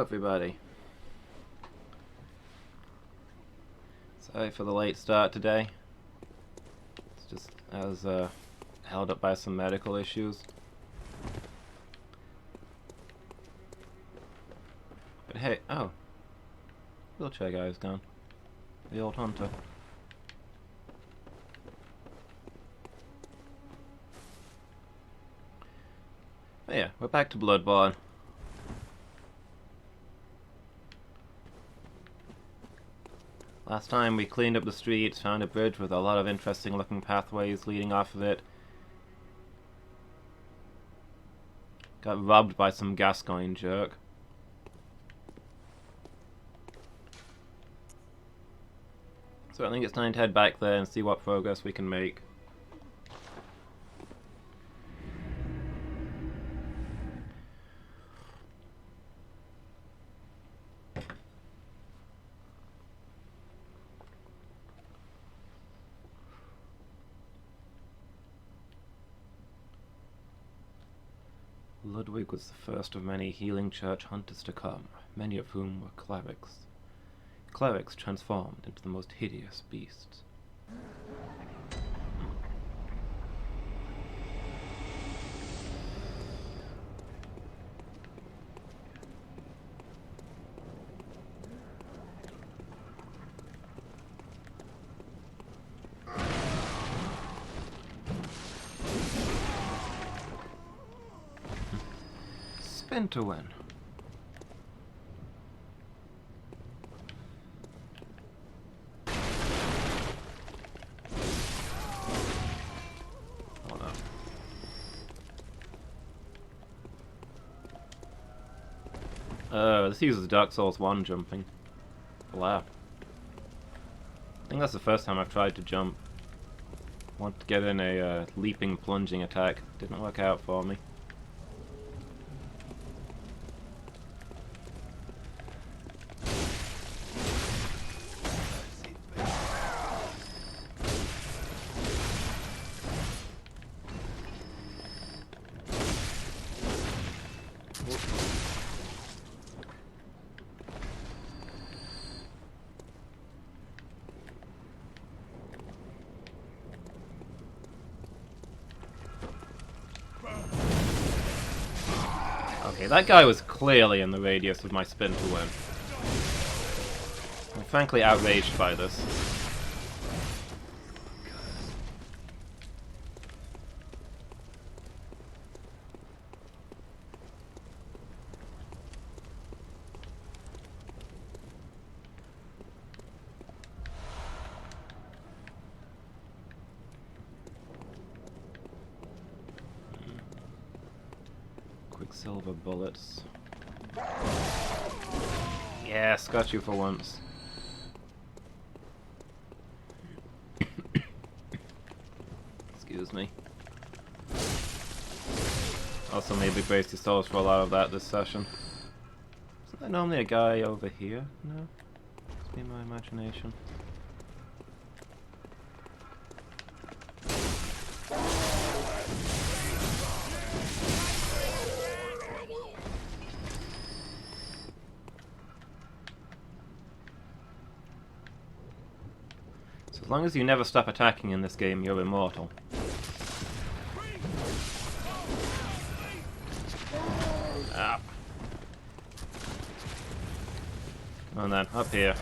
everybody. Sorry for the late start today. It's just I was held up by some medical issues. But hey, oh, wheelchair guy's gone. The old hunter. But yeah, we're back to Bloodborne. Last time we cleaned up the streets, found a bridge with a lot of interesting looking pathways leading off of it. Got robbed by some Gascoigne jerk. So I think it's time to head back there and see what progress we can make. Ludwig was the first of many healing church hunters to come, many of whom were clerics. Clerics transformed into the most hideous beasts. To win. Oh no. This uses Dark Souls 1 jumping. Wow. I think that's the first time I've tried to jump. Want to get in a leaping, plunging attack. Didn't work out for me. Okay, that guy was clearly in the radius of my spin to win. I'm frankly outraged by this. Quicksilver bullets. Yes, got you for once. Excuse me. Also maybe brace your souls for a lot of that this session. Isn't there normally a guy over here? No? Must be my imagination. As long as you never stop attacking in this game, you're immortal. Ah. Come on then, up here.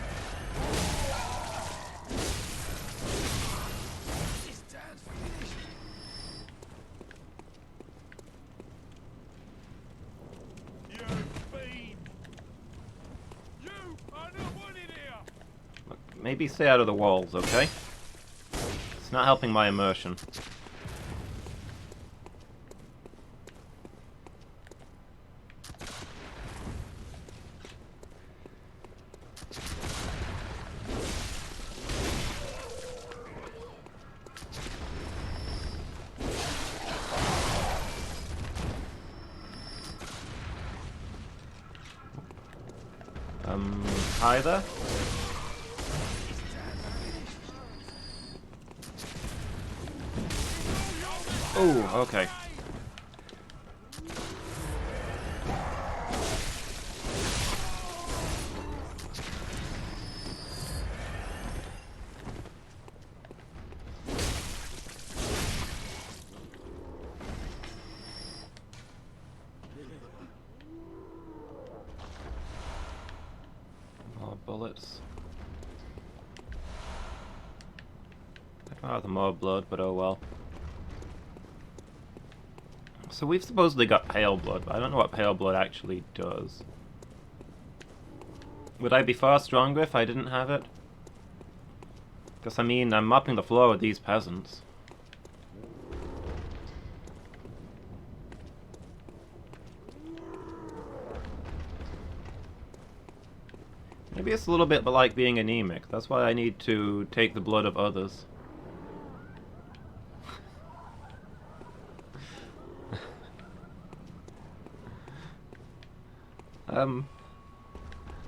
Maybe stay out of the walls, okay? It's not helping my immersion. Hi there? Oh, okay. bullets. I'd rather more blood, but oh well. So we've supposedly got pale blood, but I don't know what pale blood actually does. Would I be far stronger if I didn't have it? Because, I mean, I'm mopping the floor with these peasants. Maybe it's a little bit like being anemic. That's why I need to take the blood of others.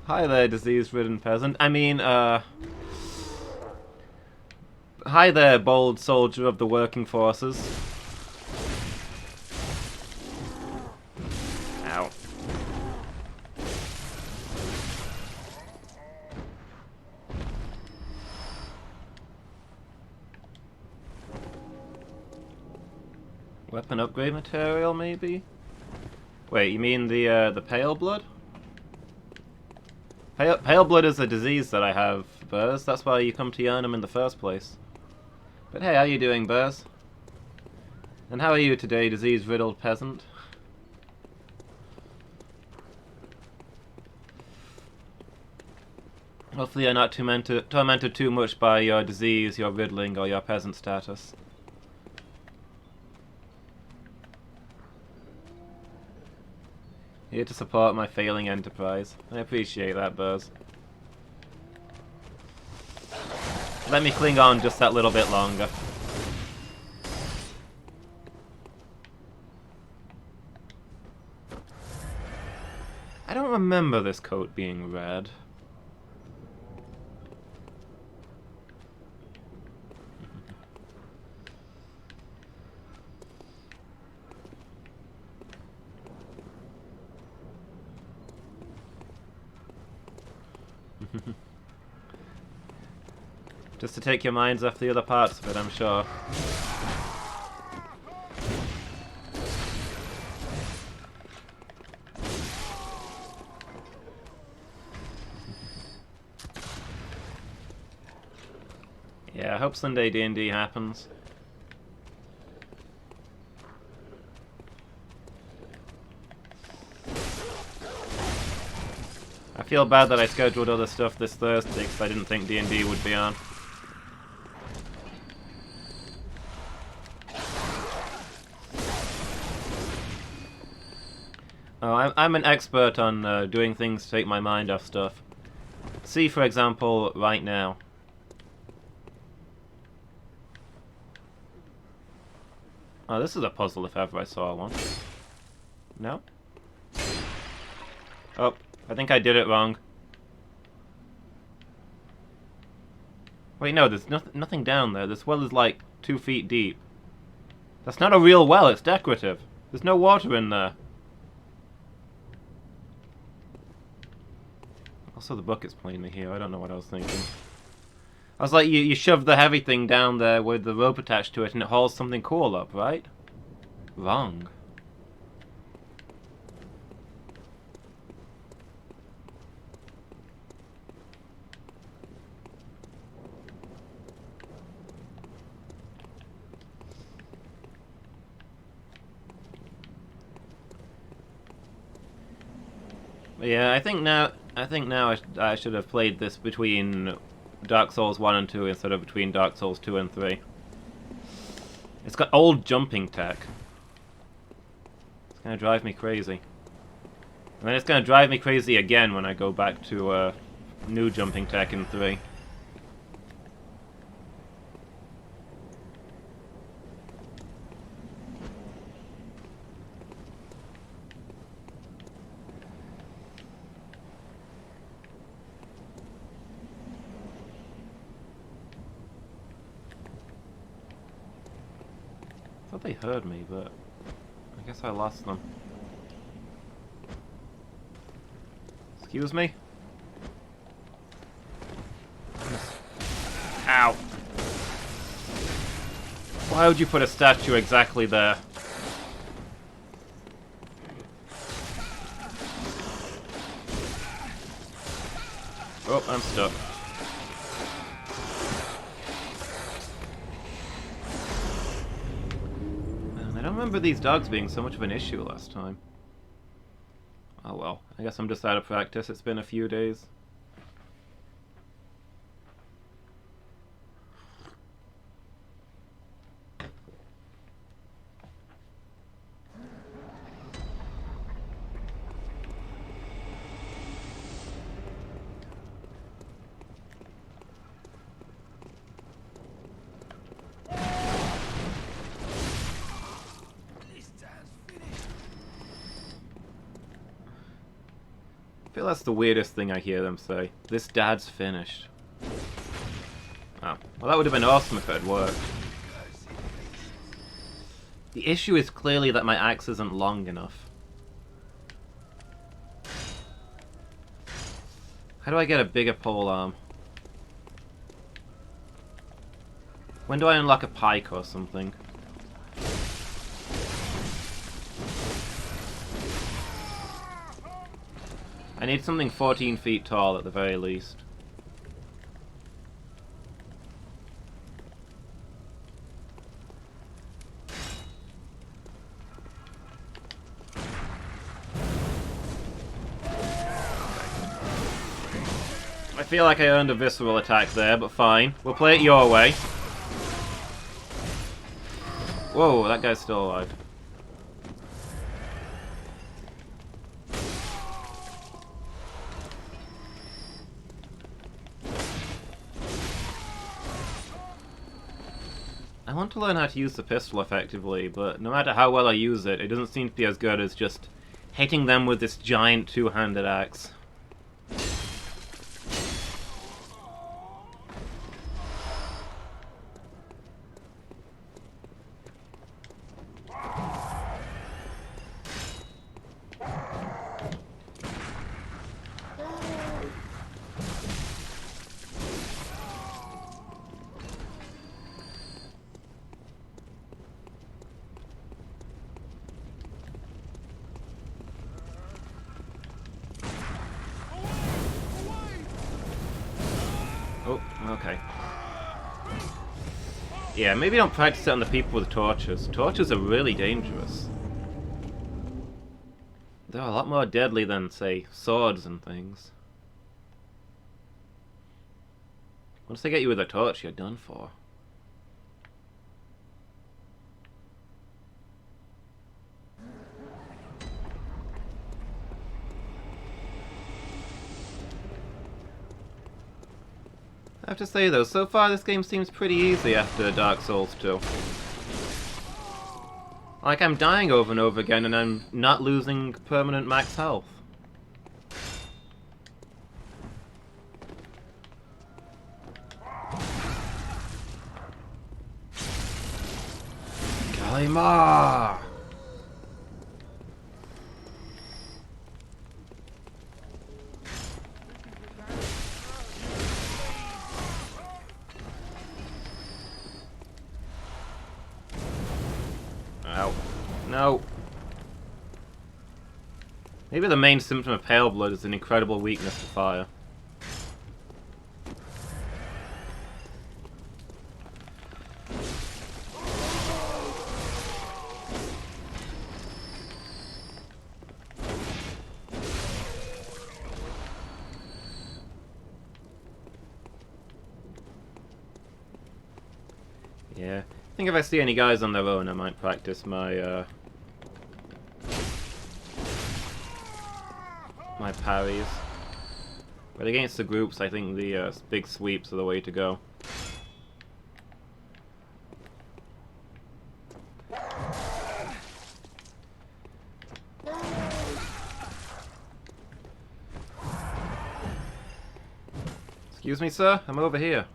Hi there, disease-ridden peasant. I mean, hi there, bold soldier of the working forces. Ow. Weapon upgrade material, maybe? Wait, you mean the pale blood? Pale blood is a disease that I have, Burrs. That's why you come to Yharnam in the first place. But hey, how you doing, Burrs? And how are you today, disease-riddled peasant? Hopefully you're not tormented too much by your disease, your riddling, or your peasant status. Here to support my failing enterprise. I appreciate that, Burrs. Let me cling on just that little bit longer. I don't remember this coat being red. Just to take your minds off the other parts of it, I'm sure. Yeah, I hope Sunday D&D happens. I feel bad that I scheduled other stuff this Thursday because I didn't think D&D would be on. Oh, I'm an expert on doing things to take my mind off stuff. See, for example, right now. Oh, this is a puzzle if ever I saw one. No? Oh, I think I did it wrong. Wait, no, there's nothing down there. This well is like 2 feet deep. That's not a real well, it's decorative. There's no water in there. Also, the bucket's plainly here. I don't know what I was thinking. I was like, you shove the heavy thing down there with the rope attached to it and it hauls something cool up, right? Wrong. Yeah, I think now I should have played this between Dark Souls 1 and 2 instead of between Dark Souls 2 and 3. It's got old jumping tech. It's gonna drive me crazy. And then it's gonna drive me crazy again when I go back to new jumping tech in 3. I thought they heard me, but I guess I lost them. Excuse me? Ow! Why would you put a statue exactly there? Oh, I'm stuck. Man, I don't remember these dogs being so much of an issue last time. Oh well, I guess I'm just out of practice. It's been a few days. I feel that's the weirdest thing I hear them say. This dad's finished. Oh, well that would have been awesome if it had worked. The issue is clearly that my axe isn't long enough. How do I get a bigger pole arm? When do I unlock a pike or something? I need something 14 feet tall at the very least. I feel like I earned a visceral attack there, but fine. We'll play it your way. Whoa, that guy's still alive. I want to learn how to use the pistol effectively, but no matter how well I use it, it doesn't seem to be as good as just hitting them with this giant two-handed axe. Oh, okay. Yeah, maybe don't practice it on the people with torches. Torches are really dangerous. They're a lot more deadly than, say, swords and things. Once they get you with a torch, you're done for. I have to say though, so far this game seems pretty easy after Dark Souls 2. Like, I'm dying over and over again and I'm not losing permanent max health. Kalima! Ow. No. Maybe the main symptom of pale blood is an incredible weakness to fire. Yeah. I think if I see any guys on their own, I might practice my, my parries. But against the groups, I think the big sweeps are the way to go. Excuse me, sir? I'm over here.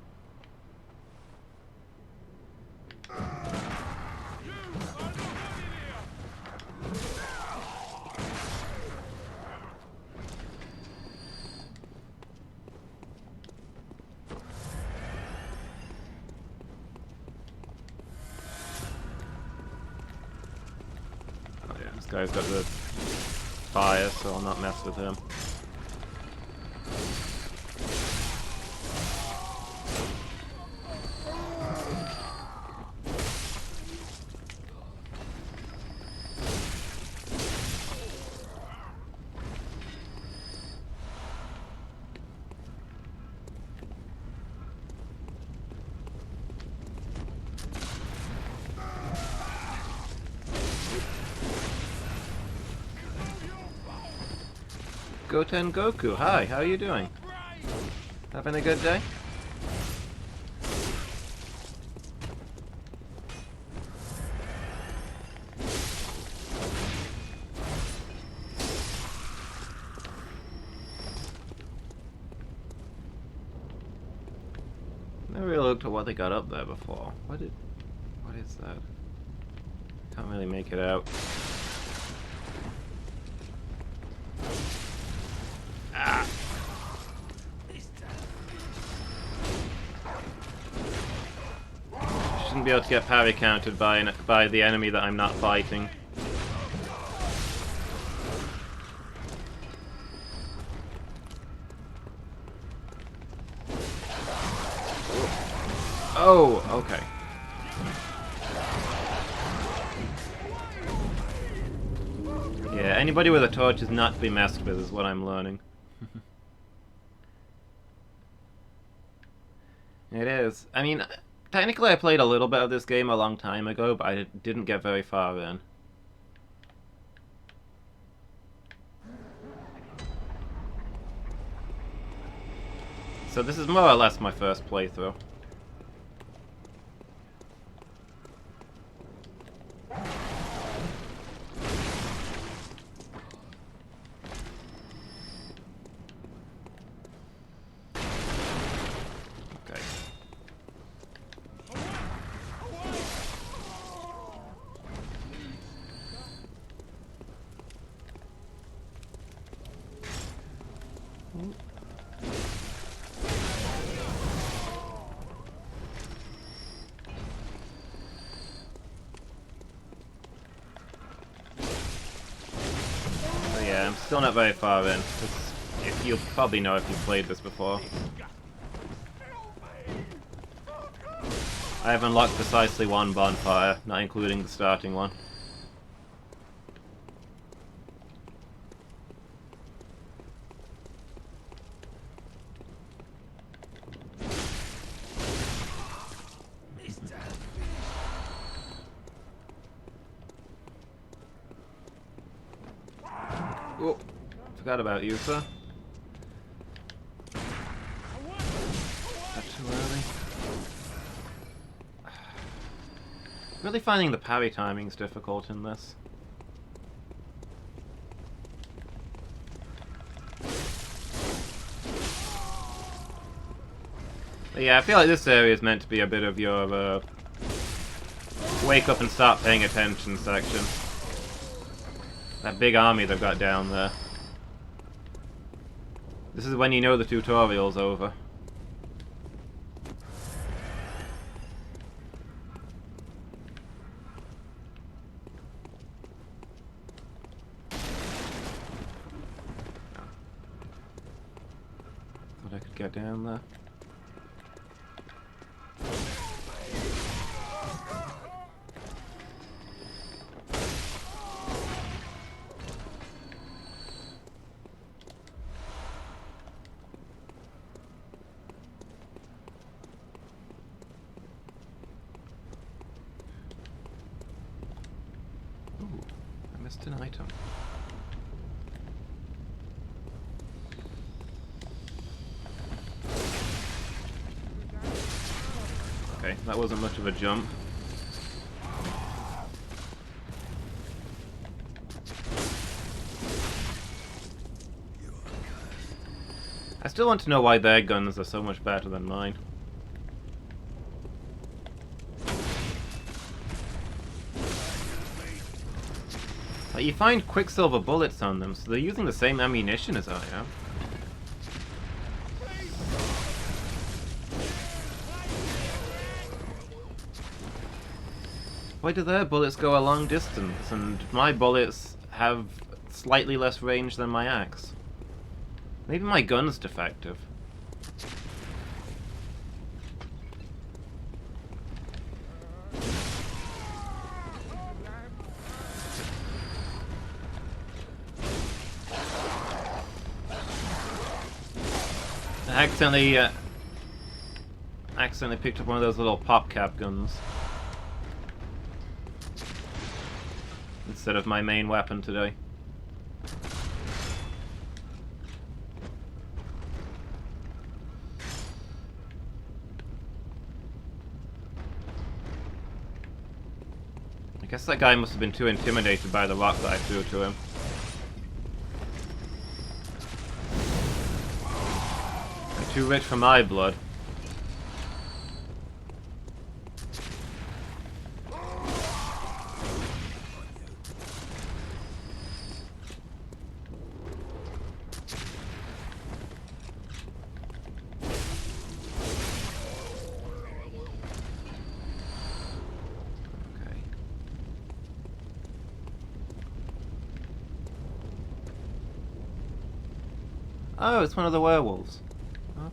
This guy's got the fire, so I'll not mess with him. Goten Goku, hi, how are you doing? Having a good day? Never really looked at what they got up there before. What is that? Can't really make it out. Ah! Shouldn't be able to get parry countered by the enemy that I'm not fighting. Oh, okay. Yeah, anybody with a torch is not to be messed with, is what I'm learning. It is. I mean, technically I played a little bit of this game a long time ago, but I didn't get very far in. So this is more or less my first playthrough. Yeah, I'm still not very far in. If you'll probably know if you've played this before. I have unlocked precisely one bonfire, not including the starting one. Oh, forgot about you, sir. Not too early. Really finding the parry timings difficult in this. But yeah, I feel like this area is meant to be a bit of your wake up and start paying attention section. That big army they've got down there. This is when you know the tutorial's over. Thought I could get down there. An item. Okay, that wasn't much of a jump. I still want to know why their guns are so much better than mine. You find quicksilver bullets on them, so they're using the same ammunition as I am. Why do their bullets go a long distance, and my bullets have slightly less range than my axe? Maybe my gun's defective. I accidentally picked up one of those little pop cap guns instead of my main weapon today. Guess that guy must have been too intimidated by the rock that I threw to him. And too rich for my blood. Oh, it's one of the werewolves.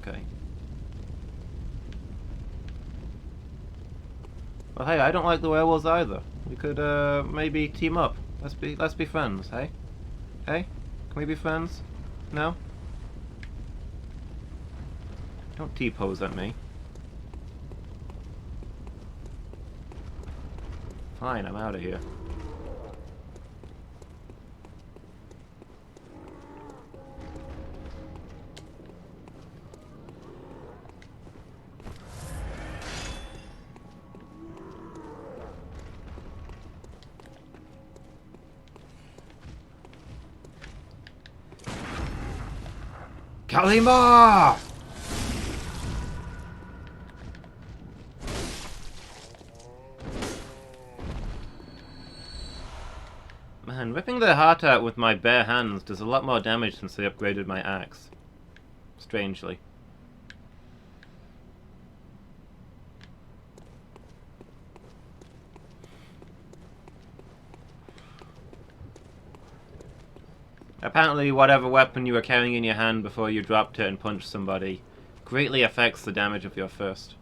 Okay. Well, hey, I don't like the werewolves either. We could maybe team up. Let's be friends, hey? Hey? Can we be friends? No? Don't T-pose at me. Fine, I'm out of here. Kalima! Man, ripping their heart out with my bare hands does a lot more damage since I upgraded my axe. Strangely. Apparently, whatever weapon you were carrying in your hand before you dropped it and punched somebody greatly affects the damage of your fist.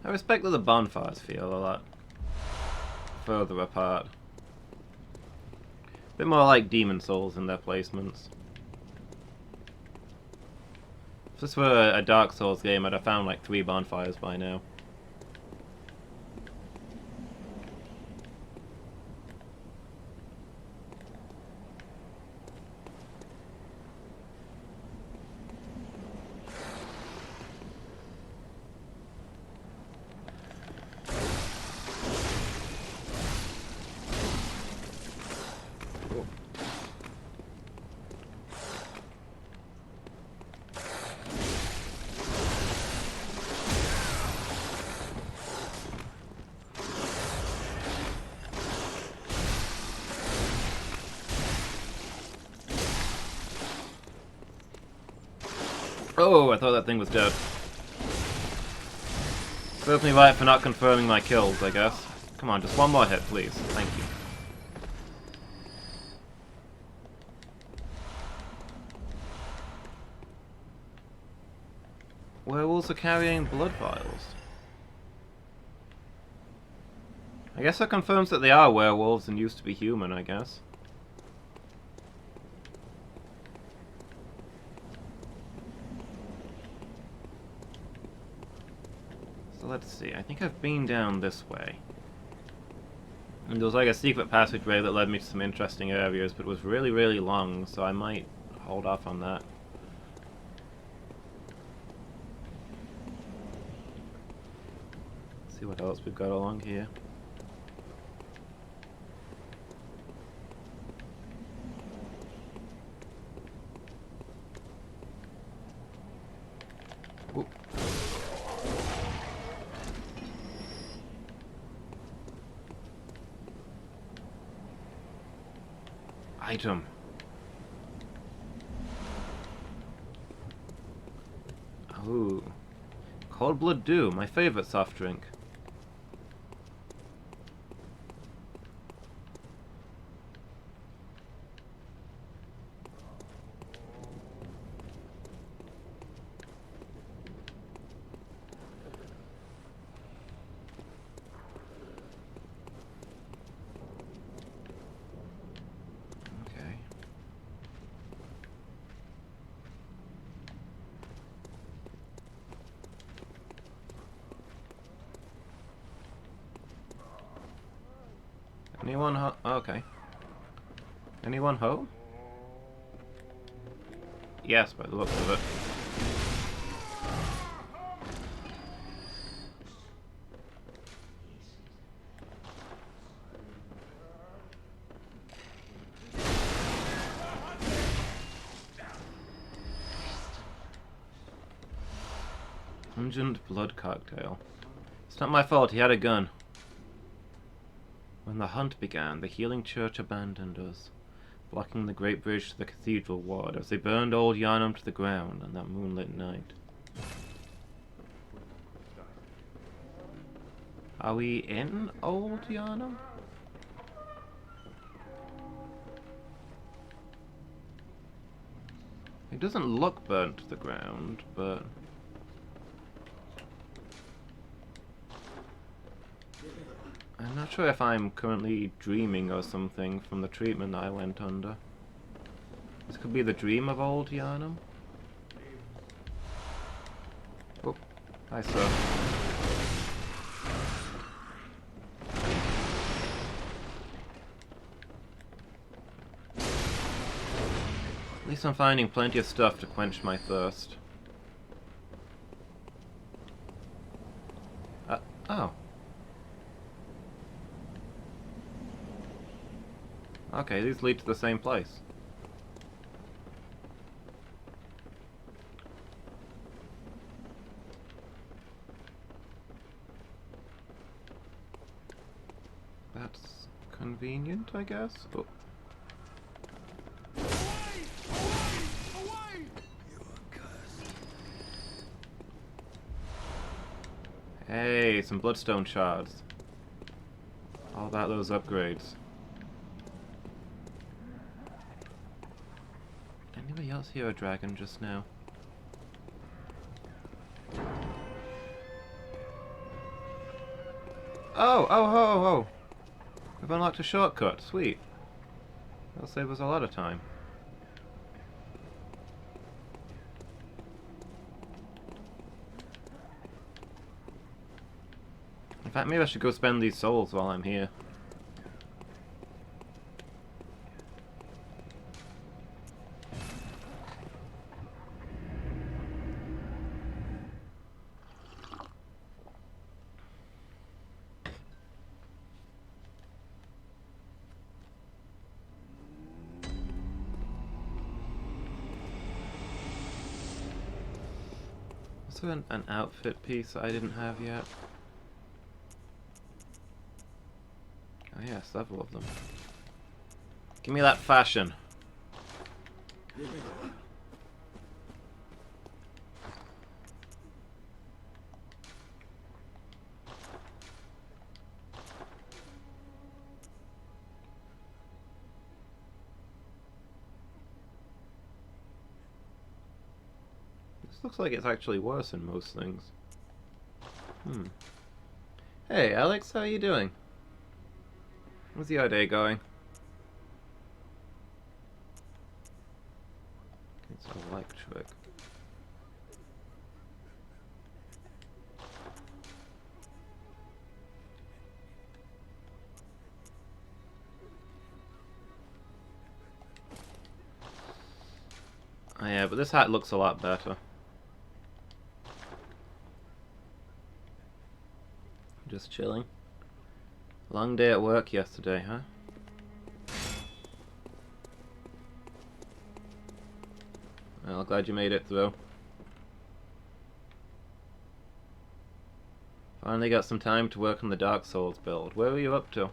I respect that the bonfires feel a lot further apart. A bit more like Demon Souls in their placements. If this were a Dark Souls game, I'd have found like 3 bonfires by now. Oh, I thought that thing was dead. Serves me right for not confirming my kills, I guess. Come on, just one more hit, please. Thank you. Werewolves are carrying blood vials. I guess that confirms that they are werewolves and used to be human, I guess. So let's see, I think I've been down this way. And there was like a secret passageway that led me to some interesting areas, but it was really, really long, so I might hold off on that. Let's see what else we've got along here. Ooh. Item. Cold Blood Dew, my favourite soft drink. Anyone home? Oh, okay. Anyone home? Yes, by the looks of it. Pungent blood cocktail. It's not my fault, he had a gun. When the hunt began, the healing church abandoned us, blocking the great bridge to the cathedral ward as they burned old Yharnam to the ground on that moonlit night. Are we in old Yharnam? It doesn't look burnt to the ground, but... I'm not sure if I'm currently dreaming or something from the treatment that I went under. This could be the dream of old Yharnam. Oh, hi sir. At least I'm finding plenty of stuff to quench my thirst. Oh. Okay, these lead to the same place. That's convenient, I guess. Oh. Hey, some bloodstone shards. All about those upgrades. Anybody else hear a dragon just now? Oh! We've unlocked a shortcut. Sweet. That'll save us a lot of time. In fact, maybe I should go spend these souls while I'm here. Is there an outfit piece that I didn't have yet? Oh yeah, several of them. Give me that fashion. This looks like it's actually worse than most things. Hey Alex, how are you doing? How's your day going? It's electric. Oh yeah, but this hat looks a lot better. Just chilling. Long day at work yesterday, huh? Well, glad you made it through. Finally got some time to work on the Dark Souls build. Where were you up to?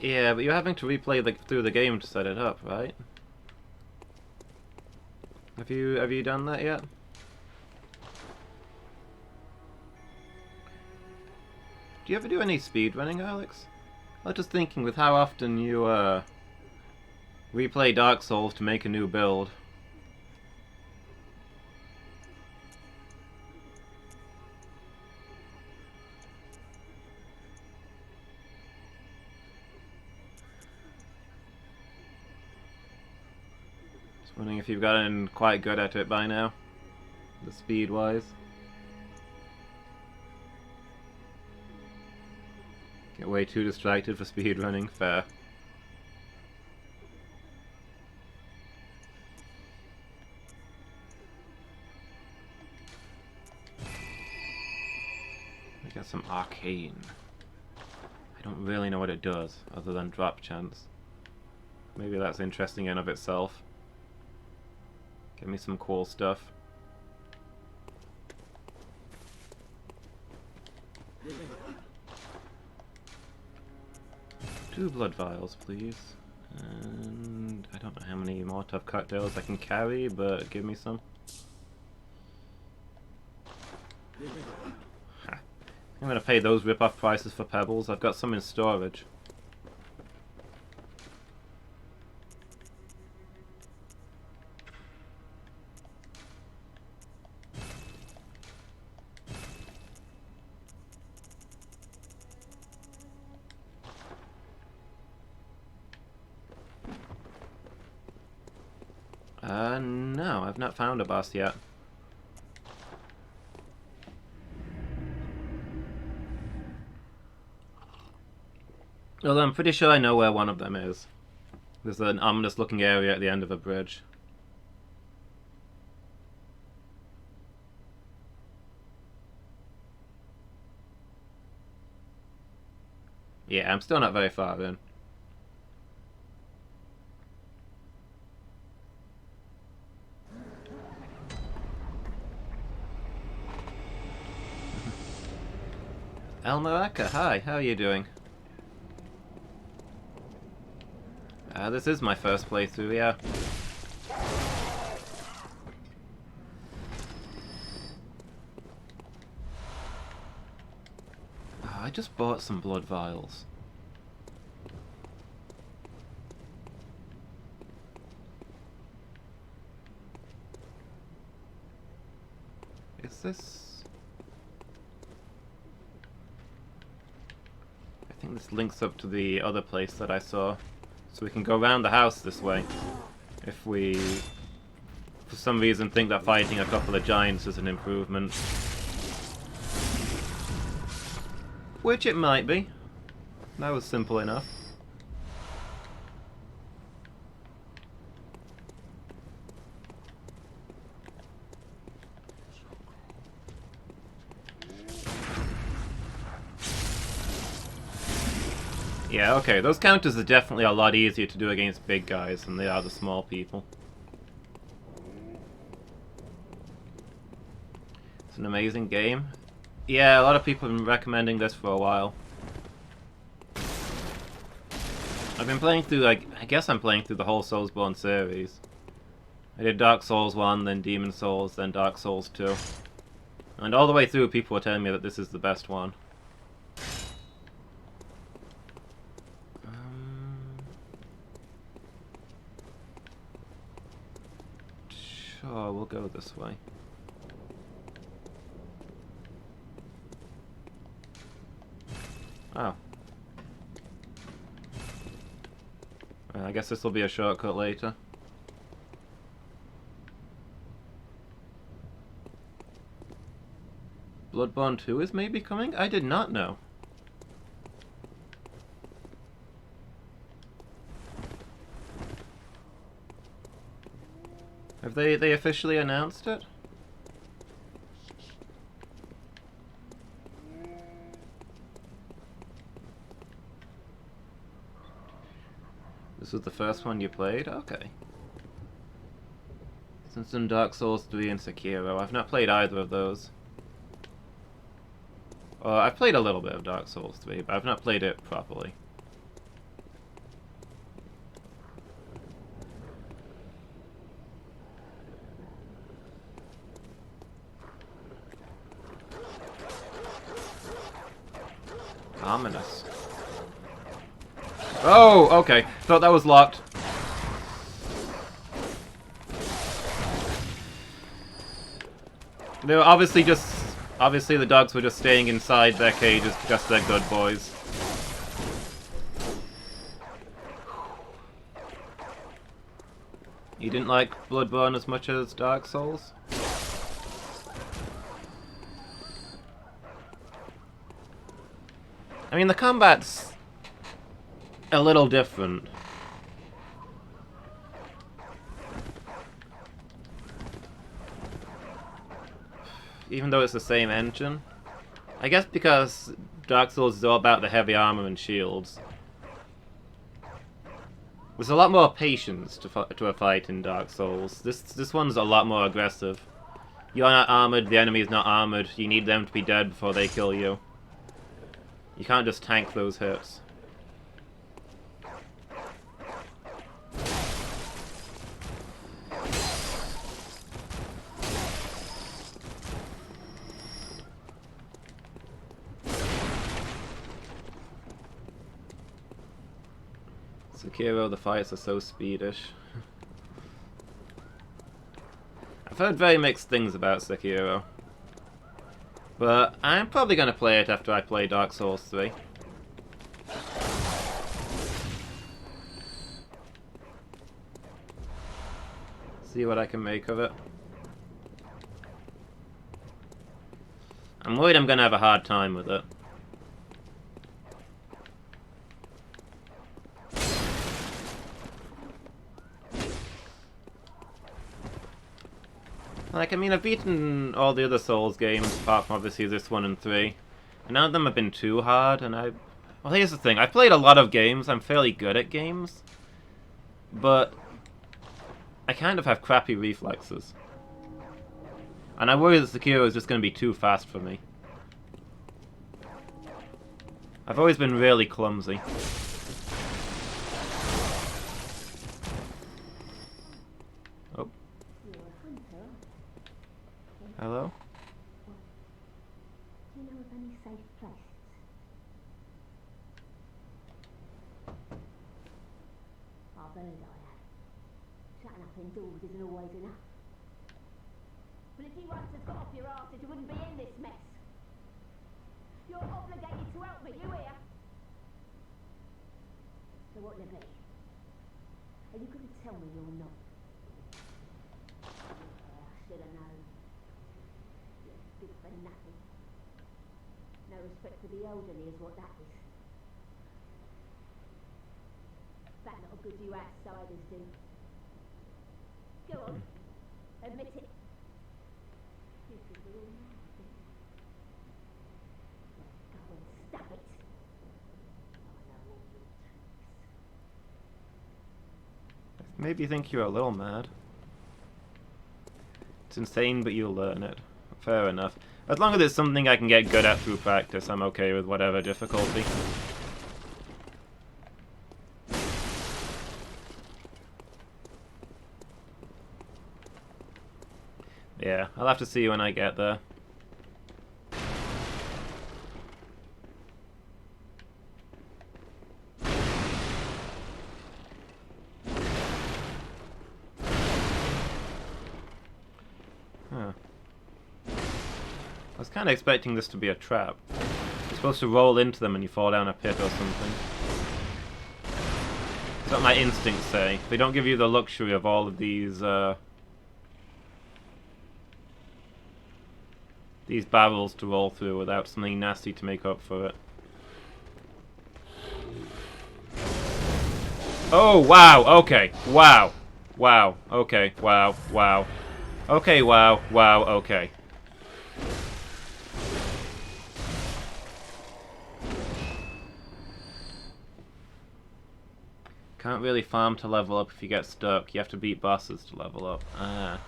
Yeah, but you're having to replay through the game to set it up, right? Have you done that yet? Do you ever do any speedrunning, Alex? I was just thinking with how often you replay Dark Souls to make a new build. Just wondering if you've gotten quite good at it by now, the speed-wise. Get way too distracted for speedrunning, fair. We got some arcane. I don't really know what it does, other than drop chance. Maybe that's interesting in of itself. Give me some cool stuff. Two blood vials, please. And I don't know how many Molotov cocktails I can carry, but give me some. Ha. I'm gonna pay those rip-off prices for pebbles. I've got some in storage. No, I've not found a boss yet. Although I'm pretty sure I know where one of them is. There's an ominous looking area at the end of a bridge. Yeah, I'm still not very far in. Elmaraka, hi, how are you doing? This is my first playthrough, yeah. Oh, I just bought some blood vials. Is this... I think this links up to the other place that I saw. So we can go around the house this way. If we, for some reason, think that fighting a couple of giants is an improvement. Which it might be. That was simple enough. Yeah, okay, those counters are definitely a lot easier to do against big guys than they are the small people. It's an amazing game. Yeah, a lot of people have been recommending this for a while. I've been playing through, like, I guess I'm playing through the whole Soulsborne series. I did Dark Souls 1, then Demon Souls, then Dark Souls 2. And all the way through, people were telling me that this is the best one. Sure, we'll go this way. Oh. I guess this will be a shortcut later. Bloodborne 2 is maybe coming? I did not know. Have they officially announced it? This was the first one you played? Okay. Since in Dark Souls 3 and Sekiro, I've not played either of those. I've played a little bit of Dark Souls 3, but I've not played it properly. Ominous. Oh, okay. Thought that was locked. They were obviously the dogs were just staying inside their cages because they're good boys. You didn't like Bloodborne as much as Dark Souls? I mean, the combat's a little different. Even though it's the same engine. I guess because Dark Souls is all about the heavy armor and shields. There's a lot more patience to a fight in Dark Souls. This one's a lot more aggressive. You're not armored, the enemy is not armored, you need them to be dead before they kill you. You can't just tank those hits. Sekiro, the fights are so speedish. I've heard very mixed things about Sekiro. But I'm probably going to play it after I play Dark Souls 3. See what I can make of it. I'm worried I'm going to have a hard time with it. Like, I mean, I've beaten all the other Souls games, apart from obviously this one and 3. And none of them have been too hard, and well, here's the thing. I've played a lot of games, I'm fairly good at games. But I kind of have crappy reflexes. And I worry that Sekiro is just going to be too fast for me. I've always been really clumsy. Oh. Hello? Do you know of any safe places? I've heard I have. Shutting up indoors isn't always enough. But if you once had got off your arse, you wouldn't be in this mess. You're obligated to help me, you hear? So what'll it be? Are you going to tell me you're not? I should have known. Big for nothing. No respect for the elderly is what that is. That not good you outsiders do. Go on, admit it. You think we're all mad, don't you? Go and stop it. I know all your tricks. Maybe you think you're a little mad. It's insane, but you'll learn it. Fair enough. As long as it's something I can get good at through practice, I'm okay with whatever difficulty. Yeah, I'll have to see you when I get there. Huh. I was kind of expecting this to be a trap. You're supposed to roll into them and you fall down a pit or something. That's what my instincts say. They don't give you the luxury of all of these barrels to roll through without something nasty to make up for it. Oh, wow, okay, wow. Wow, okay, wow, wow. Okay, wow, wow, okay. Can't really farm to level up if you get stuck. You have to beat bosses to level up. Ah.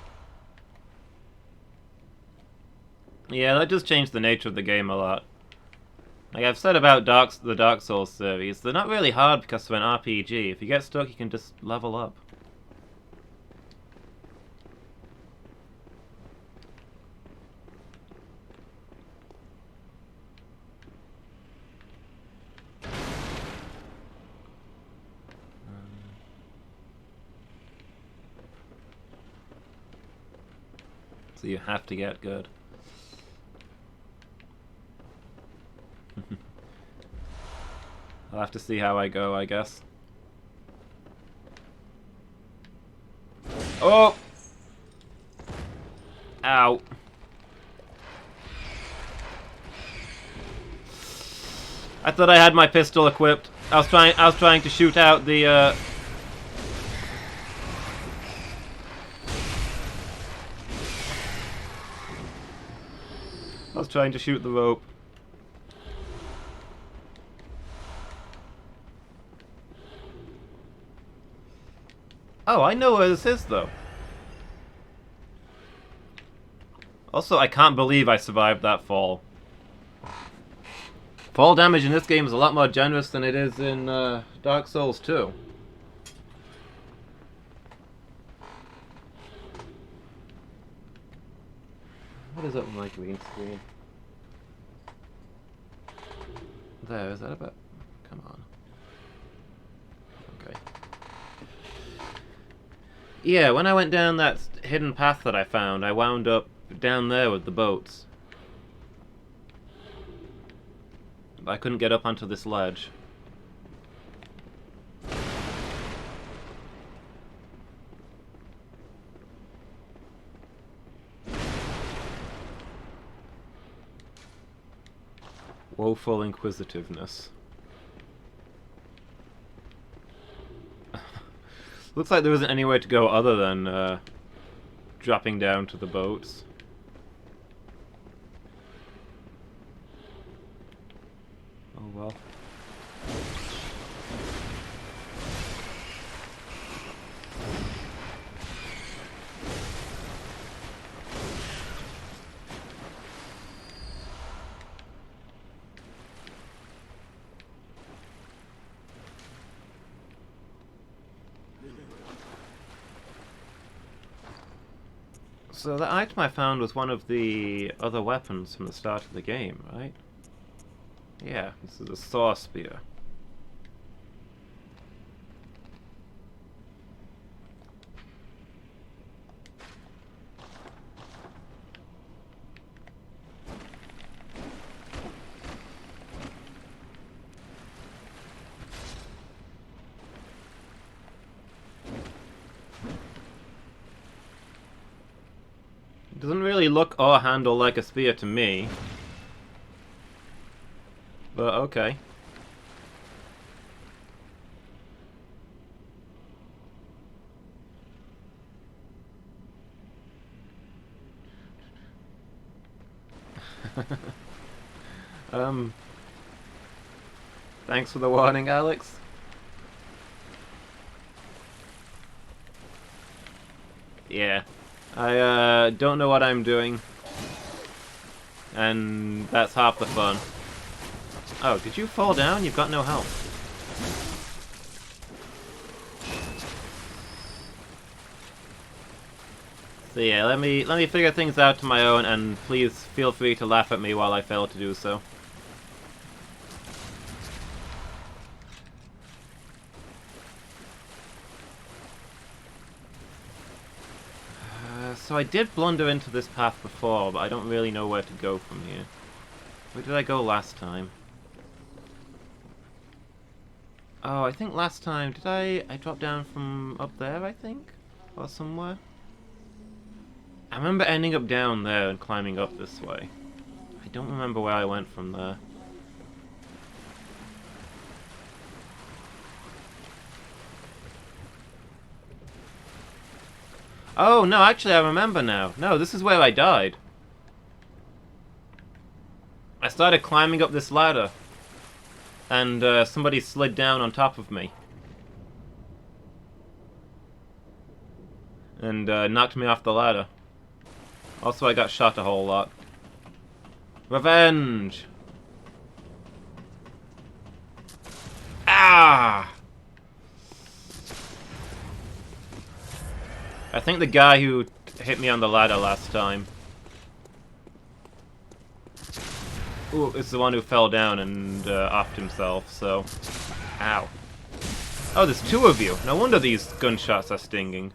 Yeah, that does change the nature of the game a lot. Like I've said about the Dark Souls series, they're not really hard because of an RPG. If you get stuck, you can just level up. So you have to get good. I'll have to see how I go, I guess. Oh! Ow. I thought I had my pistol equipped. I was trying to shoot out the I was trying to shoot the rope. Oh, I know where this is, though. Also, I can't believe I survived that fall. Fall damage in this game is a lot more generous than it is in Dark Souls 2. What is up with my green screen? There, is that about... Come on. Okay. Yeah, when I went down that hidden path that I found, I wound up down there with the boats. I couldn't get up onto this ledge. Woeful inquisitiveness. Looks like there isn't anywhere to go other than dropping down to the boats. Oh well. So the item I found was one of the other weapons from the start of the game, right? Yeah, this is a saw spear. It doesn't really look or handle like a spear to me. But okay. Thanks for the warning, Alex. Yeah. I don't know what I'm doing. And that's half the fun. Oh, did you fall down? You've got no health. So yeah, let me figure things out to my own, and please feel free to laugh at me while I fail to do so. So I did blunder into this path before, but I don't really know where to go from here. Where did I go last time? Oh, I think last time, did I dropped down from up there, I think? Or somewhere? I remember ending up down there and climbing up this way. I don't remember where I went from there. Oh, no, actually I remember now. No, this is where I died. I started climbing up this ladder. And somebody slid down on top of me. And knocked me off the ladder. Also, I got shot a whole lot. Revenge! Ah! I think the guy who hit me on the ladder last time. Ooh, it's the one who fell down and offed himself, so... Ow. Oh, there's two of you. No wonder these gunshots are stinging.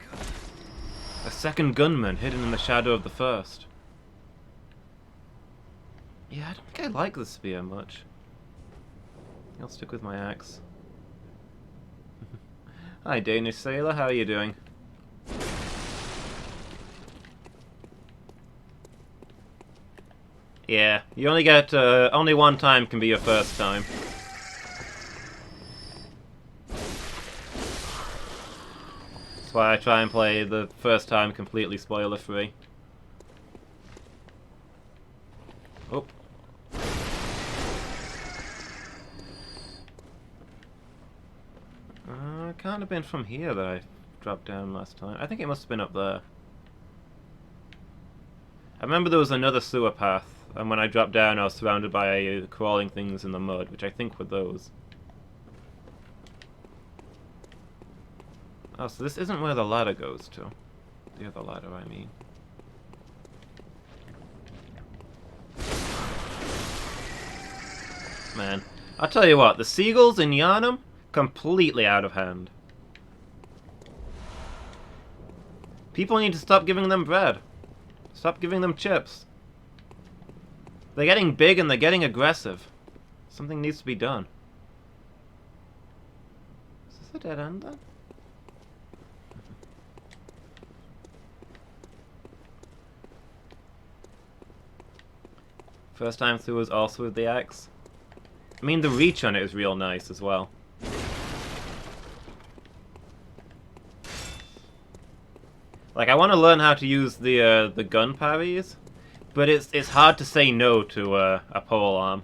A second gunman hidden in the shadow of the first. Yeah, I don't think I like the spear much. I'll stick with my axe. Hi, Danish sailor. How are you doing? Yeah, you only get only one time can be your first time. That's why I try and play the first time completely spoiler-free. Oh. It can't have been from here that I dropped down last time. I think it must have been up there. I remember there was another sewer path, and when I dropped down I was surrounded by crawling things in the mud, which I think were those. Oh, so this isn't where the ladder goes to. The other ladder, I mean. Man, I'll tell you what, the seagulls in Yharnam, completely out of hand. People need to stop giving them bread. Stop giving them chips. They're getting big and they're getting aggressive. Something needs to be done. Is this a dead end then? First time through was also with the axe. I mean, the reach on it is real nice as well. Like, I want to learn how to use the gun parries, but it's hard to say no to a pole arm.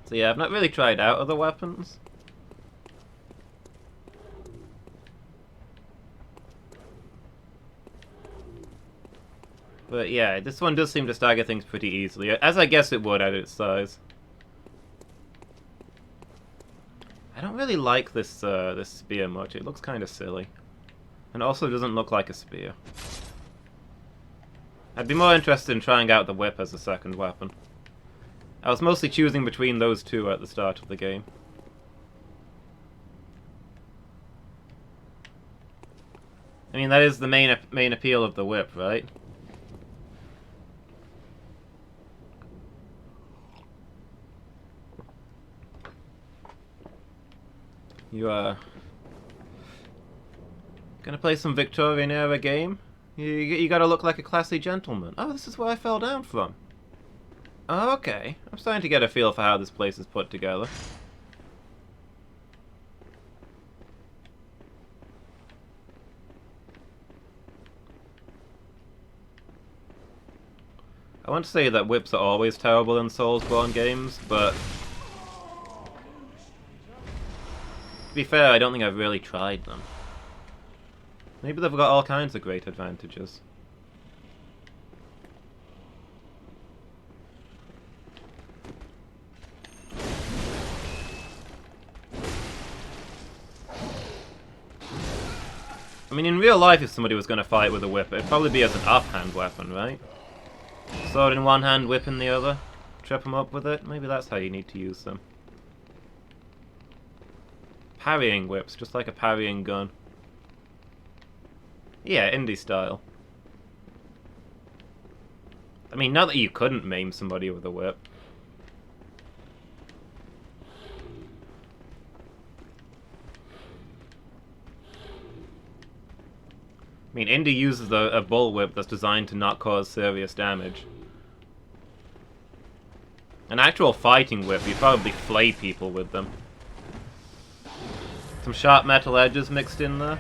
So yeah, I've not really tried out other weapons. But yeah, this one does seem to stagger things pretty easily, as I guess it would at its size. I don't really like this this spear much. It looks kind of silly, and also doesn't look like a spear. I'd be more interested in trying out the whip as a second weapon. I was mostly choosing between those two at the start of the game. I mean, that is the main appeal of the whip, right? You gonna play some Victorian era game? You gotta look like a classy gentleman. Oh, this is where I fell down from. Oh, okay. I'm starting to get a feel for how this place is put together. I want to say that whips are always terrible in Soulsborne games, but to be fair, I don't think I've really tried them. Maybe they've got all kinds of great advantages. I mean, in real life, if somebody was going to fight with a whip, it'd probably be as an offhand weapon, right? Sword in one hand, whip in the other. Trip them up with it. Maybe that's how you need to use them. Parrying whips, just like a parrying gun. Yeah, indie style. I mean, not that you couldn't maim somebody with a whip. I mean, Indy uses a bullwhip that's designed to not cause serious damage. An actual fighting whip, you'd probably flay people with them. Some sharp metal edges mixed in there.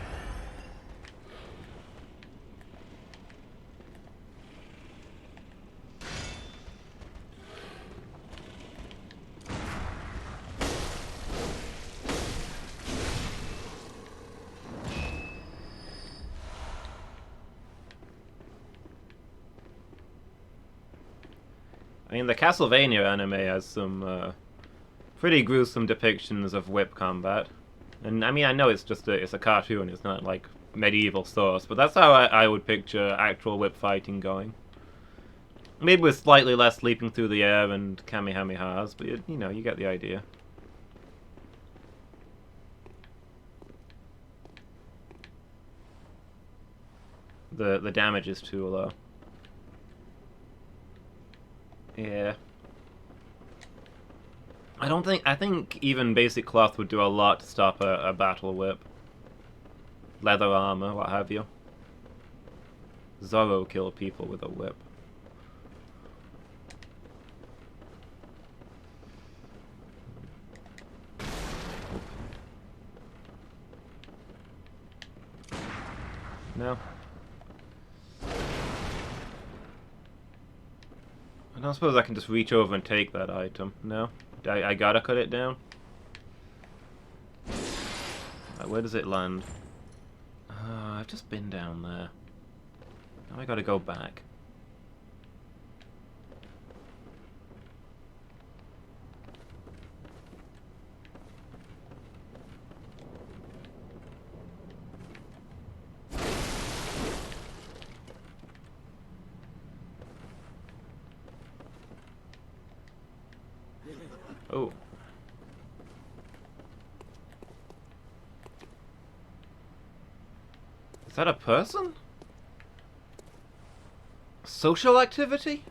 I mean, the Castlevania anime has some pretty gruesome depictions of whip combat. And I mean, I know it's just it's a cartoon, it's not like medieval source, but that's how I would picture actual whip fighting going. Maybe with slightly less leaping through the air and kamehamehas, but you know, you get the idea. The damage is too low. Yeah. I think even basic cloth would do a lot to stop a battle whip. Leather armor, what have you. Zorro kill people with a whip. No. I don't suppose I can just reach over and take that item. No? I gotta cut it down? Where does it land? I've just been down there. Now I gotta go back. Oh. Is that a person? Social activity?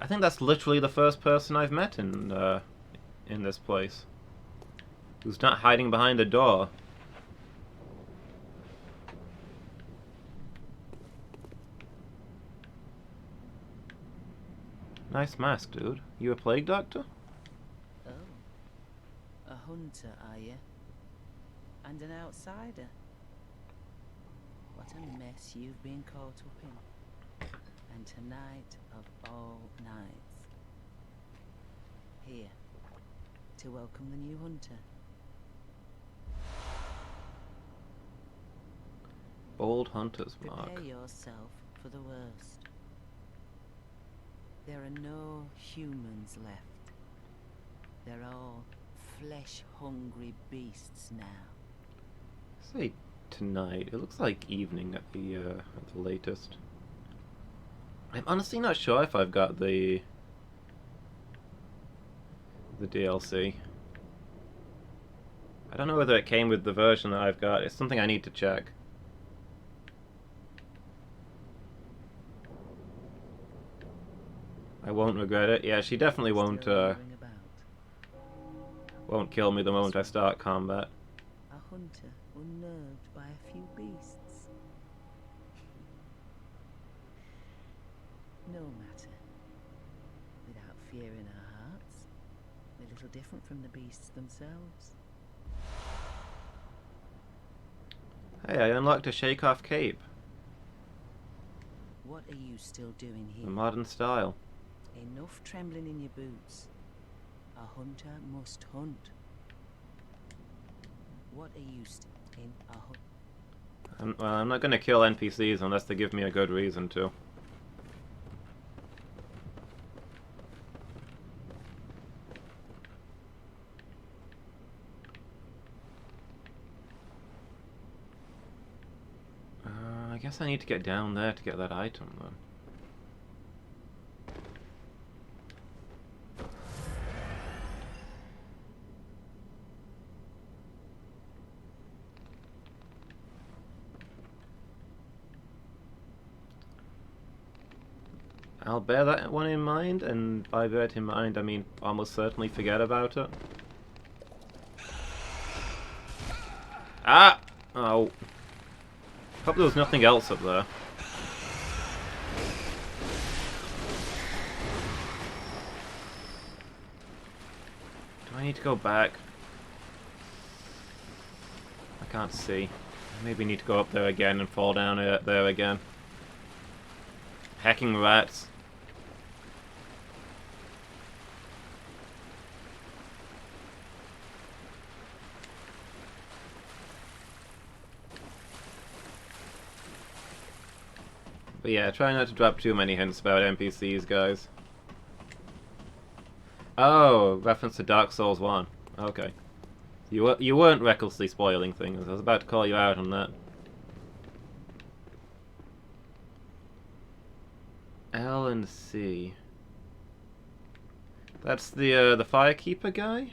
I think that's literally the first person I've met in this place. Who's not hiding behind a door. Nice mask, dude. You a plague doctor? Oh. A hunter, are you? And an outsider? What a mess you've been caught up in. And tonight of all nights. Here, to welcome the new hunter. Bold hunter's mark. Prepare yourself for the worst. There are no humans left. They're all flesh-hungry beasts now. Say tonight. It looks like evening at the latest. I'm honestly not sure if I've got the DLC. I don't know whether it came with the version that I've got. It's something I need to check. I won't regret it. Yeah, she definitely won't kill me the moment I start combat. A hunter unnerved by a few beasts. No matter. Without fear in our hearts, we're little different from the beasts themselves. Hey, I unlocked a shake-off cape. What are you still doing here? The modern style. Enough trembling in your boots. A hunter must hunt. What are you in a hunt? Well, I'm not going to kill NPCs unless they give me a good reason to. I guess I need to get down there to get that item then. I'll bear that one in mind, and by bear it in mind, I mean almost certainly forget about it. Ah! Oh. Hope there was nothing else up there. Do I need to go back? I can't see. I maybe need to go up there again and fall down there again. Hacking rats. But yeah, try not to drop too many hints about NPCs, guys. Oh, reference to Dark Souls 1. Okay. You weren't recklessly spoiling things. I was about to call you out on that. L and C. That's the firekeeper guy?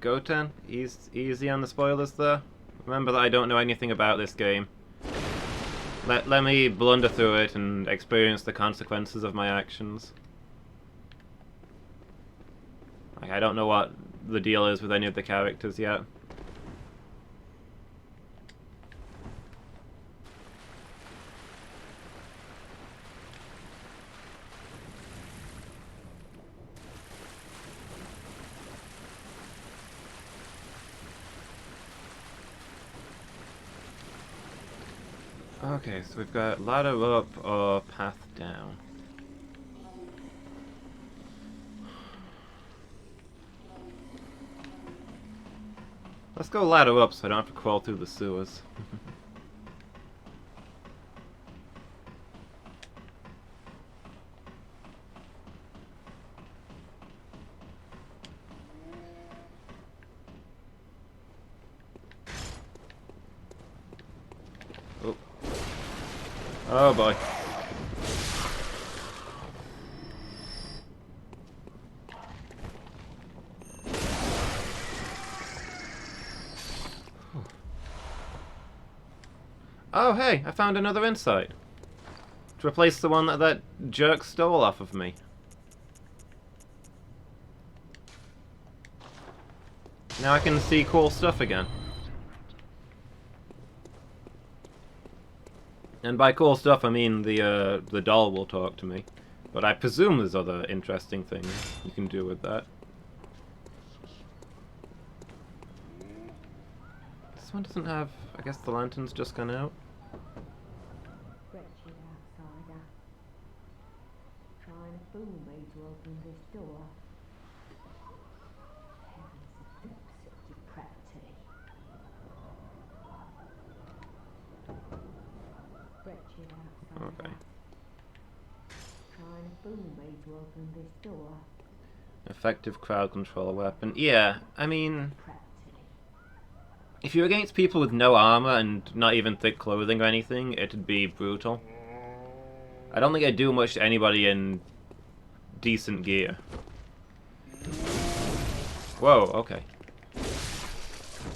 Goten, easy on the spoilers there. Remember that I don't know anything about this game. Let me blunder through it and experience the consequences of my actions. Like, I don't know what the deal is with any of the characters yet. Okay, so we've got ladder up or path down. Let's go ladder up so I don't have to crawl through the sewers. Oh. Oh boy. Oh hey, I found another insight. To replace the one that jerk stole off of me. Now I can see cool stuff again. And by cool stuff I mean the doll will talk to me. But I presume there's other interesting things you can do with that. This one doesn't have... I guess the lantern's just gone out. Wretched outsider. Trying to fool me to open this door. Heavens, the depths of depravity. Wretched outsider. Okay. Trying to fool me to open this door. Effective crowd control weapon. Yeah, I mean... if you're against people with no armor and not even thick clothing or anything, it'd be brutal. I don't think I'd do much to anybody in decent gear. Whoa, okay.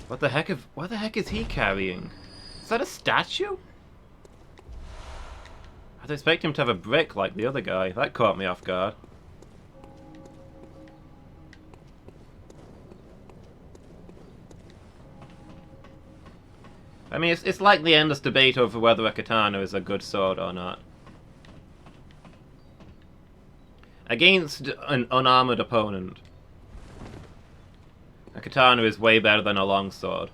What the heck is he carrying? Is that a statue? I'd expect him to have a brick like the other guy. That caught me off guard. I mean, it's like the endless debate over whether a katana is a good sword or not. Against an unarmored opponent, a katana is way better than a longsword.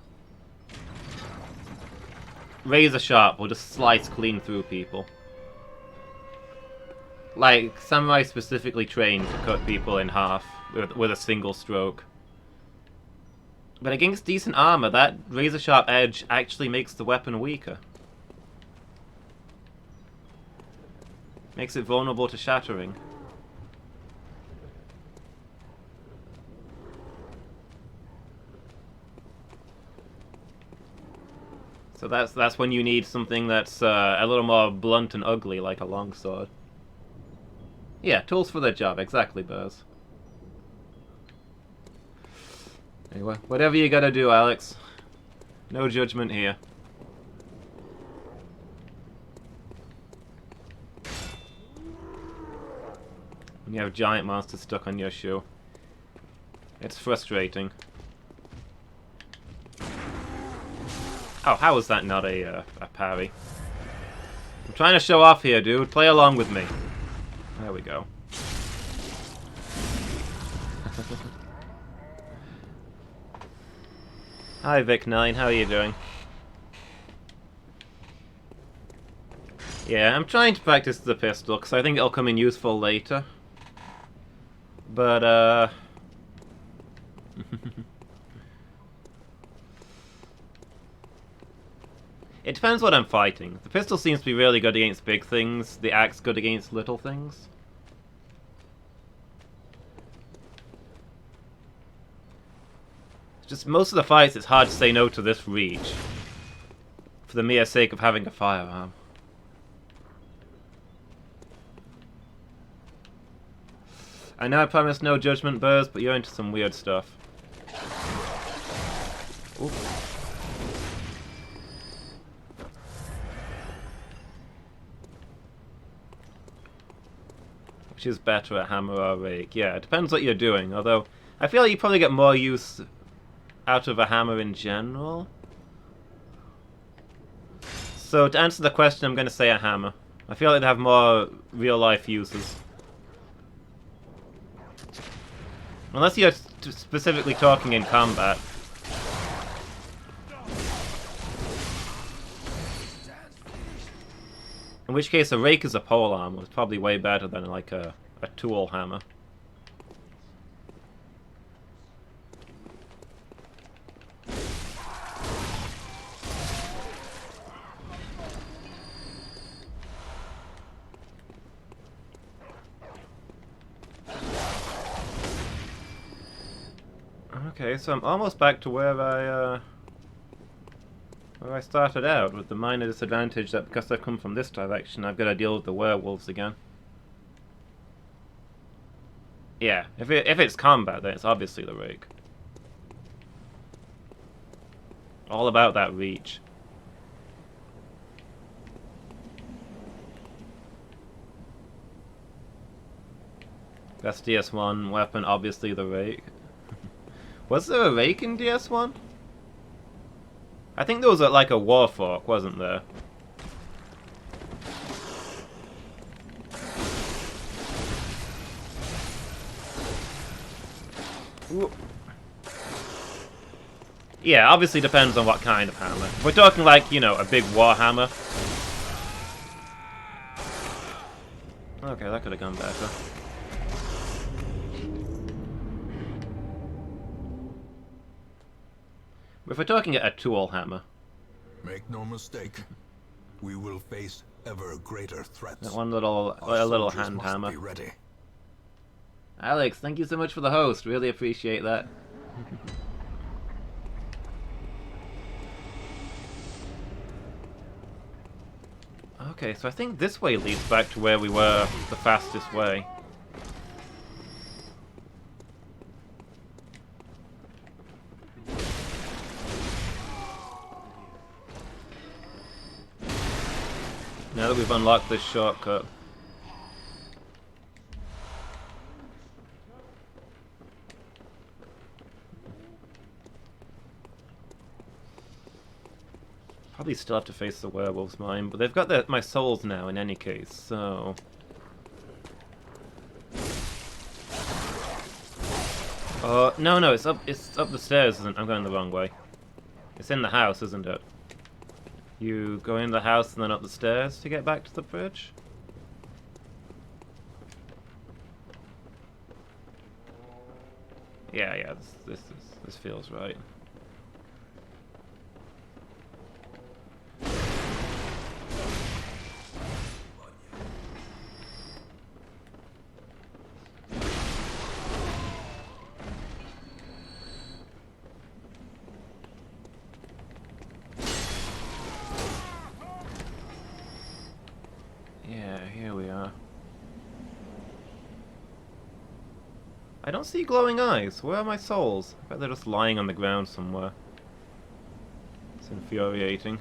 Razor sharp will just slice clean through people. Like, samurai specifically trained to cut people in half with a single stroke. But against decent armor, that razor-sharp edge actually makes the weapon weaker. Makes it vulnerable to shattering. So that's when you need something that's a little more blunt and ugly, like a longsword. Yeah, tools for the job, exactly, Buzz. Anyway, whatever you gotta do, Alex. No judgment here. When you have giant monsters stuck on your shoe. It's frustrating. Oh, how was that not a parry? I'm trying to show off here, dude. Play along with me. There we go. Hi Vic9, how are you doing? Yeah, I'm trying to practice the pistol, because I think it'll come in useful later. But, It depends what I'm fighting. The pistol seems to be really good against big things, the axe good against little things. Just most of the fights, it's hard to say no to this reach. For the mere sake of having a firearm. I know I promised no judgment, Burrs, but you're into some weird stuff. Ooh. Which is better at hammer or rake? Yeah, it depends what you're doing, although I feel like you probably get more use out of a hammer in general. So to answer the question, I'm going to say a hammer. I feel like they have more real-life uses. Unless you're specifically talking in combat. In which case, a rake as a polearm is probably way better than like a tool hammer. Okay, so I'm almost back to where I started out, with the minor disadvantage that because I've come from this direction, I've got to deal with the werewolves again. Yeah, if it's combat, then it's obviously the rake. All about that reach. Best DS1 weapon, obviously the rake. Was there a rake in DS1? I think there was like a warfork, wasn't there? Ooh. Yeah, obviously depends on what kind of hammer. If we're talking like, you know, a big war hammer. Okay, that could have gone better. If we're talking a tool hammer. Make no mistake, we will face ever greater threats. That one little hand hammer. Be ready. Alex, thank you so much for the host. Really appreciate that. Okay, so I think this way leads back to where we were the fastest way. Now that we've unlocked this shortcut. Probably still have to face the werewolves mine, but they've got my souls now in any case, so... no, it's up the stairs, I'm going the wrong way. It's in the house, isn't it? You go in the house and then up the stairs to get back to the bridge? Yeah, this feels right. Here we are. I don't see glowing eyes. Where are my souls? I bet they're just lying on the ground somewhere. It's infuriating.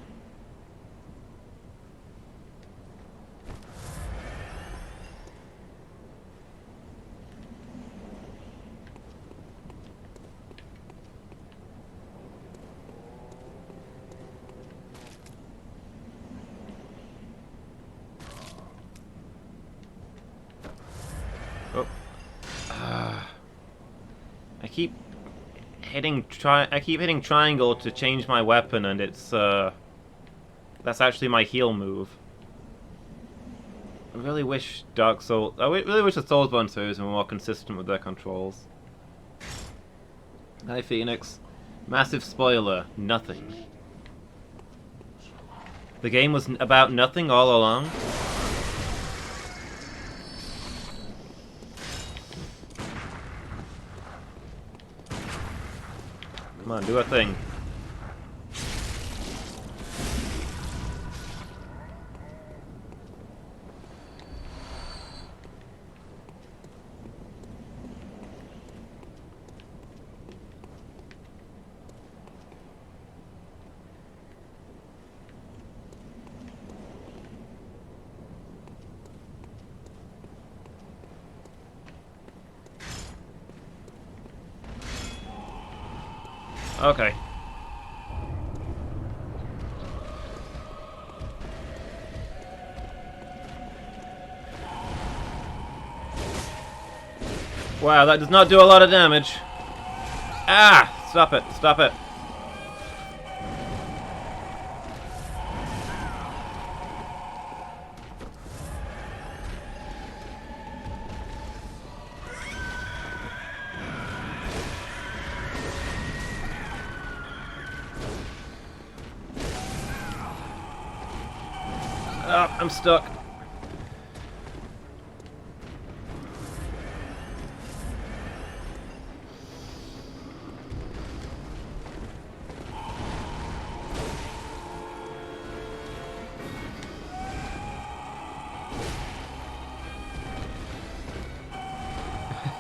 I keep hitting triangle to change my weapon, and it's that's actually my heal move. I really wish really wish the Soulsborne series were more consistent with their controls. Hi Phoenix. Massive spoiler, nothing. The game was about nothing all along. Come on, do a thing. Okay. Wow, that does not do a lot of damage. Ah! Stop it, stop it. Oh, I'm stuck.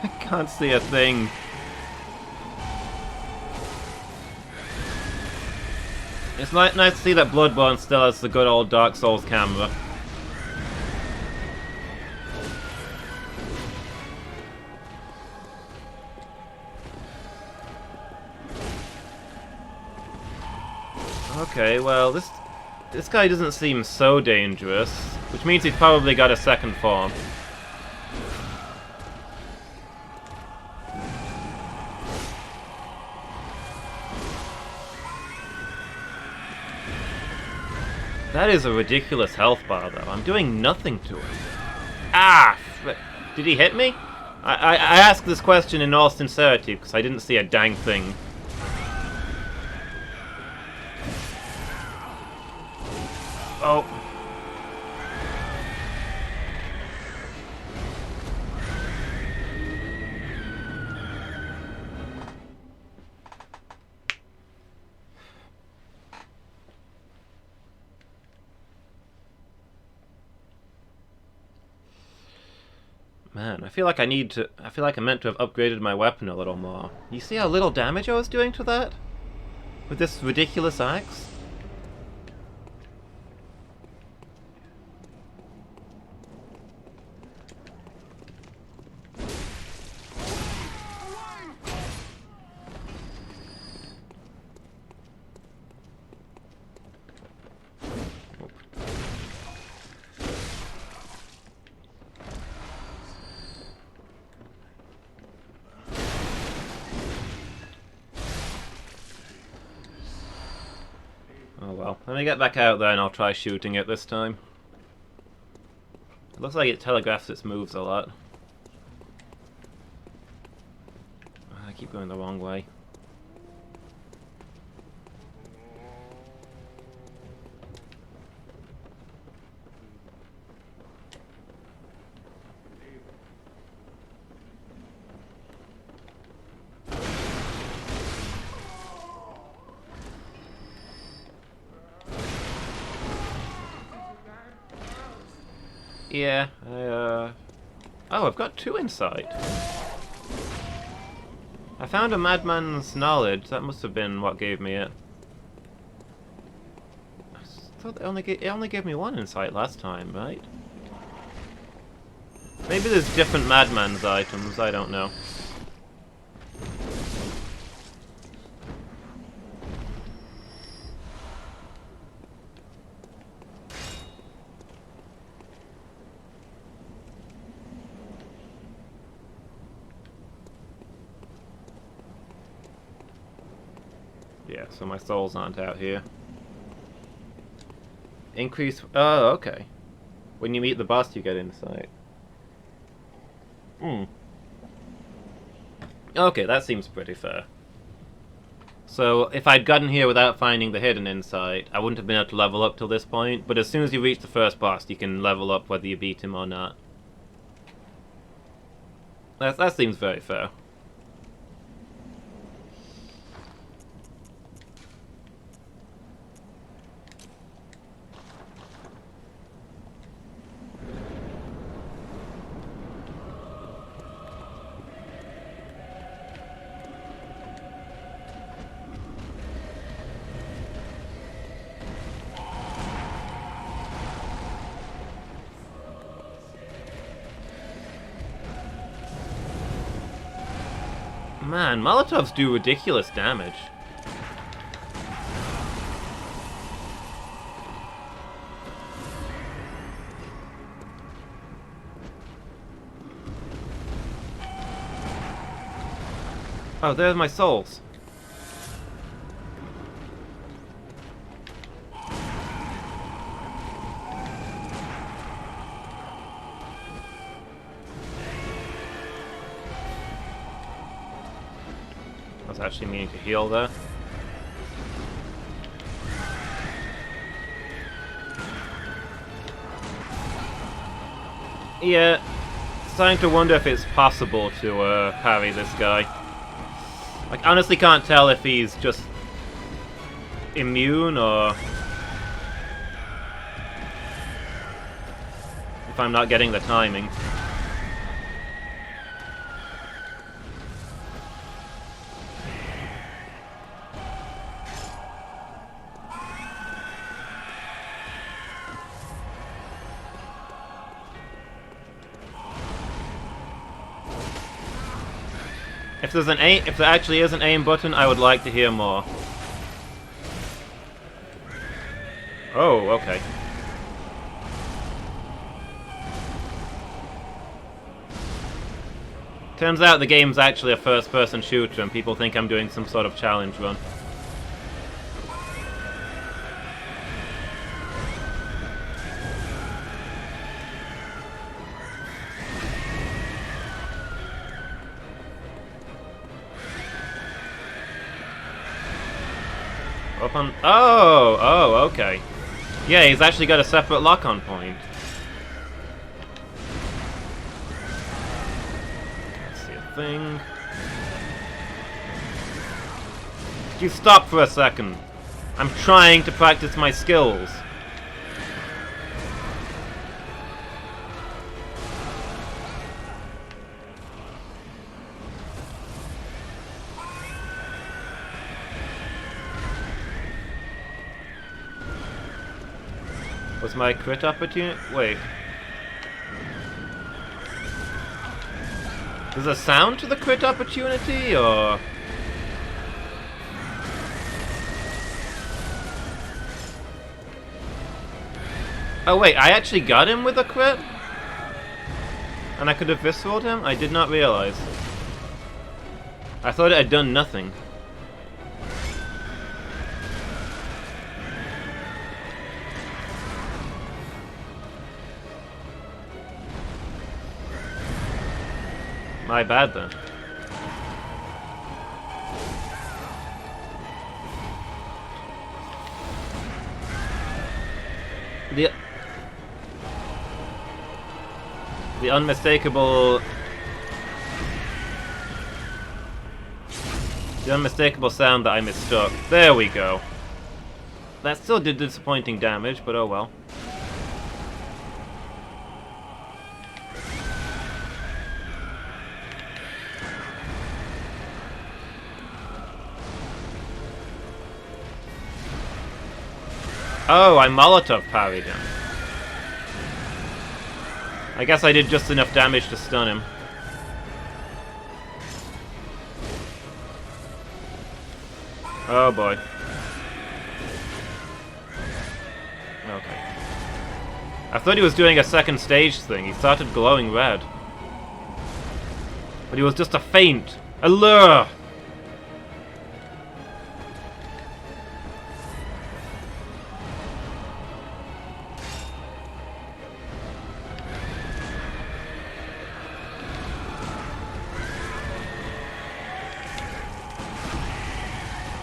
I can't see a thing. It's nice to see that Bloodborne still has the good old Dark Souls camera. Okay, well, this guy doesn't seem so dangerous, which means he's probably got a second form. That is a ridiculous health bar, though. I'm doing nothing to him. Ah! Did he hit me? I ask this question in all sincerity, because I didn't see a dang thing. Oh. Man, I feel like I meant to have upgraded my weapon a little more. You see how little damage I was doing to that? With this ridiculous axe? Oh well. Let me get back out there and I'll try shooting it this time. It looks like it telegraphs its moves a lot. I keep going the wrong way. Yeah, oh, I've got 2 inside. I found a madman's knowledge. That must have been what gave me it. I thought it only gave me 1 insight last time, right? Maybe there's different madman's items, I don't know. Yeah, so my souls aren't out here. Increase... Oh, okay. When you meet the boss, you get insight. Okay, that seems pretty fair. So if I'd gotten here without finding the hidden insight, I wouldn't have been able to level up till this point, but as soon as you reach the first boss, you can level up whether you beat him or not. That seems very fair. Man, Molotovs do ridiculous damage. Oh, there's my souls. I was actually meaning to heal there. Yeah, starting to wonder if it's possible to parry this guy. Like, honestly can't tell if he's just immune or if I'm not getting the timing. If there's an aim, if there actually is an aim button, I would like to hear more. Oh, okay. Turns out the game's actually a first-person shooter, and people think I'm doing some sort of challenge run. Up on... Oh, okay. Yeah, he's actually got a separate lock-on point. Let's see a thing. Could you stop for a second? I'm trying to practice my skills. Was my crit opportunity? Wait. There's a sound to the crit opportunity, or...? Oh wait, I actually got him with a crit? And I could have visceraled him? I did not realize. I thought it had done nothing. My bad then. The unmistakable sound that I mistook. There we go. That still did disappointing damage, but oh well. Oh, I Molotov parried him. I guess I did just enough damage to stun him. Oh boy. Okay. I thought he was doing a second stage thing. He started glowing red. But he was just a feint. A lure!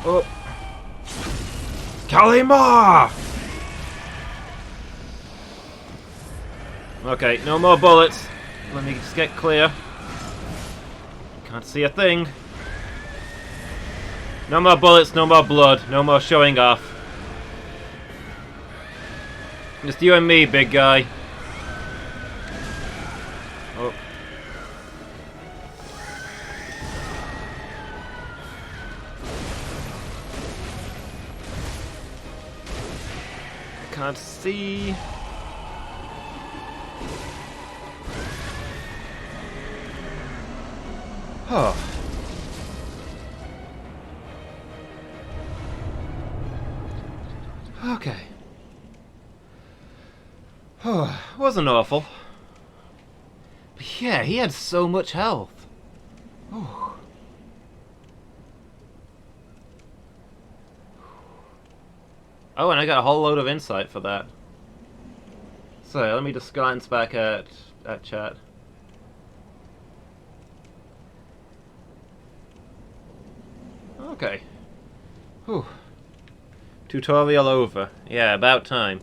Oh. Kalima! Okay, no more bullets. Let me just get clear. Can't see a thing. No more bullets, no more blood, no more showing off. Just you and me, big guy. Oh. Can't see. Oh. Okay. Oh, wasn't awful. But yeah, he had so much health. Oh. Oh, and I got a whole load of insight for that. So let me just glance back at chat. Okay. Whew. Tutorial over. Yeah, about time.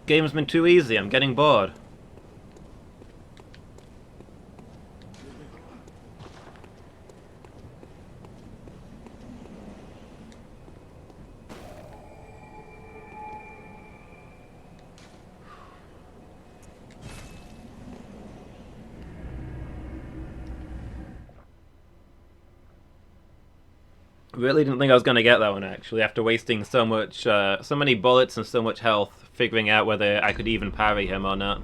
Game's been too easy, I'm getting bored. Really didn't think I was going to get that one, actually, after wasting so many bullets and so much health, figuring out whether I could even parry him or not.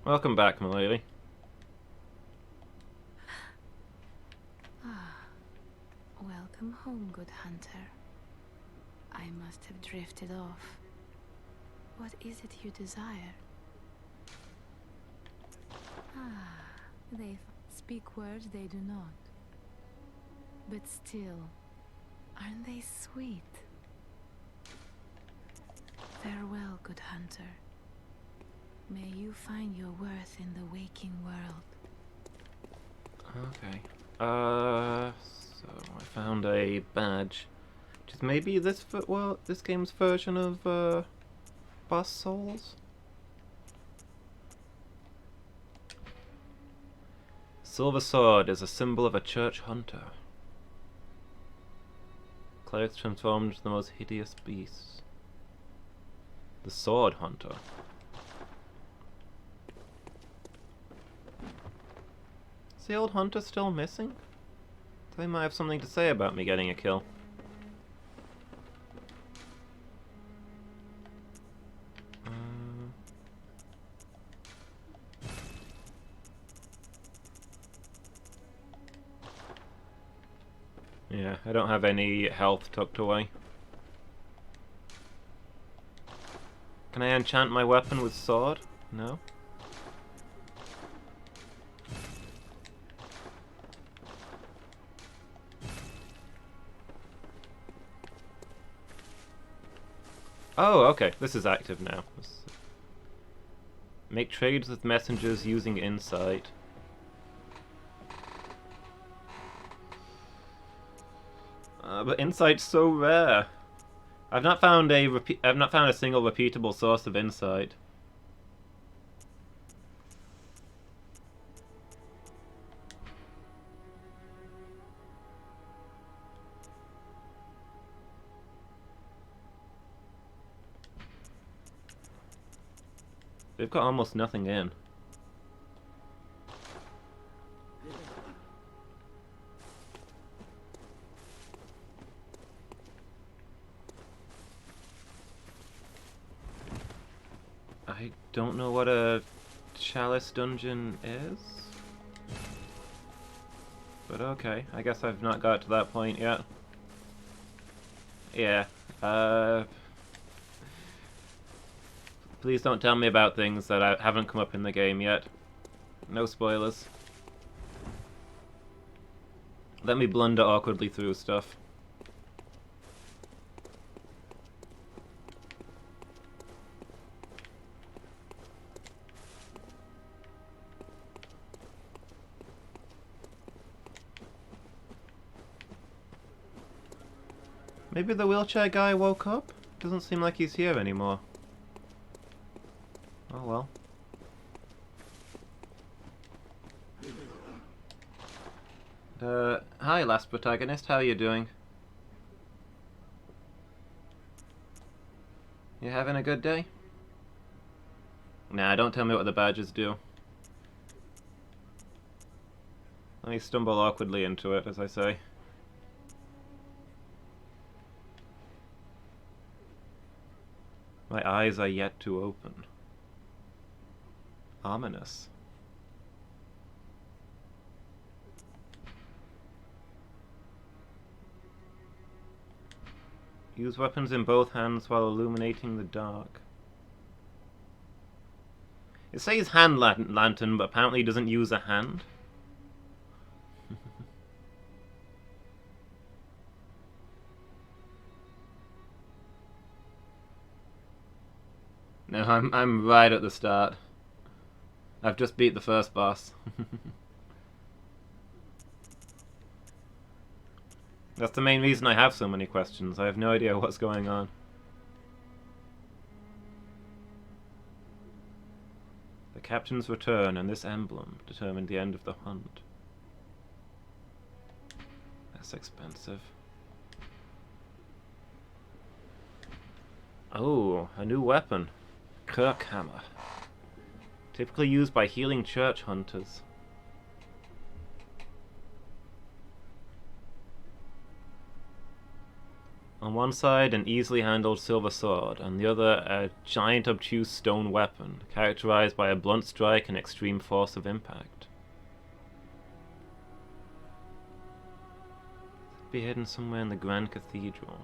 Welcome back, my lady. Welcome home, good hunter. I must have drifted off. What is it you desire? They speak words they do not. But still, aren't they sweet? Farewell, good hunter. May you find your worth in the waking world. Okay. So I found a badge, which is maybe this game's version of Boss Souls. Silver sword is a symbol of a church hunter. Clerics transformed into the most hideous beasts. The sword hunter. Is the old hunter still missing? They might have something to say about me getting a kill. Yeah, I don't have any health tucked away. Can I enchant my weapon with sword? No? Oh, okay. This is active now. Make trades with messengers using insight. But insight's so rare. I've not found a single repeatable source of insight. They've got almost nothing in. I don't know what a chalice dungeon is. But okay, I guess I've not got to that point yet. Yeah, please don't tell me about things that haven't come up in the game yet. No spoilers. Let me blunder awkwardly through stuff. Maybe the wheelchair guy woke up? Doesn't seem like he's here anymore. Oh well. Hi last protagonist, how are you doing? You having a good day? Nah, don't tell me what the badges do. Let me stumble awkwardly into it, as I say. My eyes are yet to open. Ominous. Use weapons in both hands while illuminating the dark. It says hand lantern, but apparently it doesn't use a hand. No, I'm right at the start. I've just beat the first boss. That's the main reason I have so many questions. I have no idea what's going on. The captain's return and this emblem determined the end of the hunt. That's expensive. Oh, a new weapon. Kirk hammer. Typically used by healing church hunters. On one side, an easily handled silver sword, on the other, a giant obtuse stone weapon, characterized by a blunt strike and extreme force of impact. It'd be hidden somewhere in the Grand Cathedral.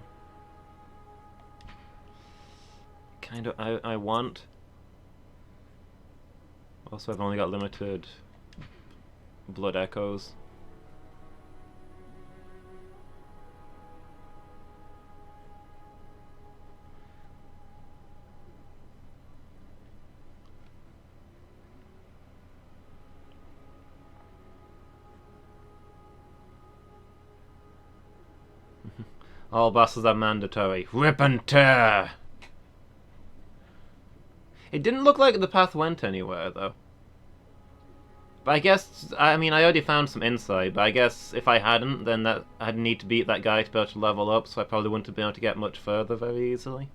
Kind of, I want. Also, I've only got limited blood echoes. All bosses are mandatory. Rip and tear! It didn't look like the path went anywhere, though. But I guess, I mean, I already found some insight, but I guess if I hadn't, then I'd need to beat that guy to be able to level up, so I probably wouldn't have been able to get much further very easily.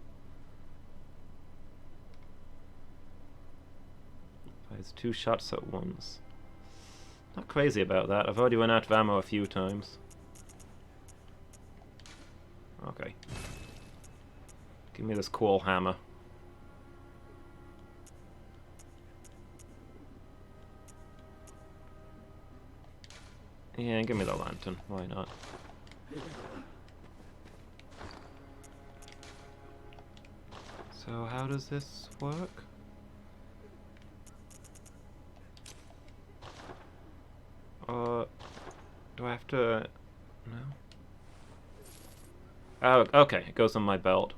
Fires 2 shots at once. Not crazy about that. I've already run out of ammo a few times. Okay. Give me this cool hammer. Yeah, give me the lantern. Why not? So how does this work? Do I have to... No? Oh, okay. It goes on my belt.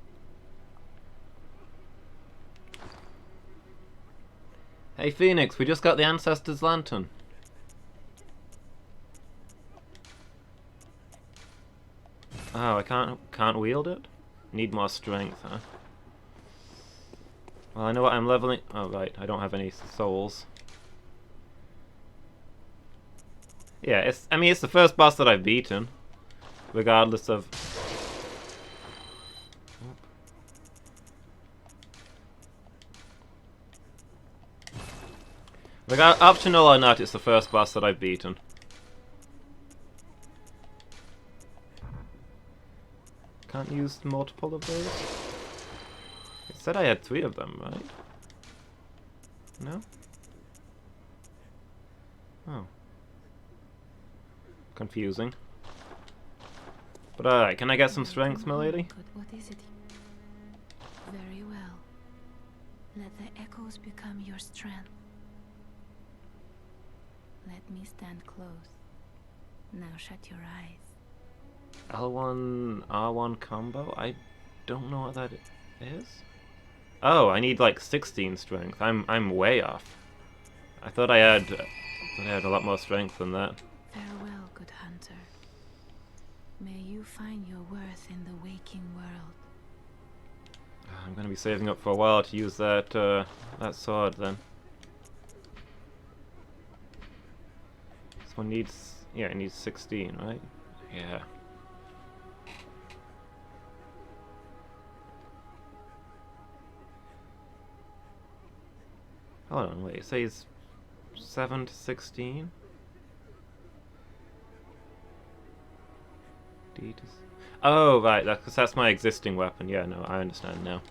Hey Phoenix, we just got the Ancestor's Lantern. Oh, I can't wield it? Need more strength, huh? Well, I know what I'm leveling... Oh, right. I don't have any souls. Yeah, I mean, it's the first boss that I've beaten. Regardless of... Optional or not, it's the first boss that I've beaten. Can't use multiple of those? It said I had 3 of them, right? No? Oh. Confusing. But alright, can I get some strength, milady? But what is it? Very well. Let the echoes become your strength. Let me stand close. Now shut your eyes. L1, R1 combo? I don't know what that is. Oh, I need like 16 strength. I'm way off. I thought I had a lot more strength than that. Farewell, good hunter. May you find your worth in the waking world. I'm gonna be saving up for a while to use that sword then. This one needs, yeah, it needs 16, right? Yeah. Hold on, wait, it says 7 to 16? D to... Oh, right, because that's my existing weapon. Yeah, no, I understand now.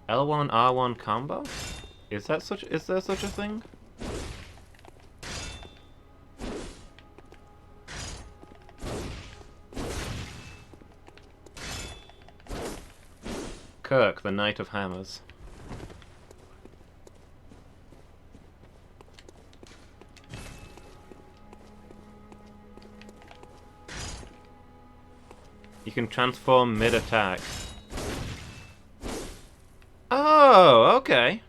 L1, R1 combo? Is there such a thing? Kirk, the Knight of Hammers. You can transform mid-attack. Oh, okay.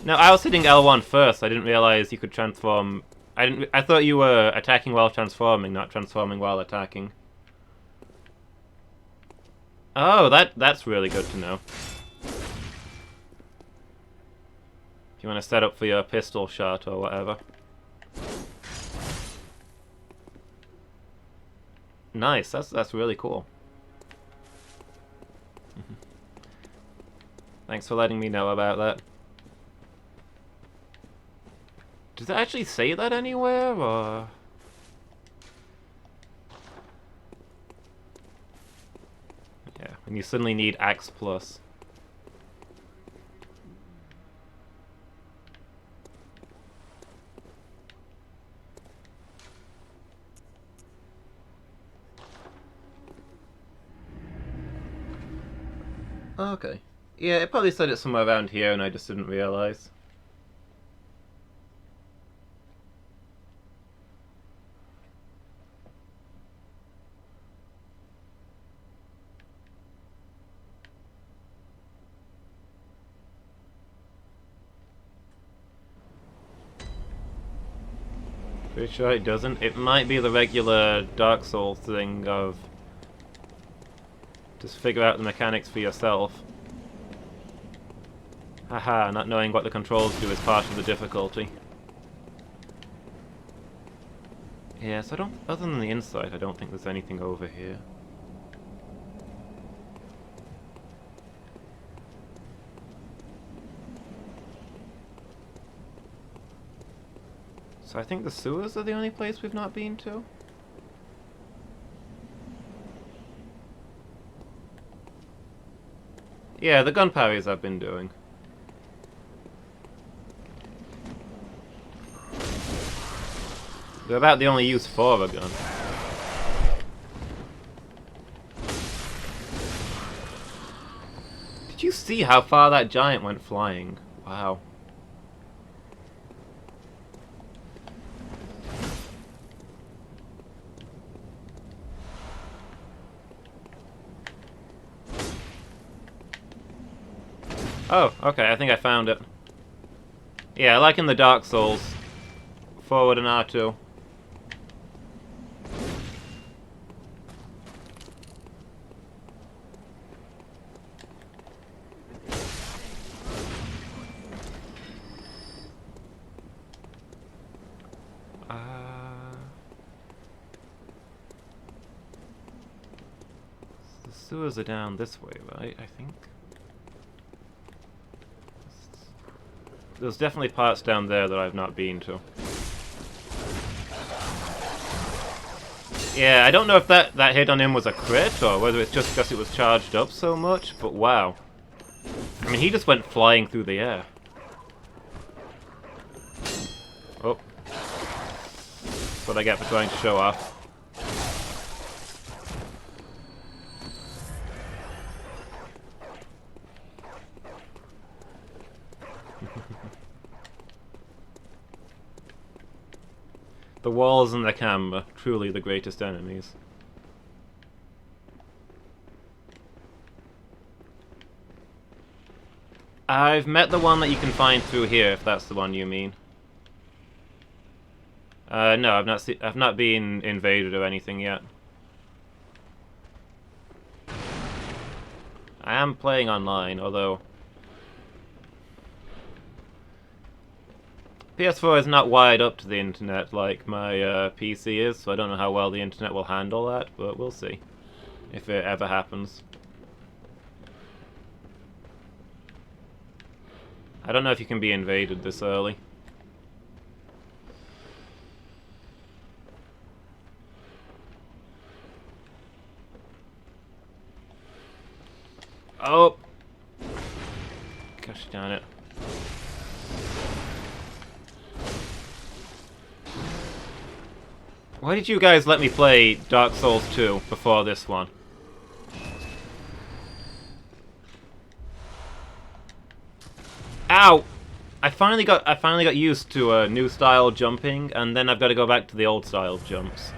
No, I was hitting L1 first. I didn't realize you could transform. I thought you were attacking while transforming, not transforming while attacking. Oh, that's really good to know. If you want to set up for your pistol shot or whatever. Nice, that's really cool. Thanks for letting me know about that. Does it actually say that anywhere, or...? Yeah, when you suddenly need Axe Plus. Okay. Yeah, it probably said it somewhere around here and I just didn't realize. Pretty sure it doesn't. It might be the regular Dark Souls thing of just figure out the mechanics for yourself. Haha, not knowing what the controls do is part of the difficulty. Yeah, so I don't... Other than the inside, I don't think there's anything over here. So I think the sewers are the only place we've not been to? Yeah, the gun parries I've been doing. They're about the only use for a gun. Did you see how far that giant went flying? Wow. Oh, okay, I think I found it. Yeah, like in the Dark Souls. Forward and R2. The sewers are down this way, right? I think. There's definitely parts down there that I've not been to. Yeah, I don't know if that hit on him was a crit, or whether it's just because it was charged up so much, but wow. I mean, he just went flying through the air. Oh. That's what I get for trying to show off. The walls and the camera, truly the greatest enemies. I've met the one that you can find through here, if that's the one you mean. No, I've not been invaded or anything yet. I am playing online, although PS4 is not wired up to the internet like my PC is, so I don't know how well the internet will handle that, but we'll see if it ever happens. I don't know if you can be invaded this early. Oh! Gosh darn it. Why did you guys let me play Dark Souls 2 before this one? Ow! I finally got used to a new style jumping, and then I've got to go back to the old style jumps.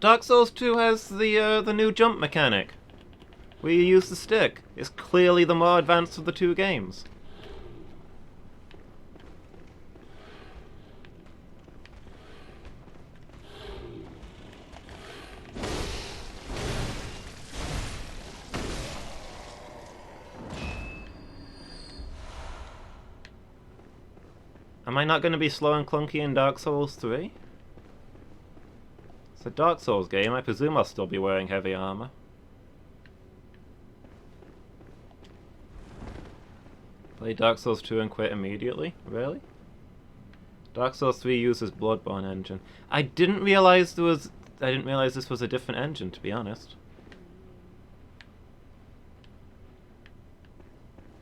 Dark Souls 2 has the new jump mechanic, where you use the stick. It's clearly the more advanced of the two games. Am I not going to be slow and clunky in Dark Souls 3? It's a Dark Souls game, I presume I'll still be wearing heavy armor. Play Dark Souls 2 and quit immediately? Really? Dark Souls 3 uses Bloodborne engine. I didn't realize this was a different engine, to be honest.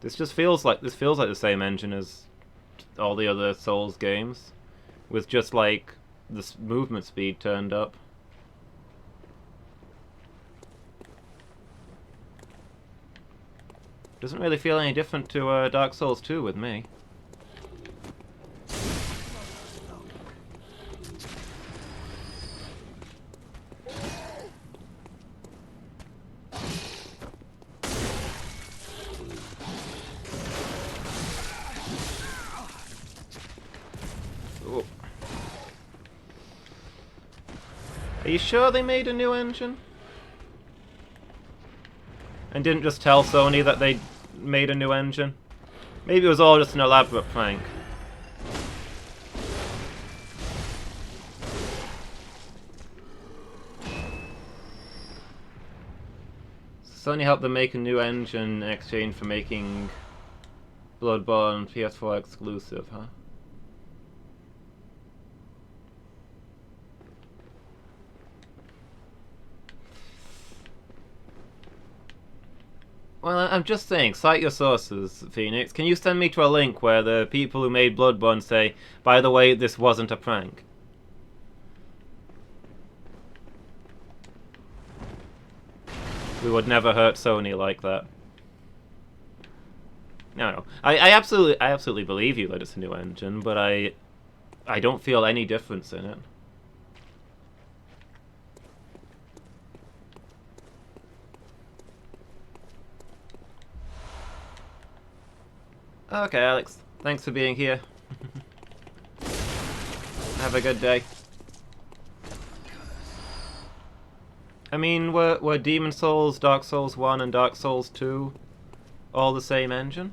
This feels like the same engine as all the other Souls games, with just like the movement speed turned up. Doesn't really feel any different to Dark Souls 2 with me. Ooh. Are you sure they made a new engine? And didn't just tell Sony that they made a new engine? Maybe it was all just an elaborate prank. Sony helped them make a new engine in exchange for making Bloodborne PS4 exclusive, huh? Well, I'm just saying, cite your sources, Phoenix. Can you send me to a link where the people who made Bloodborne say, by the way, this wasn't a prank? We would never hurt Sony like that. No. I absolutely believe you that it's a new engine, but I don't feel any difference in it. Okay, Alex. Thanks for being here. Have a good day. I mean, were Demon Souls, Dark Souls 1 and Dark Souls 2 all the same engine?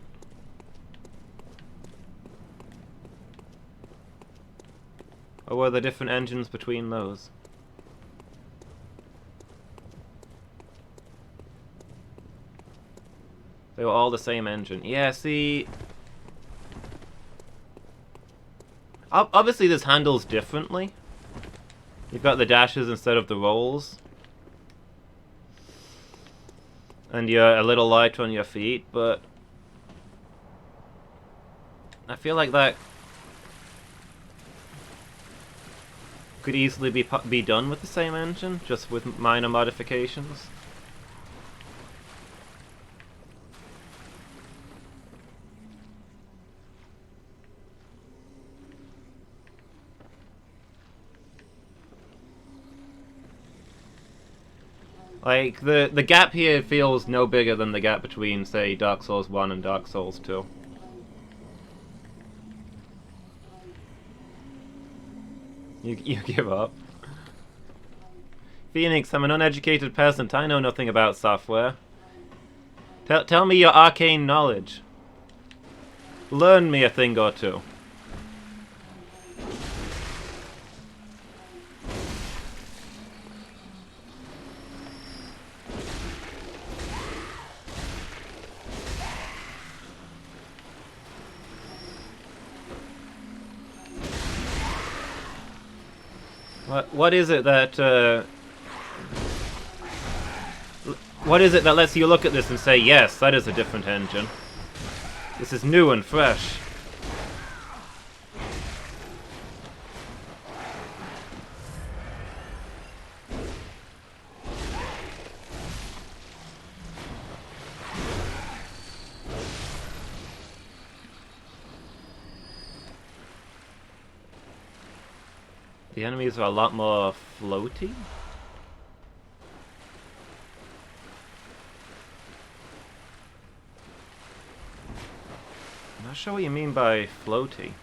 Or were there different engines between those? They were all the same engine. Yeah, see... Obviously this handles differently. You've got the dashes instead of the rolls. And you're a little lighter on your feet, but... I feel like that could easily be done with the same engine, just with minor modifications. Like, the gap here feels no bigger than the gap between, say, Dark Souls 1 and Dark Souls 2. You give up. Phoenix, I'm an uneducated peasant. I know nothing about software. Tell me your arcane knowledge. Learn me a thing or two. What is it that what is it that lets you look at this and say, yes, that is a different engine. This is new and fresh. The enemies are a lot more floaty. I'm not sure what you mean by floaty.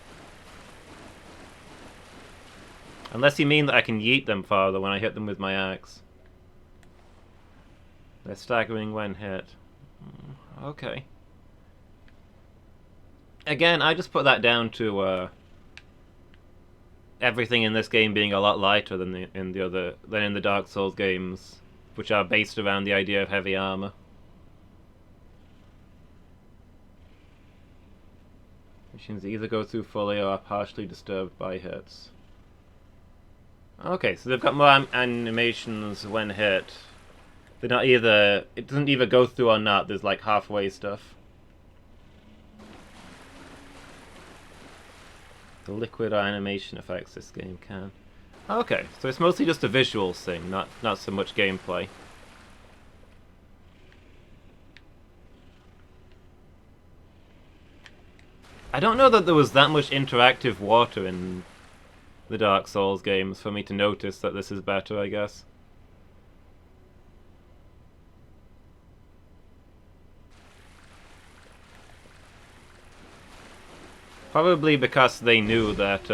Unless you mean that I can yeet them farther when I hit them with my axe. They're staggering when hit. Okay. Again, I just put that down to everything in this game being a lot lighter than in the Dark Souls games, which are based around the idea of heavy armor. Missions either go through fully or are partially disturbed by hits. Okay, so they've got more animations when hit. They're not either. It doesn't either go through or not. There's like halfway stuff. The liquid or animation effects this game can. Okay, so it's mostly just a visual thing, not so much gameplay. I don't know that there was that much interactive water in the Dark Souls games for me to notice that this is better, I guess. Probably because they knew that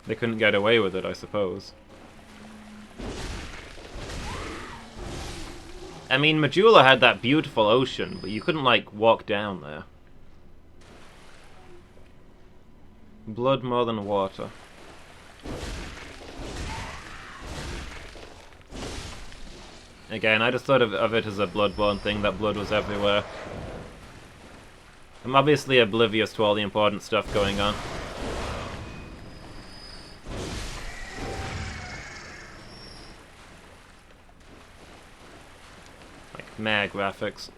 they couldn't get away with it, I suppose. I mean, Majula had that beautiful ocean, but you couldn't, like, walk down there. Blood more than water. Again, I just thought of it as a Bloodborne thing, that blood was everywhere. I'm obviously oblivious to all the important stuff going on. Like, meh graphics.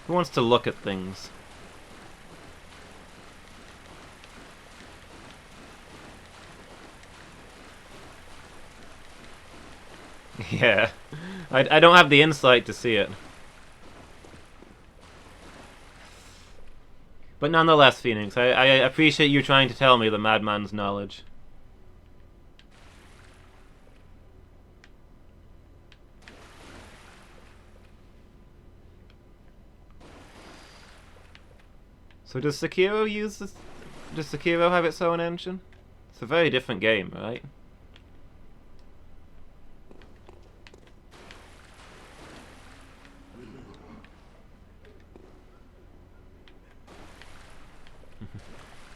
Who wants to look at things? Yeah. I don't have the insight to see it. But nonetheless, Phoenix, I appreciate you trying to tell me the madman's knowledge. So does Sekiro use this? Does Sekiro have its own engine? It's a very different game, right?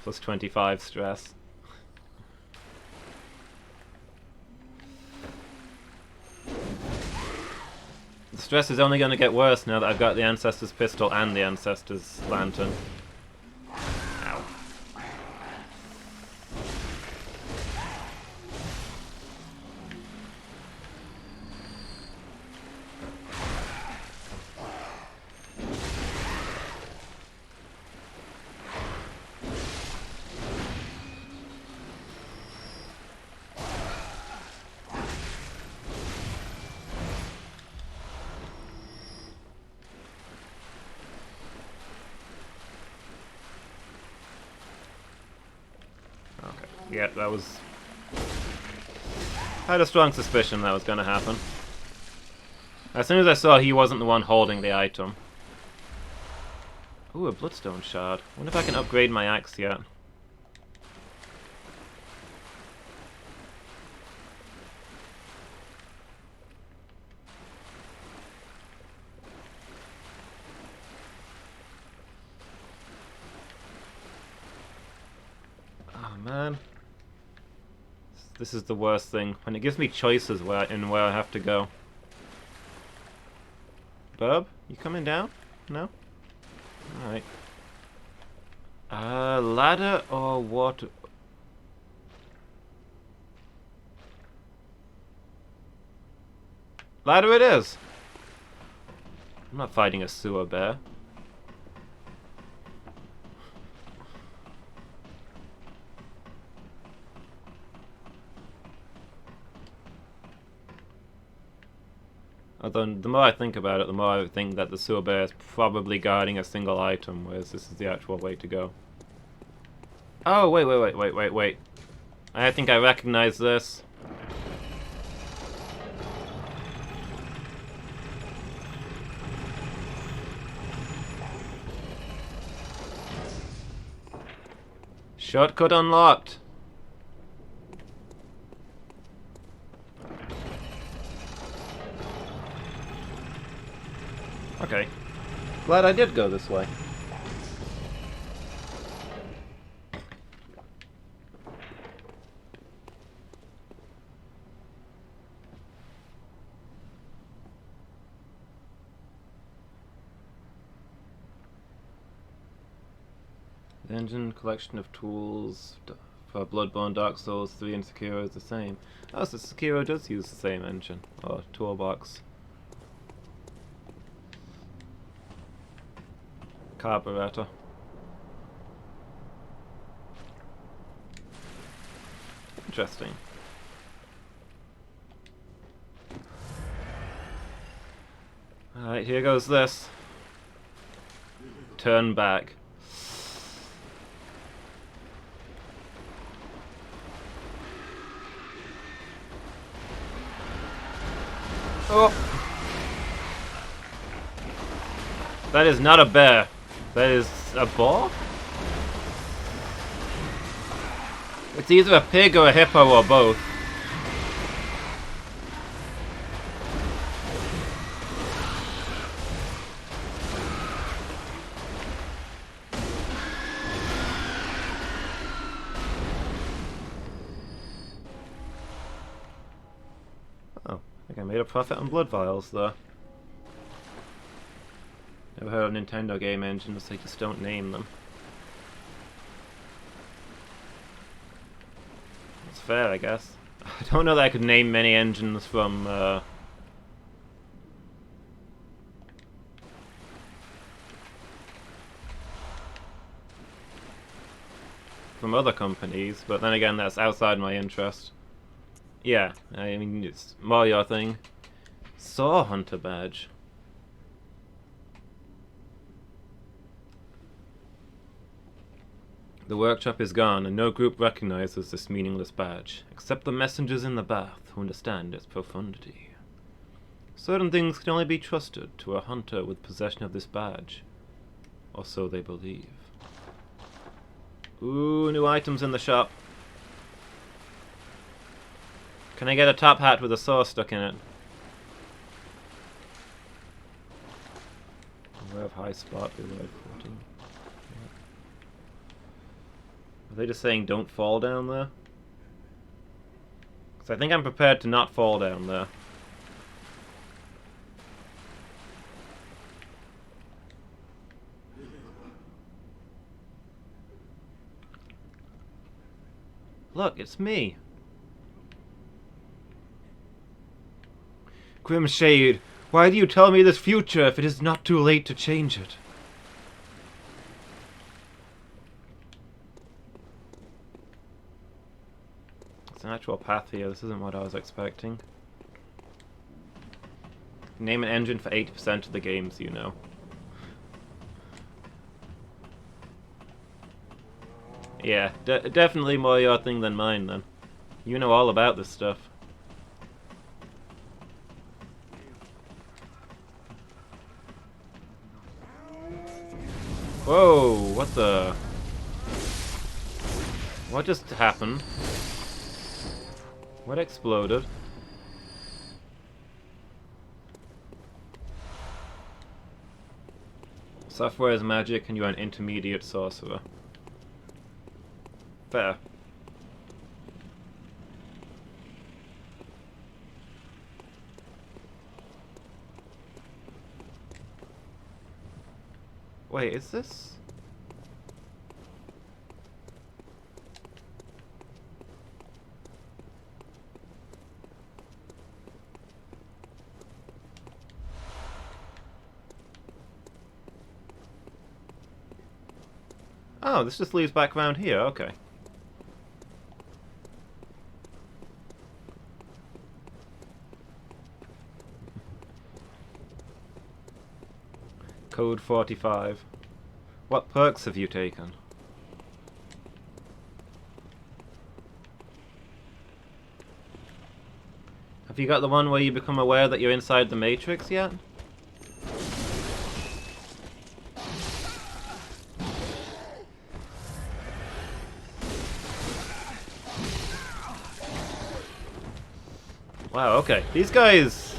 Plus 25 stress. The stress is only going to get worse now that I've got the Ancestor's Pistol and the Ancestor's Lantern. Ow. Yeah, that was... I had a strong suspicion that was going to happen. As soon as I saw he wasn't the one holding the item. Ooh, a bloodstone shard. Wonder if I can upgrade my axe yet. Oh man. This is the worst thing. When it gives me choices where I have to go. Bub, you coming down? No? Alright. Ladder or water? Ladder it is! I'm not fighting a sewer bear. Although, the more I think about it, the more I think that the sewer bear is probably guarding a single item, whereas this is the actual way to go. Oh, wait. I think I recognize this. Shortcut unlocked. Okay. Glad I did go this way. The engine collection of tools for Bloodborne, Dark Souls 3 and Sekiro is the same. Oh, so Sekiro does use the same engine, or toolbox. Carburetor. Interesting. Alright, here goes this. Turn back. Oh! That is not a bear. That is a boar? It's either a pig or a hippo or both. Oh, I think I made a profit on blood vials there. Never heard of Nintendo game engines, they just don't name them. It's fair, I guess. I don't know that I could name many engines from other companies, but then again, that's outside my interest. Yeah, I mean, it's more your thing. Saw Hunter badge. The workshop is gone, and no group recognizes this meaningless badge, except the messengers in the bath who understand its profundity. Certain things can only be trusted to a hunter with possession of this badge, or so they believe. Ooh, new items in the shop. Can I get a top hat with a saw stuck in it? Aware of high spot below 14. Are they just saying don't fall down there? Because I think I'm prepared to not fall down there. Look, it's me. Grim Shade, why do you tell me this future if it is not too late to change it? It's an actual path here, this isn't what I was expecting. Name an engine for 80% of the games you know. Yeah, definitely more your thing than mine then. You know all about this stuff. Whoa, what the... What just happened? What exploded? Software is magic and you are an intermediate sorcerer. Fair. Wait, is this... Oh, this just leads back around here, okay. Code 45. What perks have you taken? Have you got the one where you become aware that you're inside the Matrix yet? Wow, okay. These guys...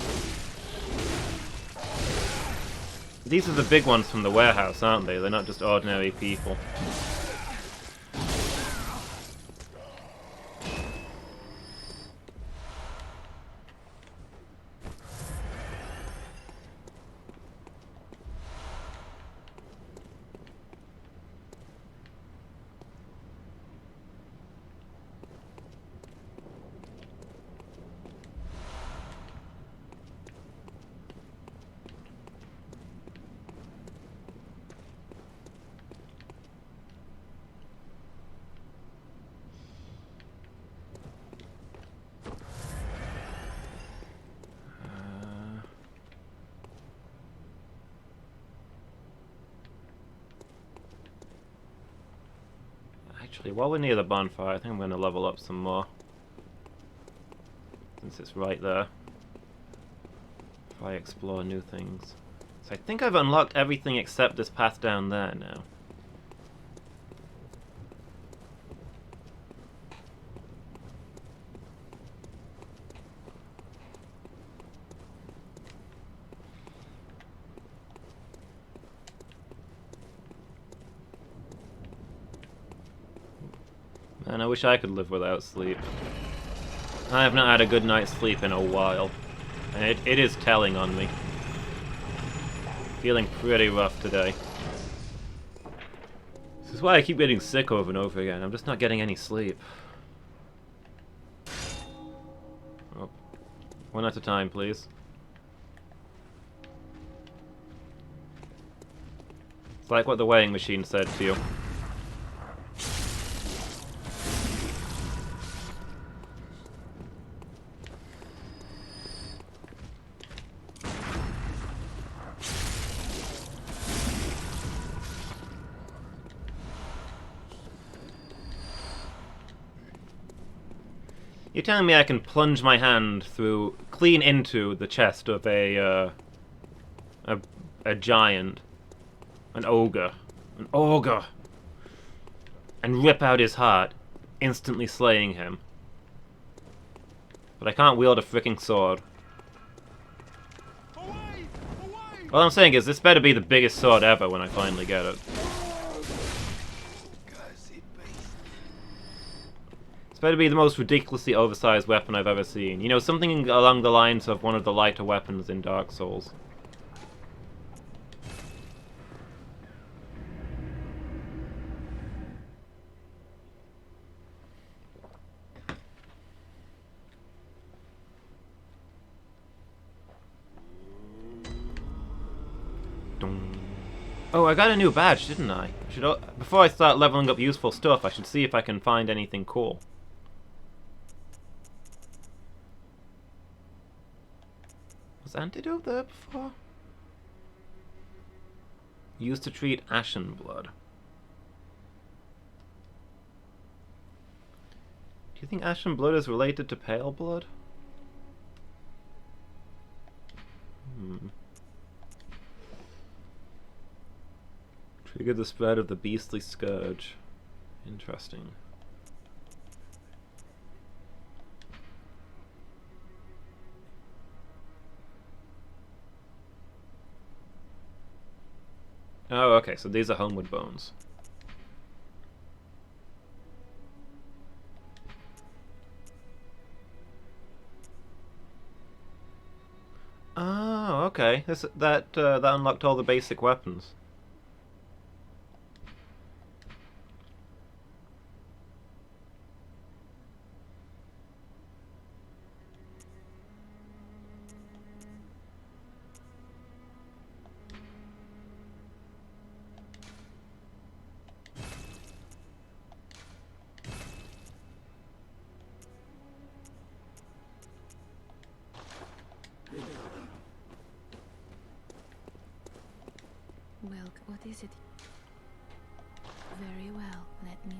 These are the big ones from the warehouse, aren't they? They're not just ordinary people. Actually, while we're near the bonfire, I think I'm going to level up some more. Since it's right there. If I explore new things. So I think I've unlocked everything except this path down there now. Man, I wish I could live without sleep. I have not had a good night's sleep in a while. And it is telling on me. Feeling pretty rough today. This is why I keep getting sick over and over again. I'm just not getting any sleep. Oh. One at a time, please. It's like what the weighing machine said to you. You're telling me I can plunge my hand through, clean into the chest of a giant, an ogre, and rip out his heart, instantly slaying him. But I can't wield a freaking sword. All I'm saying is, this better be the biggest sword ever when I finally get it. Better be the most ridiculously oversized weapon I've ever seen. You know, something along the lines of one of the lighter weapons in Dark Souls. Oh, I got a new badge, didn't I? Before I start leveling up useful stuff, I should see if I can find anything cool. Was antidote there before? Used to treat ashen blood. Do you think ashen blood is related to pale blood? Trigger the spread of the beastly scourge. Interesting. Oh, okay, so these are homeward bones. Oh, okay. That unlocked all the basic weapons. Well, what is it? Very well, let me...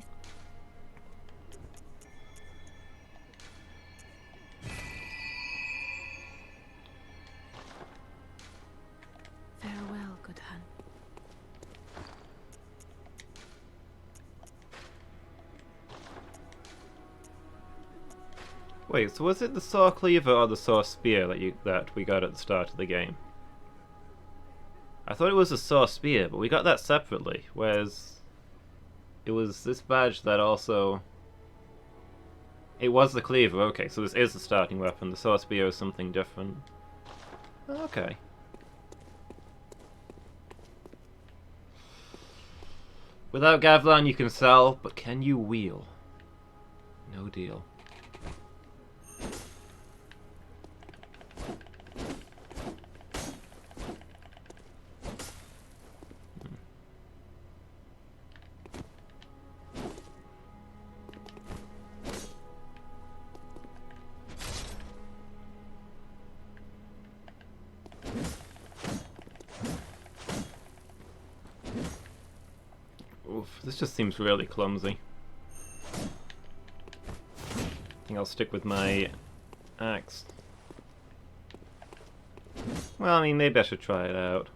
Farewell, good hun. Wait, so was it the saw cleaver or the saw spear that we got at the start of the game? I thought it was a saw spear, but we got that separately, whereas it was this badge that also... It was the cleaver, okay, so this is the starting weapon. The saw spear is something different. Okay. Without Gavlan you can sell, but can you wheel? No deal. Oof, this just seems really clumsy. I think I'll stick with my axe. Well, I mean, maybe I should try it out.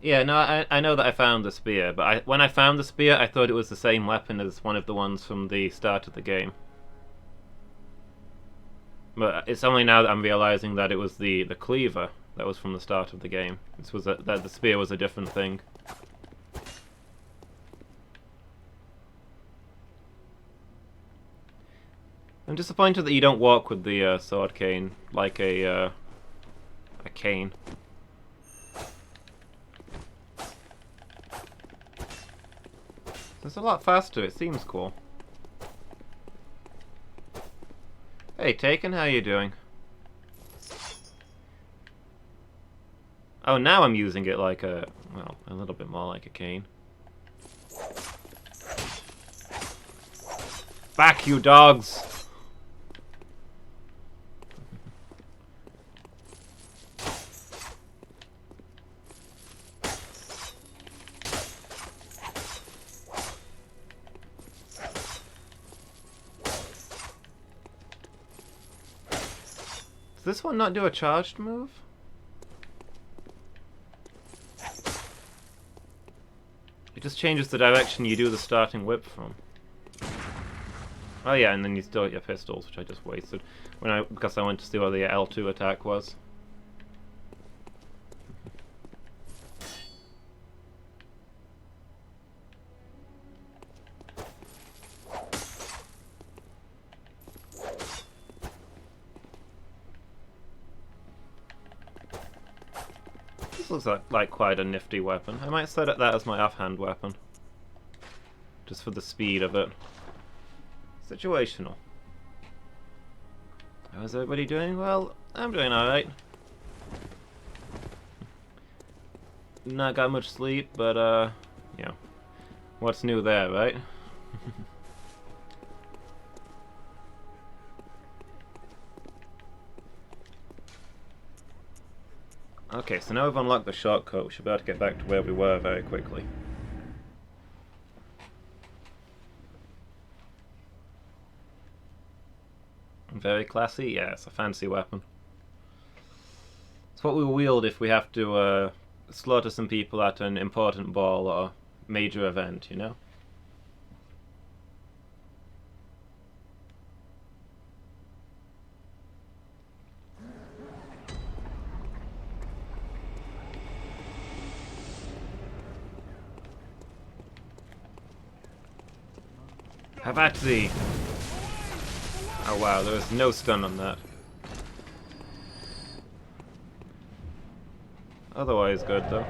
Yeah, no, I know that I found the spear, but when I found the spear, I thought it was the same weapon as one of the ones from the start of the game. But it's only now that I'm realizing that it was the cleaver that was from the start of the game. This was that the spear was a different thing. I'm disappointed that you don't walk with the sword cane like a cane. It's a lot faster. It seems cool. Hey, Taken, how you doing? Oh, now I'm using it like a, well, a little bit more like a cane. Back, you dogs! Does this one not do a charged move? It just changes the direction you do the starting whip from. Oh yeah, and then you still get your pistols, which I just wasted because I went to see what the L2 attack was. This looks like quite a nifty weapon. I might set that as my offhand weapon. Just for the speed of it. Situational. How's everybody doing? Well, I'm doing alright. Not got much sleep, but yeah. What's new there, right? Okay, so now we've unlocked the shortcut, we should be able to get back to where we were very quickly. Very classy? Yeah, it's a fancy weapon. It's what we wield if we have to slaughter some people at an important ball or major event, you know? Have at thee! Oh wow, there was no stun on that. Otherwise good though.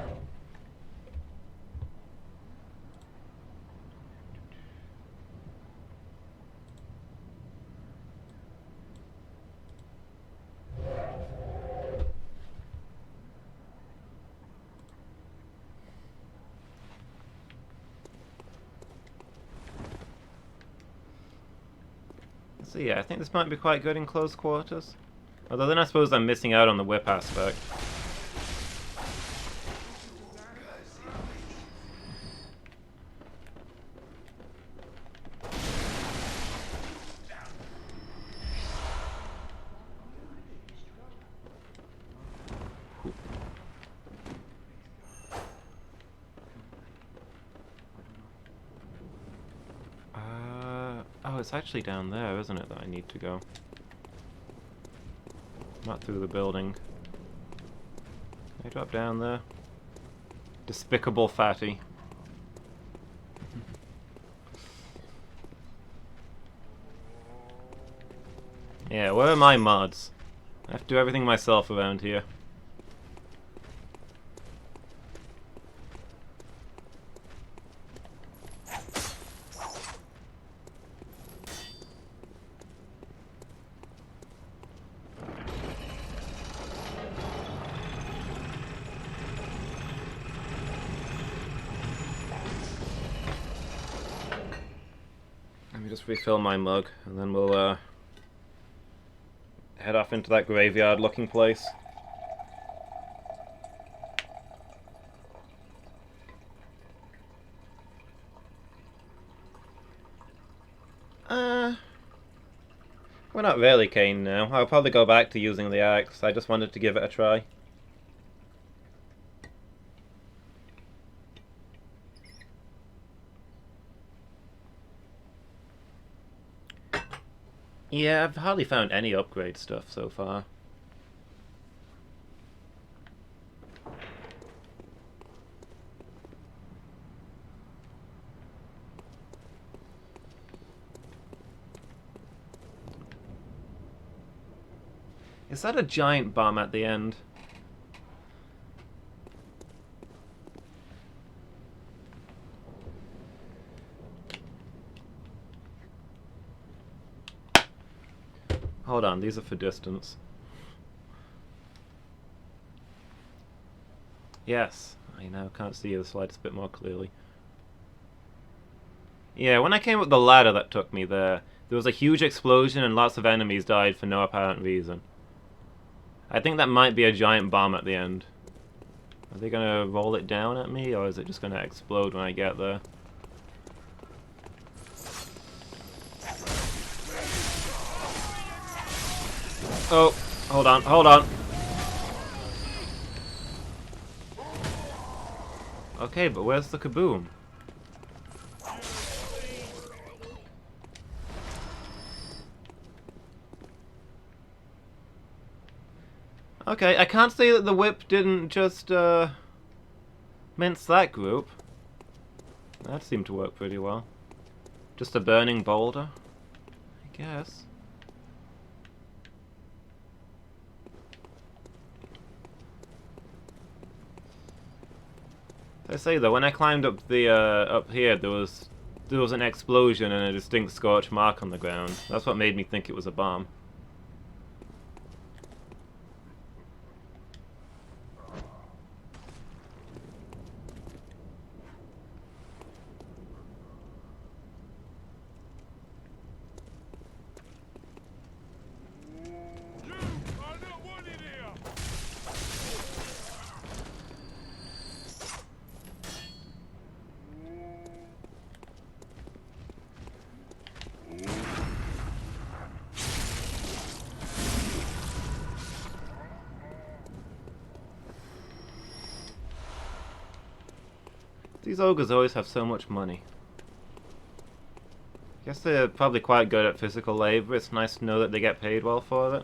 So yeah, I think this might be quite good in close quarters. Although then I suppose I'm missing out on the whip aspect. Oh, it's actually down there, isn't it, that I need to go? Not through the building. Can I drop down there? Despicable fatty. Yeah, where are my mods? I have to do everything myself around here. Let me just refill my mug, and then we'll head off into that graveyard-looking place. We're not really Kane now. I'll probably go back to using the axe. I just wanted to give it a try. Yeah, I've hardly found any upgrade stuff so far. Is that a giant bomb at the end? Hold on, these are for distance. Yes, I now can't see the slightest bit more clearly. Yeah, when I came up the ladder that took me there was a huge explosion and lots of enemies died for no apparent reason. I think that might be a giant bomb at the end. Are they gonna roll it down at me, or is it just gonna explode when I get there? Oh, hold on, hold on. Okay, but where's the kaboom? Okay, I can't say that the whip didn't just, mince that group. That seemed to work pretty well. Just a burning boulder, I guess. I say though, when I climbed up the up here, there was an explosion and a distinct scorch mark on the ground. That's what made me think it was a bomb. These ogres always have so much money. Guess they're probably quite good at physical labor. It's nice to know that they get paid well for it.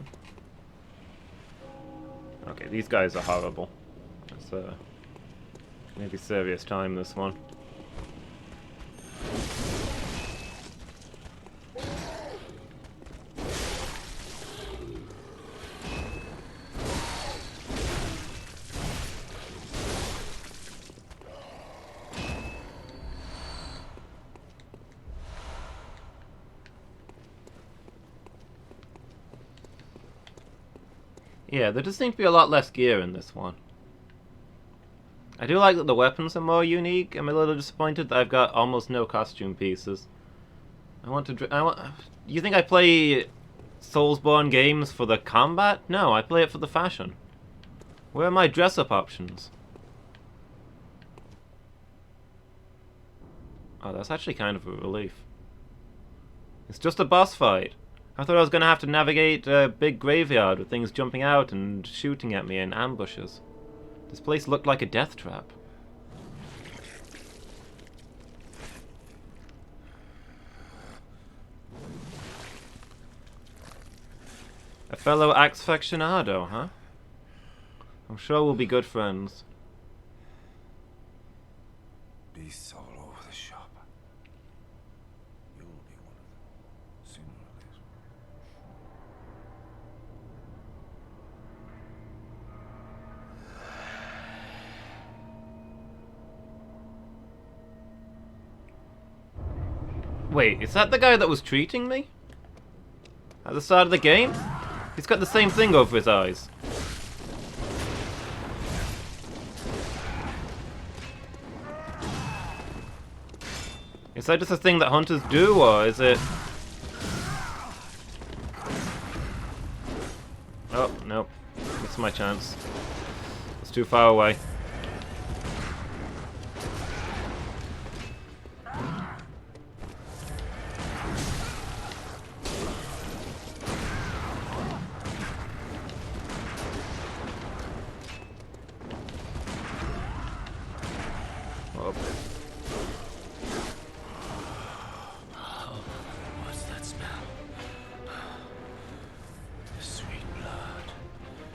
Okay, these guys are horrible. It's maybe serious time, this one. Yeah, there does seem to be a lot less gear in this one. I do like that the weapons are more unique. I'm a little disappointed that I've got almost no costume pieces. You think I play Soulsborne games for the combat? No, I play it for the fashion. Where are my dress-up options? Oh, that's actually kind of a relief. It's just a boss fight. I thought I was going to have to navigate a big graveyard with things jumping out and shooting at me in ambushes. This place looked like a death trap. A fellow axe factionado, huh? I'm sure we'll be good friends. Beasts all over the shop. You'll be one of them, sooner or later. Wait, is that the guy that was treating me? At the start of the game? He's got the same thing over his eyes. Is that just a thing that hunters do, or is it... Oh, nope. Missed my chance. It's too far away. What's that smell? The sweet blood.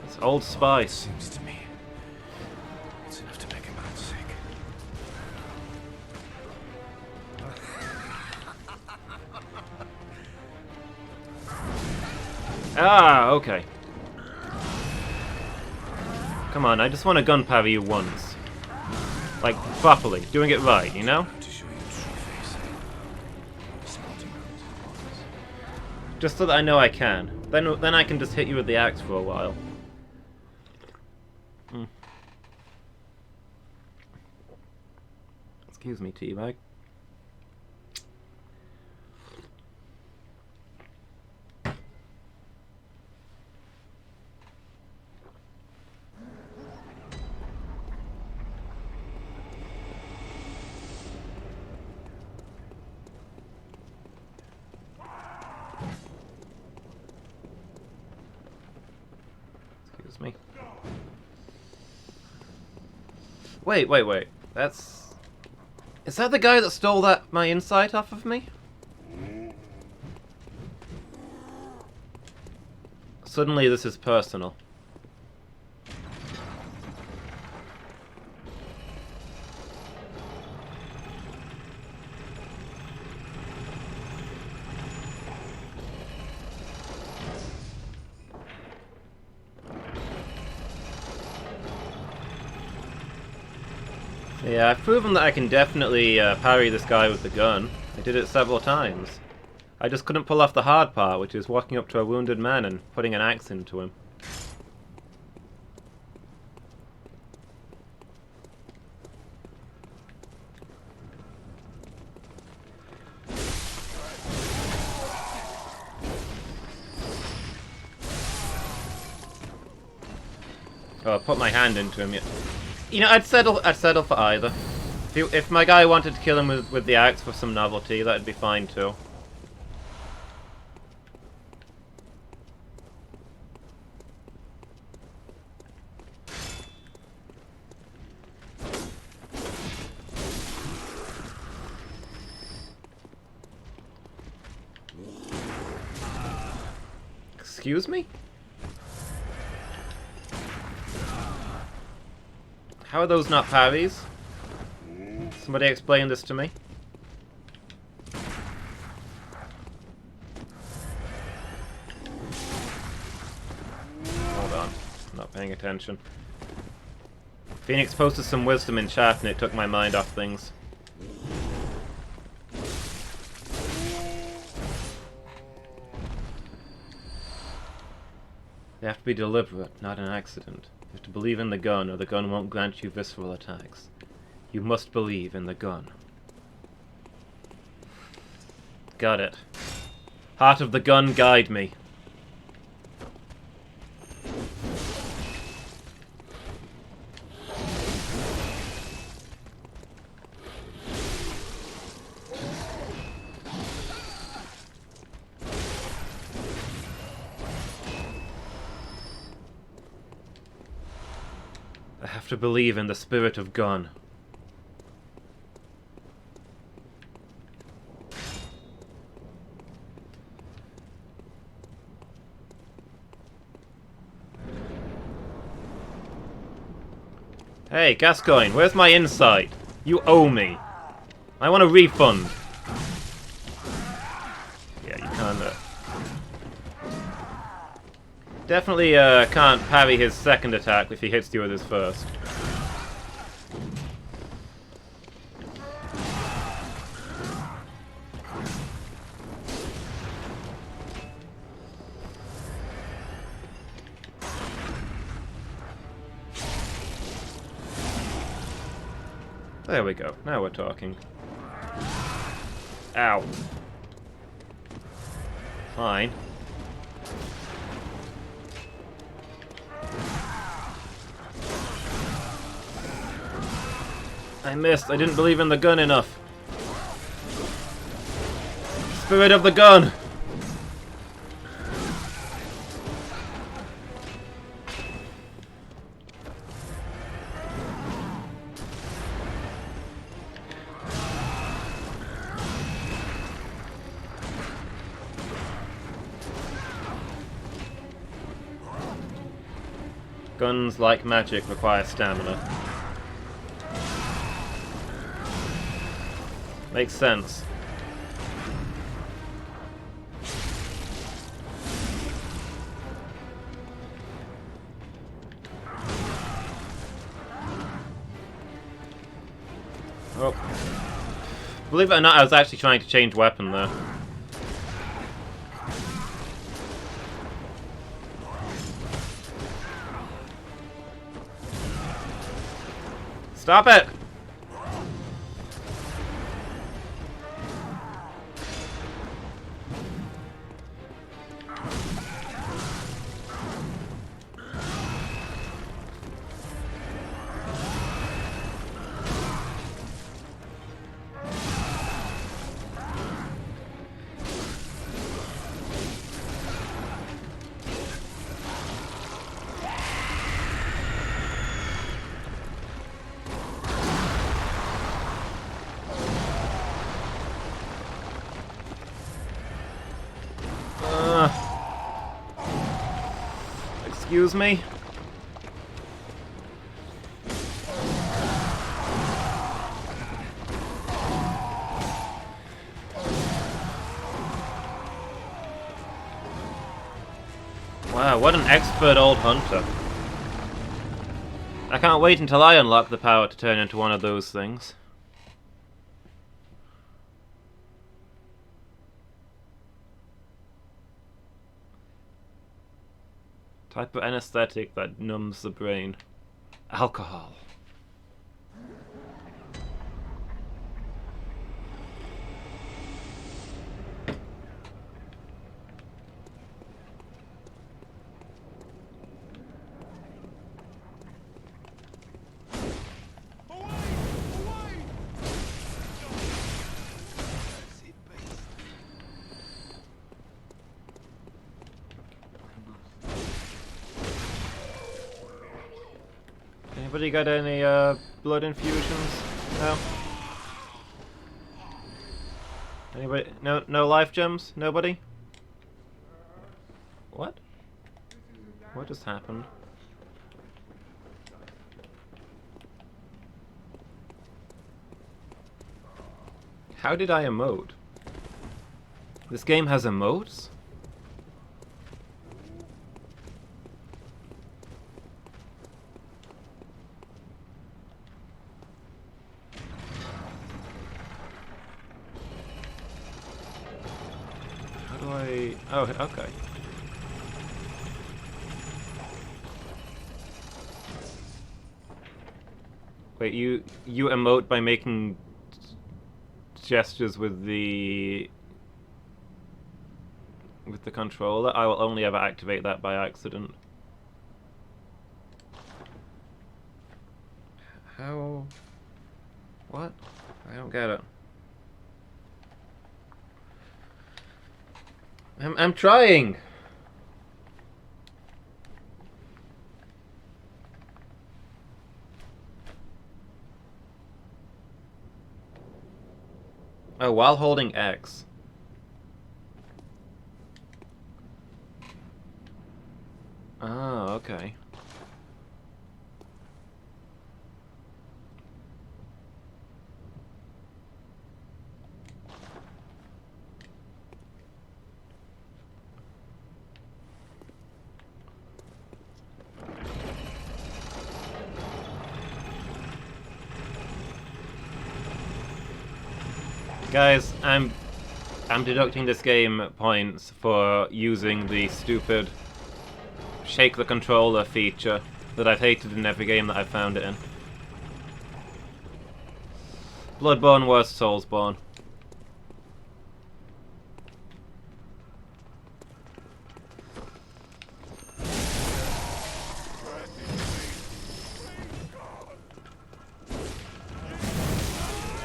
It's Old Spice. Seems to me it's enough to make a man sick. Ah, okay. Come on, I just want to gun parry you once. Like, properly. Doing it right, you know? To show you the true face. Smelting out. Just so that I know I can. Then I can just hit you with the axe for a while. Excuse me, teabag. Excuse me. Wait. That's... Is that the guy that stole my insight off of me? Suddenly this is personal. Yeah, I've proven that I can definitely parry this guy with the gun. I did it several times. I just couldn't pull off the hard part, which is walking up to a wounded man and putting an axe into him. Oh, I put my hand into him. You know, I'd settle for either. If my guy wanted to kill him with the axe for some novelty, that'd be fine too. Excuse me? How are those not parries? Somebody explain this to me. Hold on. I'm not paying attention. Phoenix posted some wisdom in chat and it took my mind off things. They have to be deliberate, not an accident. You have to believe in the gun, or the gun won't grant you visceral attacks. You must believe in the gun. Got it. Heart of the gun, guide me. I have to believe in the spirit of gun. Hey, Gascoigne, where's my insight? You owe me. I want a refund. Yeah, you can't. Definitely can't parry his second attack if he hits you with his first. There we go. Now we're talking. Ow. Fine. I missed. I didn't believe in the gun enough. Spirit of the gun! Guns, like magic, require stamina. Makes sense. Oh. Believe it or not, I was actually trying to change weapon there. Stop it! Excuse me? Wow, what an expert old hunter. I can't wait until I unlock the power to turn into one of those things. Type of anesthetic that numbs the brain. Alcohol. Anybody got any blood infusions? No? Anybody? No life gems? Nobody? What? What just happened? How did I emote? This game has emotes? How do I... Oh, okay. Wait, you emote by making gestures with the controller? I will only ever activate that by accident. How? What? I don't get it. I'm trying! Oh, while holding X. Ah, okay. Guys, I'm deducting this game points for using the stupid shake the controller feature that I've hated in every game that I've found it in. Bloodborne, worst Soulsborne.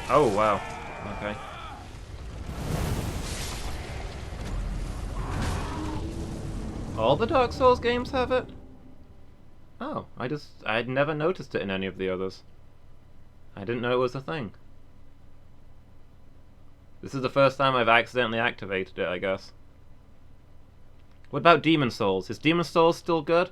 Oh wow. Okay. All the Dark Souls games have it? Oh, I'd never noticed it in any of the others. I didn't know it was a thing. This is the first time I've accidentally activated it, I guess. What about Demon Souls? Is Demon Souls still good?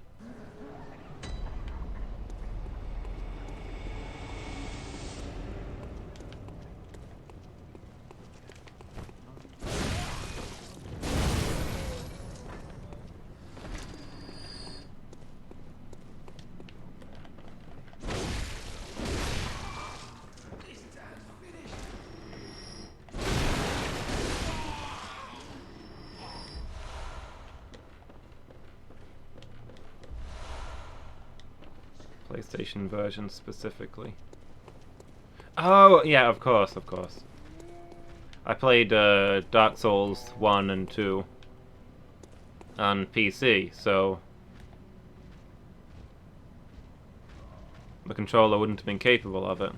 PlayStation version specifically. Oh, yeah, of course, of course. I played Dark Souls 1 and 2 on PC, so the controller wouldn't have been capable of it.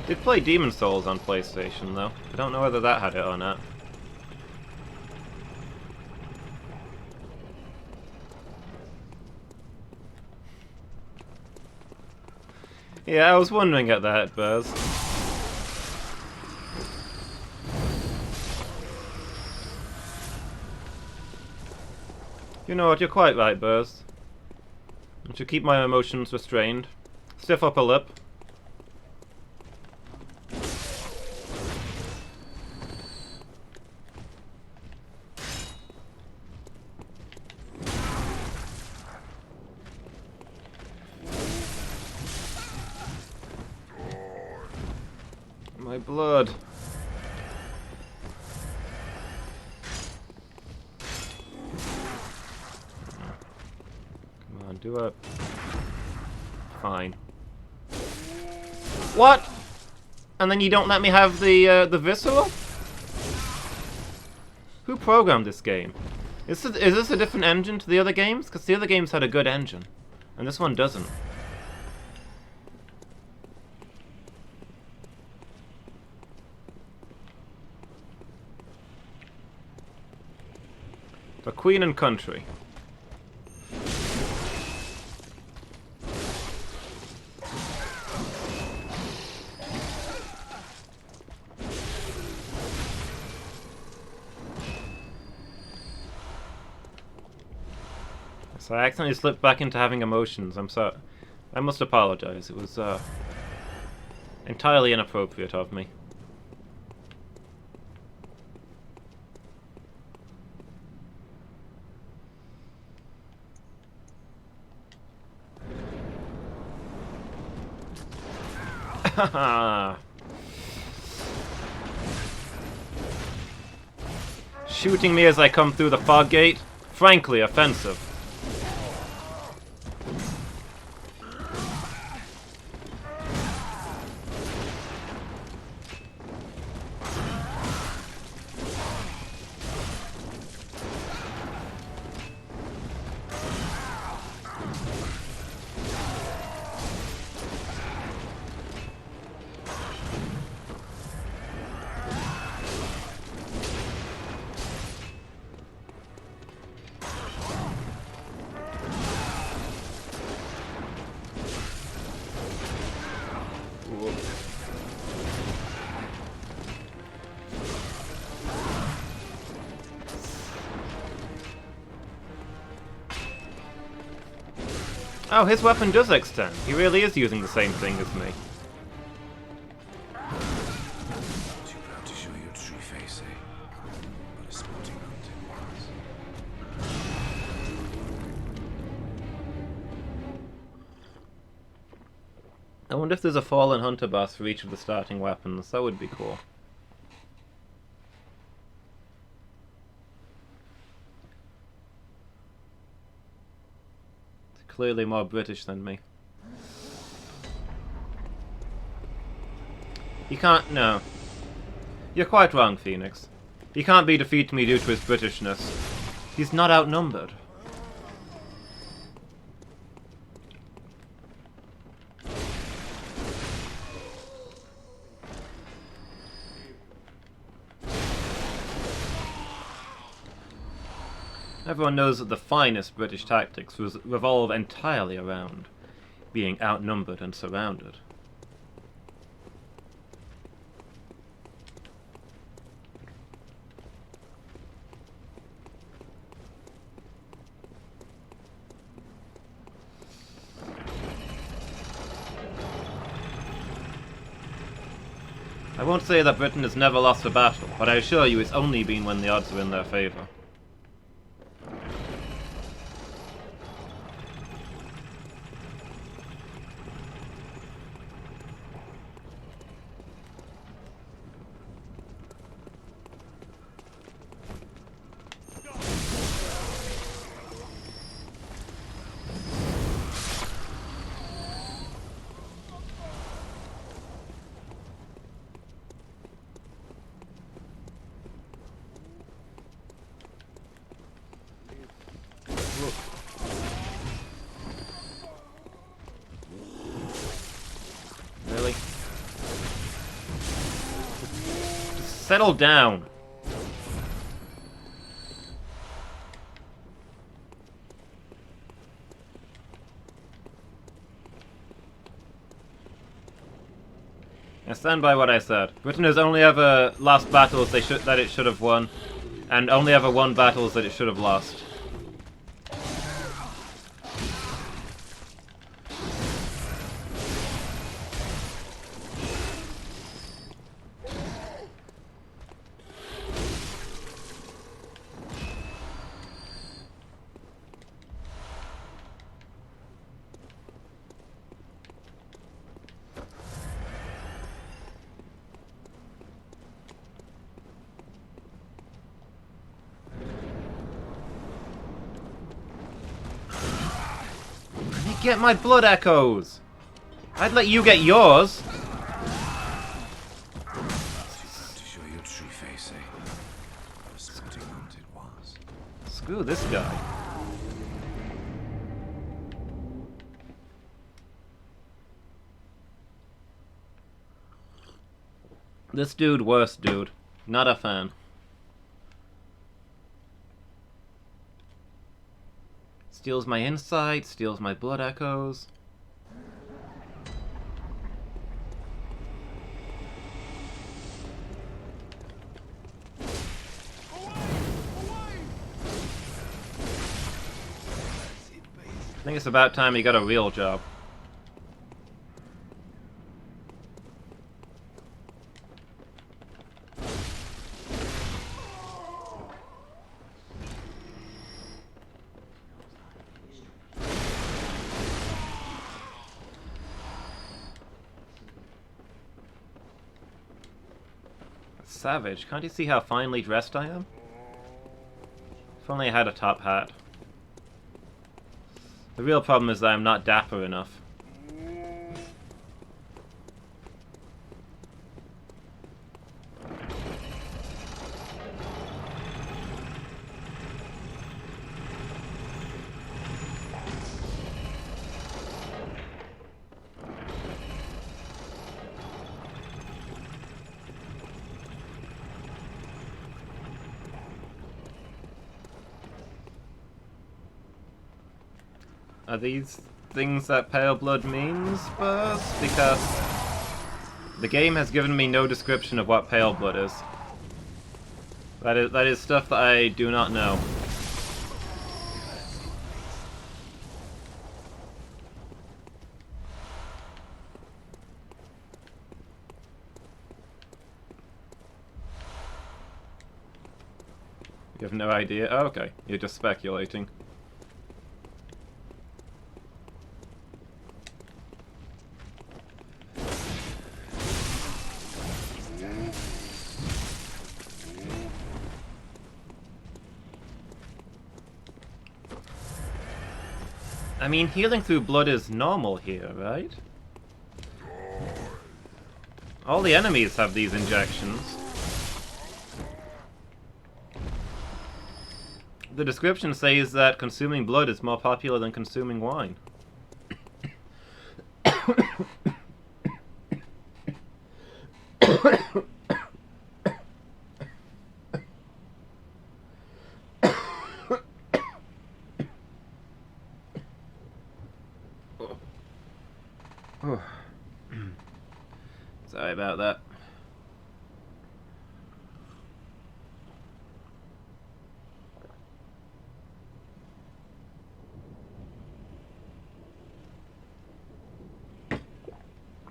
Did play Demon Souls on PlayStation though. I don't know whether that had it or not. Yeah, I was wondering at that, Buzz. You know what, you're quite right, Buzz. I should keep my emotions restrained. Stiff upper lip. My blood. Come on, do it. Fine. What? And then you don't let me have the visceral? Who programmed this game? Is this a different engine to the other games? Because the other games had a good engine, and this one doesn't. For Queen and Country. So I accidentally slipped back into having emotions. I'm sorry. I must apologize. It was entirely inappropriate of me. Shooting me as I come through the fog gate? Frankly, offensive. Oh, his weapon does extend. He really is using the same thing as me. Too proud to show your true face, eh? But a sporting hunt it was. I wonder if there's a fallen hunter boss for each of the starting weapons. That would be cool. Clearly more British than me. You can't... no. You're quite wrong, Phoenix. He can't defeat me due to his Britishness. He's not outnumbered. Everyone knows that the finest British tactics revolve entirely around being outnumbered and surrounded. I won't say that Britain has never lost a battle, but I assure you it's only been when the odds are in their favour. Really? Just settle down. I stand by what I said. Britain has only ever lost battles that it should have won, and only ever won battles that it should have lost. Get my blood echoes! I'd let you get yours! Too proud to show your true face, eh? What a sporting hunt it was. Screw this guy. This dude, worst dude. Not a fan. Steals my insight, steals my blood echoes. I think it's about time he got a real job. Savage, can't you see how finely dressed I am? If only I had a top hat. The real problem is that I'm not dapper enough. Are these things that pale blood means, Spurs? Because the game has given me no description of what pale blood is. That is stuff that I do not know. You have no idea? Oh, okay, you're just speculating. I mean, healing through blood is normal here, right? All the enemies have these injections. The description says that consuming blood is more popular than consuming wine. Sorry about that.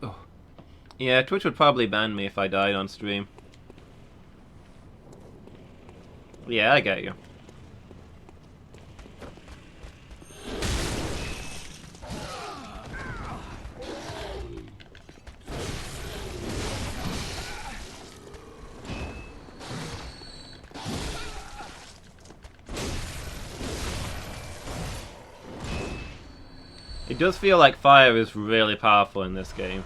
Oh. Yeah, Twitch would probably ban me if I died on stream. Yeah, I get you. It does feel like fire is really powerful in this game.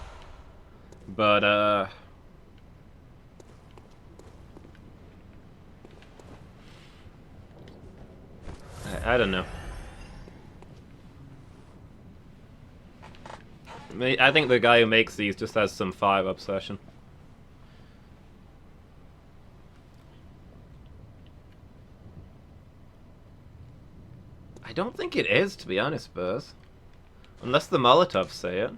But, I don't know. I think the guy who makes these just has some fire obsession. I don't think it is, to be honest, Buzz. Unless the Molotovs say it.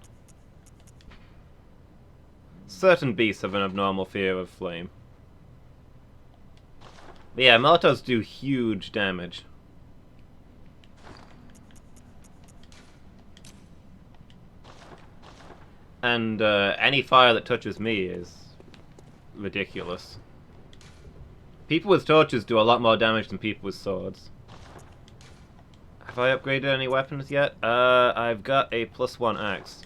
Certain beasts have an abnormal fear of flame. But yeah, Molotovs do huge damage. And any fire that touches me is ridiculous. People with torches do a lot more damage than people with swords. Have I upgraded any weapons yet? I've got a +1 axe.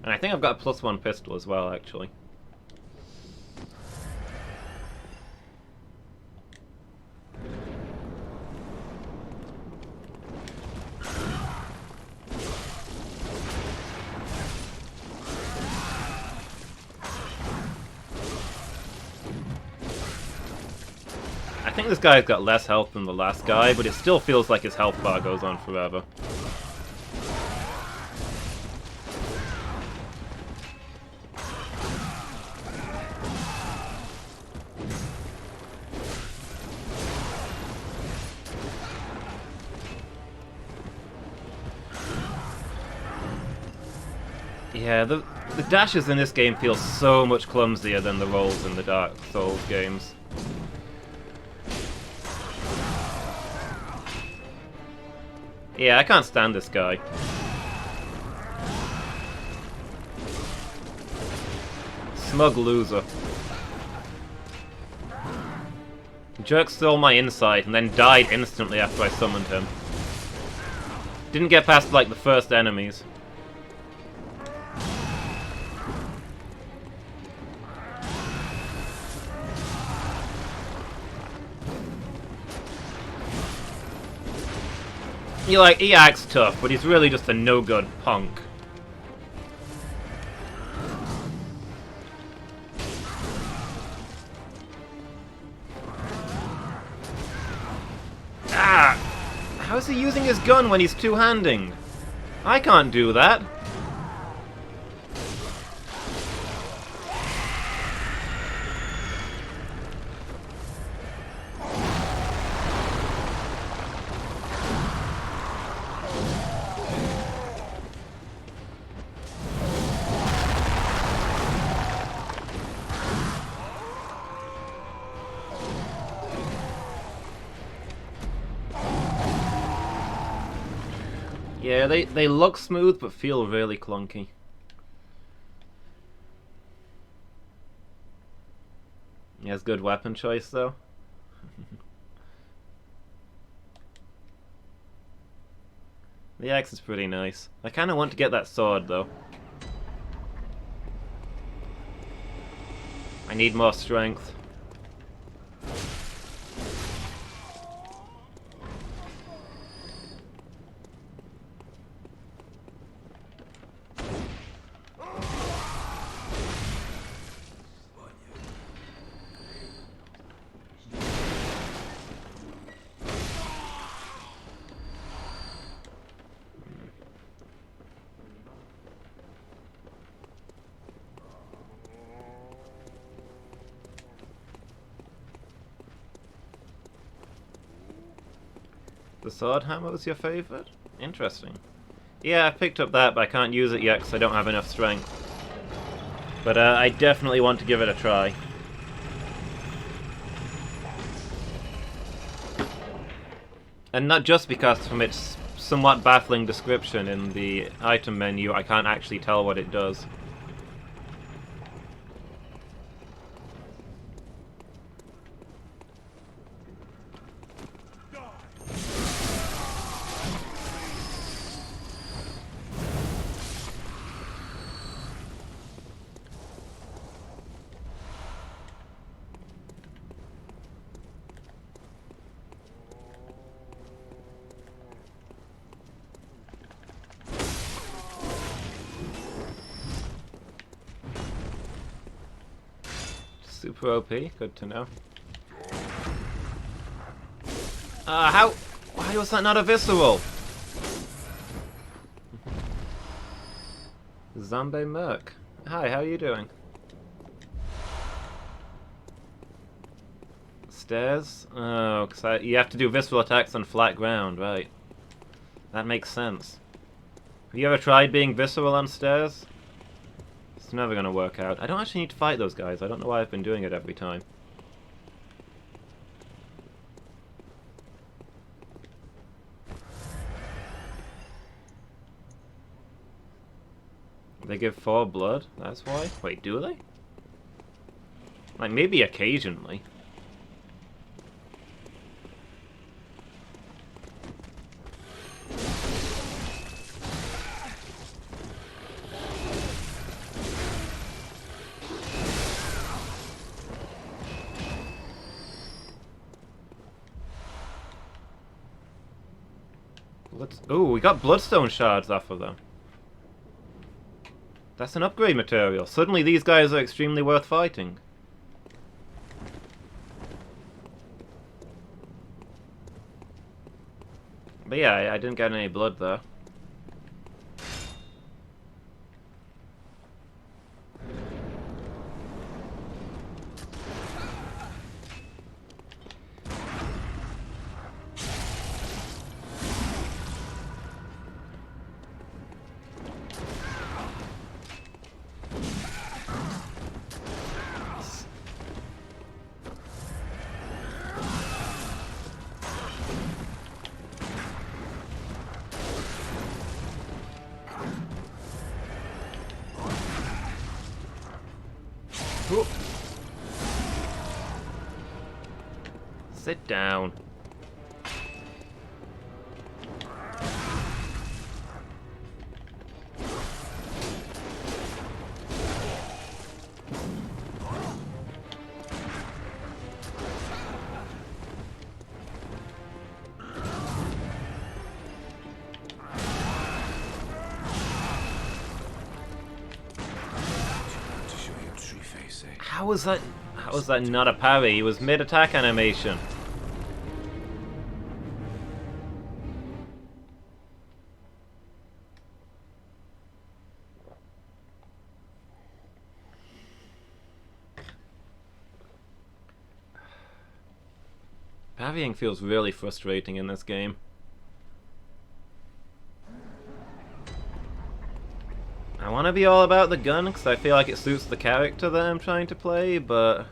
And I think I've got a +1 pistol as well, actually. I think this guy's got less health than the last guy, but it still feels like his health bar goes on forever. Yeah, the dashes in this game feel so much clumsier than the rolls in the Dark Souls games. Yeah, I can't stand this guy. Smug loser. Jerk stole my insight and then died instantly after I summoned him. Didn't get past like the first enemies. He acts tough, but he's really just a no-good punk. Ah! How's he using his gun when he's two-handing? I can't do that. Yeah, they look smooth but feel really clunky. He has good weapon choice though. The axe is pretty nice. I kinda want to get that sword though. I need more strength. The sword hammer was your favourite? Interesting. Yeah, I picked up that, but I can't use it yet because I don't have enough strength. But I definitely want to give it a try. And not just because from its somewhat baffling description in the item menu, I can't actually tell what it does. Super OP, good to know. Why was that not a visceral? Zombie Merc. Hi, how are you doing? Stairs? Oh, because you have to do visceral attacks on flat ground, right. That makes sense. Have you ever tried being visceral on stairs? It's never gonna work out. I don't actually need to fight those guys. I don't know why I've been doing it every time. They give 4 blood? That's why? Wait, do they? Like, maybe occasionally. Ooh, we got bloodstone shards off of them. That's an upgrade material. Suddenly these guys are extremely worth fighting. But yeah, I didn't get any blood there. Sit down. To show your true face, eh? How was that? How was that not a parry? He was mid-attack animation. Parrying feels really frustrating in this game. I want to be all about the gun because I feel like it suits the character that I'm trying to play, but...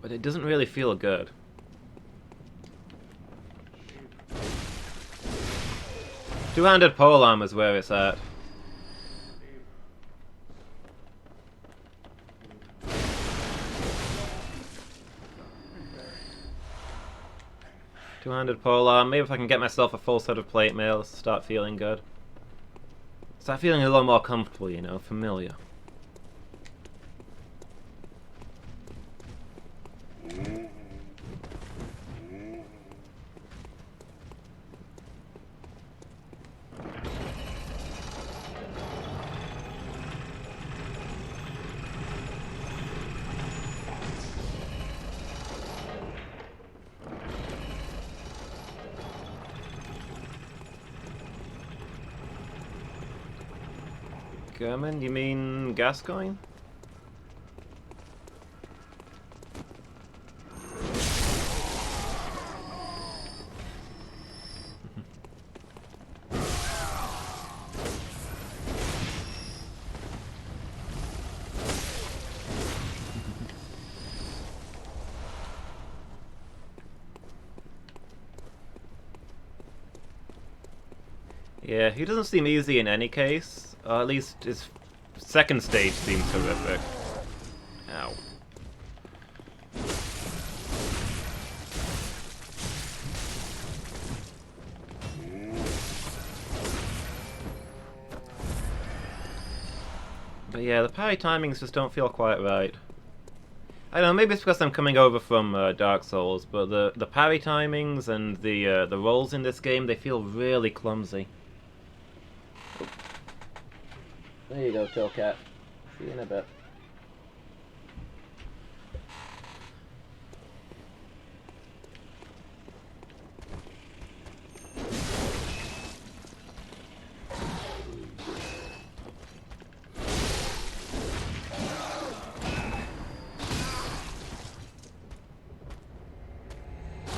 But it doesn't really feel good. Two-handed polearm is where it's at. Two-handed polearm. Maybe if I can get myself a full set of plate mail, start feeling good. Start feeling a little more comfortable, you know, familiar. German? You mean Gascoigne? Yeah, he doesn't seem easy in any case. Or at least his second stage seems horrific. Ow. But yeah, the parry timings just don't feel quite right. I don't know, maybe it's because I'm coming over from Dark Souls, but the parry timings and the rolls in this game, they feel really clumsy. There you go, Killcat. See you in a bit.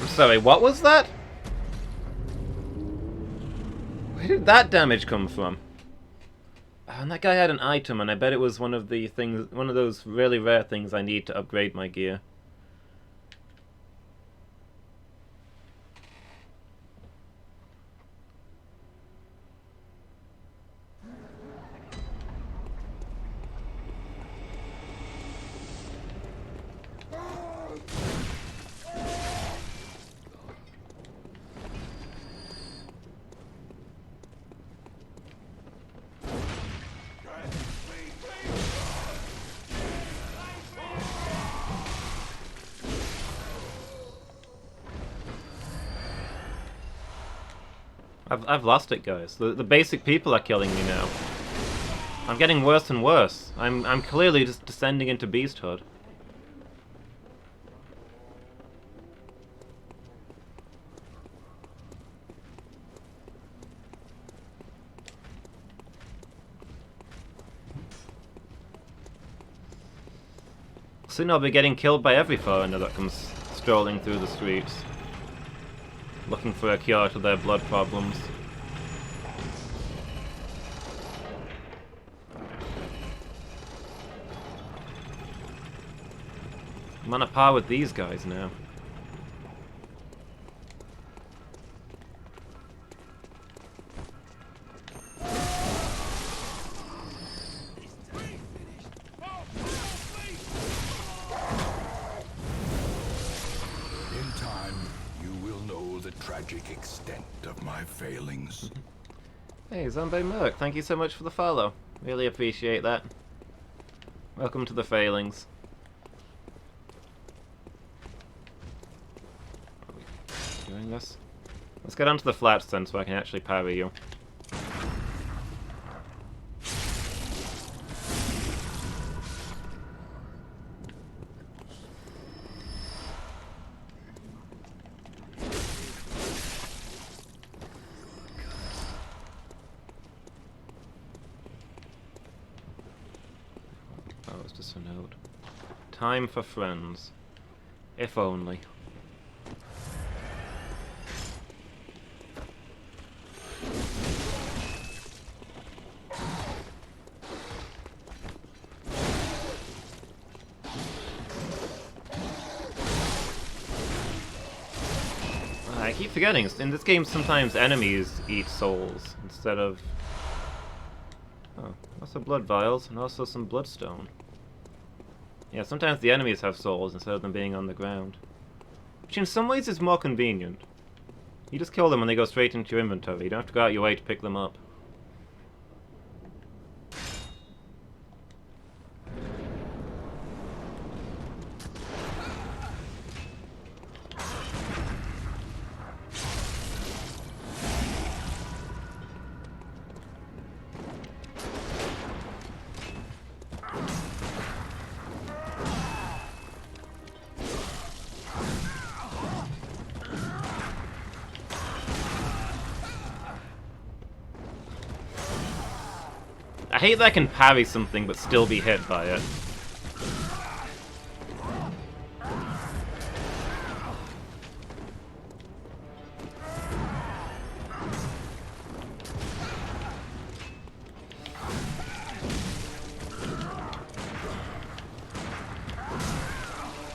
I'm sorry, what was that? Where did that damage come from? And that guy had an item, and I bet it was one of the things, one of those really rare things I need to upgrade my gear. I've lost it, guys. The basic people are killing me now. I'm getting worse and worse. I'm clearly just descending into beasthood. Soon I'll be getting killed by every foreigner that comes strolling through the streets, looking for a cure to their blood problems. I'm on a par with these guys now. time, you will know the tragic extent of my failings. Hey, Zombie Merc, thank you so much for the follow. Really appreciate that. Welcome to the failings. Are we doing this? Let's get onto the flats then so I can actually parry you. Oh, it's just a note. Time for friends. If only. I keep forgetting, in this game sometimes enemies eat souls instead of... Oh, also blood vials and also some bloodstone. Yeah, sometimes the enemies have souls instead of them being on the ground. Which in some ways is more convenient. You just kill them when they go straight into your inventory, you don't have to go out your way to pick them up. I hate that I can parry something but still be hit by it.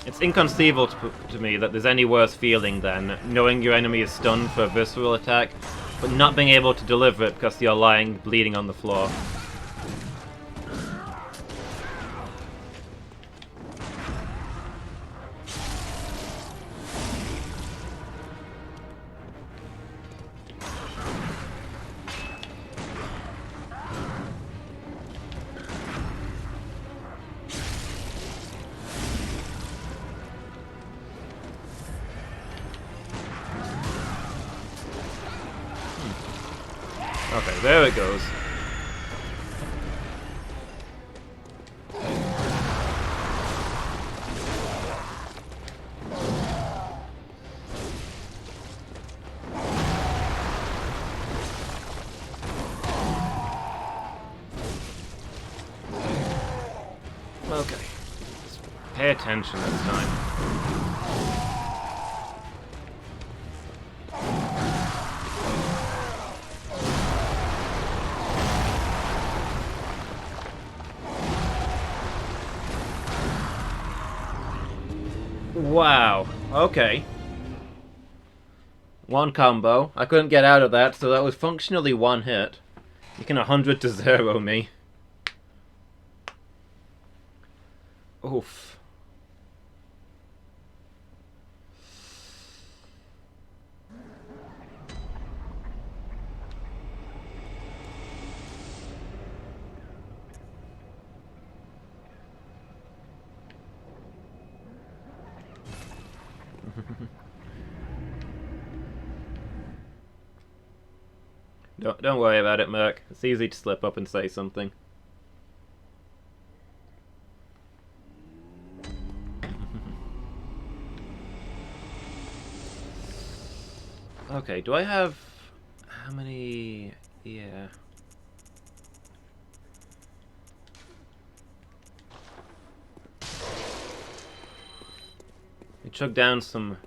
It's inconceivable to me that there's any worse feeling than knowing your enemy is stunned for a visceral attack, but not being able to deliver it because you're lying bleeding on the floor. Okay, there it goes. Okay. Just pay attention this time. Wow, okay. One combo. I couldn't get out of that, so that was functionally one hit. You can 100 to 0 me. Oof. Don't worry about it, Merc. It's easy to slip up and say something. Okay, do I have... how many... yeah... we chug down some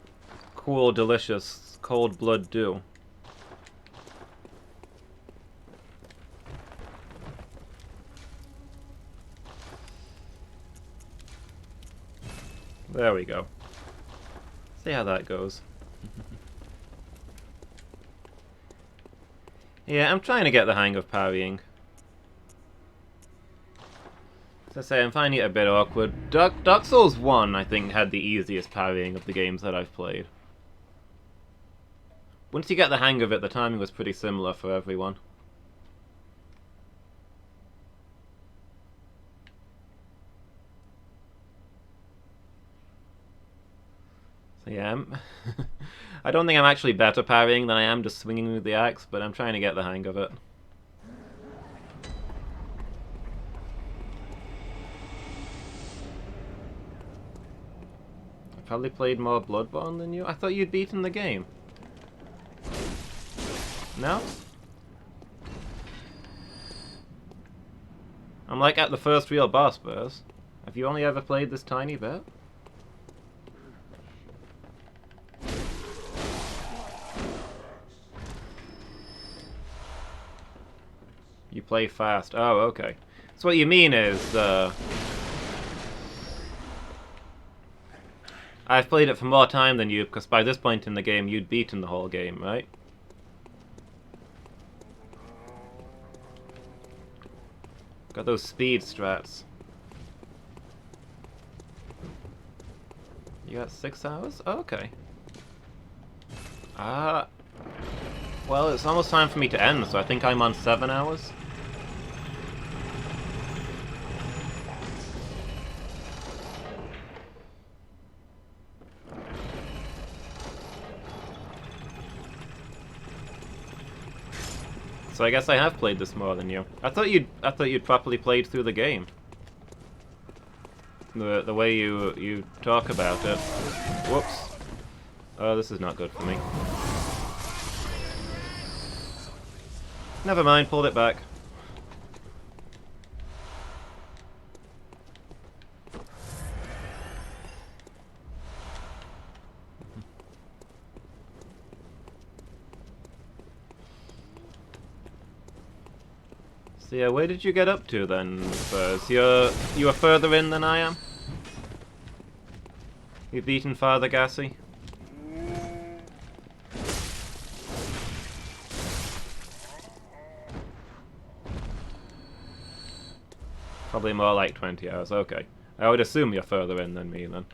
cool, delicious, cold blood dew. There we go. See how that goes. Yeah, I'm trying to get the hang of parrying. As I say, I'm finding it a bit awkward. Dark Souls 1, I think, had the easiest parrying of the games that I've played. Once you get the hang of it, the timing was pretty similar for everyone. So yeah, I don't think I'm actually better parrying than I am just swinging with the axe, but I'm trying to get the hang of it. I probably played more Bloodborne than you. I thought you'd beaten the game. No? I'm like at the first real boss, Buzz. Have you only ever played this tiny bit? You play fast. Oh, okay. So what you mean is, I've played it for more time than you, because by this point in the game, you'd beaten the whole game, right? Got those speed strats. You got 6 hours? Oh, okay. Well, it's almost time for me to end, so I think I'm on 7 hours. So I guess I have played this more than you. I thought you'd properly played through the game. The way you talk about it. Whoops. Oh, this is not good for me. Never mind, pulled it back. So yeah, where did you get up to then, Spurs? You were further in than I am? You've beaten Father Gassy? Probably more like 20 hours, okay. I would assume you're further in than me then.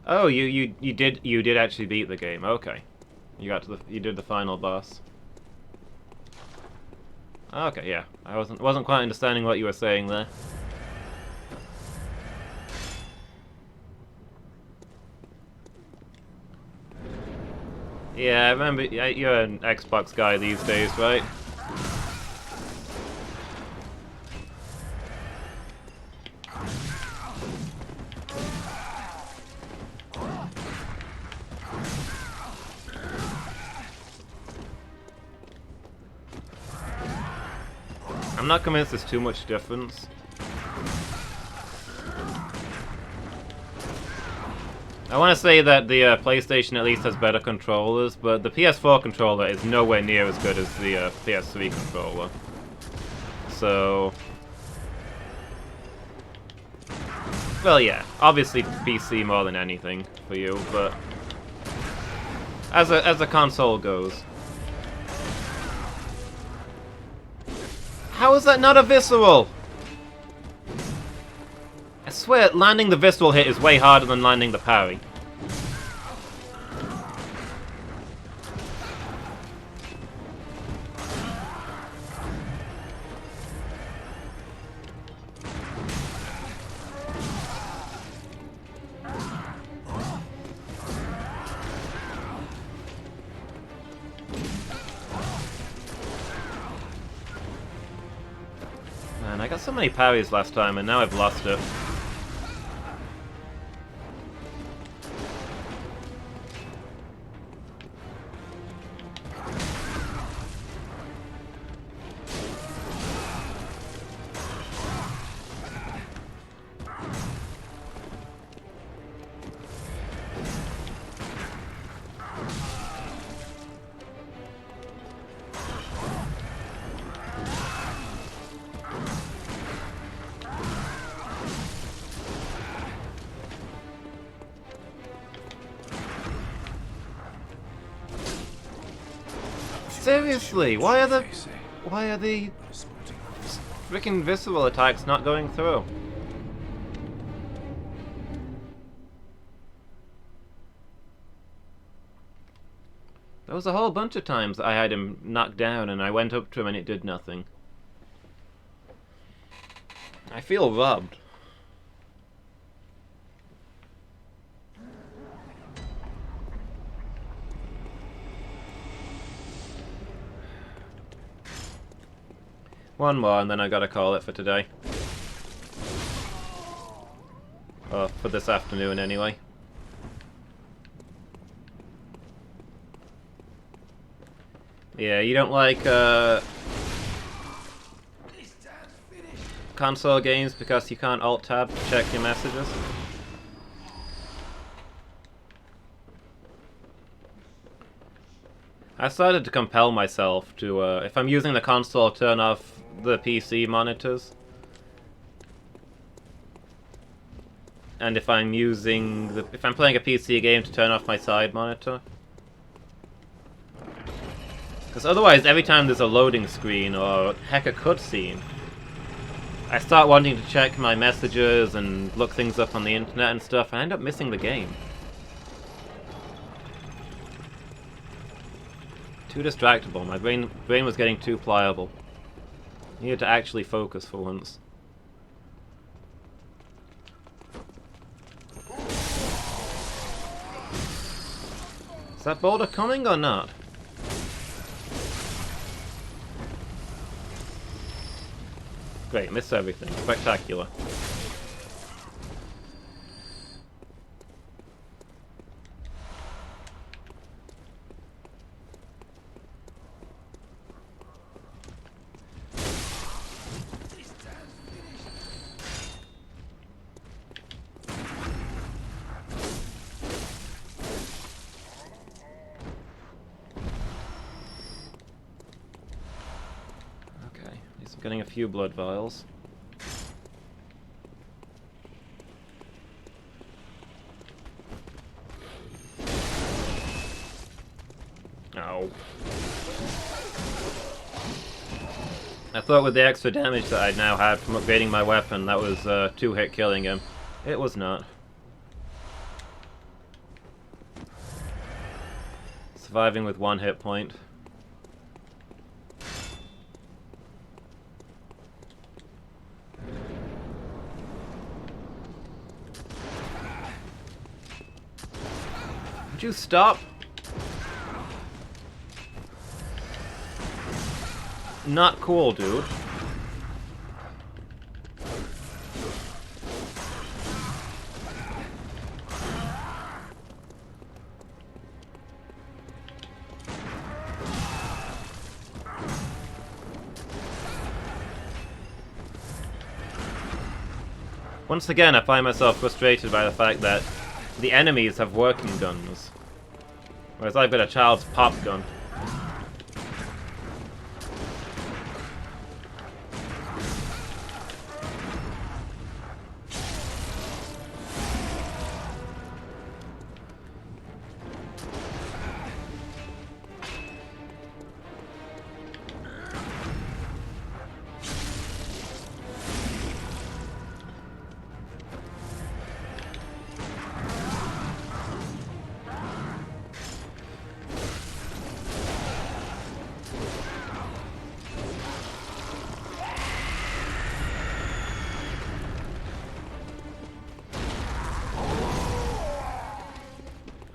Oh, you did actually beat the game. Okay, you did the final boss. Okay, yeah, I wasn't quite understanding what you were saying there. Yeah, I remember you're an Xbox guy these days, right? I'm not convinced there's too much difference. I want to say that the PlayStation at least has better controllers, but the PS4 controller is nowhere near as good as the PS3 controller. So... well, yeah, obviously PC more than anything for you, but... as a console goes... how is that not a visceral? I swear, landing the visceral hit is way harder than landing the parry. Man, I got so many parries last time and now I've lost it. Seriously, why are the freaking visceral attacks not going through? There was a whole bunch of times that I had him knocked down and I went up to him and it did nothing. I feel robbed. One more and then I gotta call it for today. Or for this afternoon anyway. Yeah, you don't like console games because you can't alt-tab to check your messages? I started to compel myself to, if I'm using the console, turn off the PC monitors. And if I'm playing a PC game, to turn off my side monitor. Because otherwise, every time there's a loading screen or heck a cutscene, I start wanting to check my messages and look things up on the internet and stuff, and I end up missing the game. Too distractible. My brain was getting too pliable. Needed to actually focus for once. Is that boulder coming or not? Great, missed everything. Spectacular. Getting a few blood vials. Ow. I thought with the extra damage that I now had from upgrading my weapon, that was 2-hit killing him. It was not. Surviving with 1 hit point. Would you stop? Not cool, dude. Once again, I find myself frustrated by the fact that the enemies have working guns, whereas I've got a child's pop gun.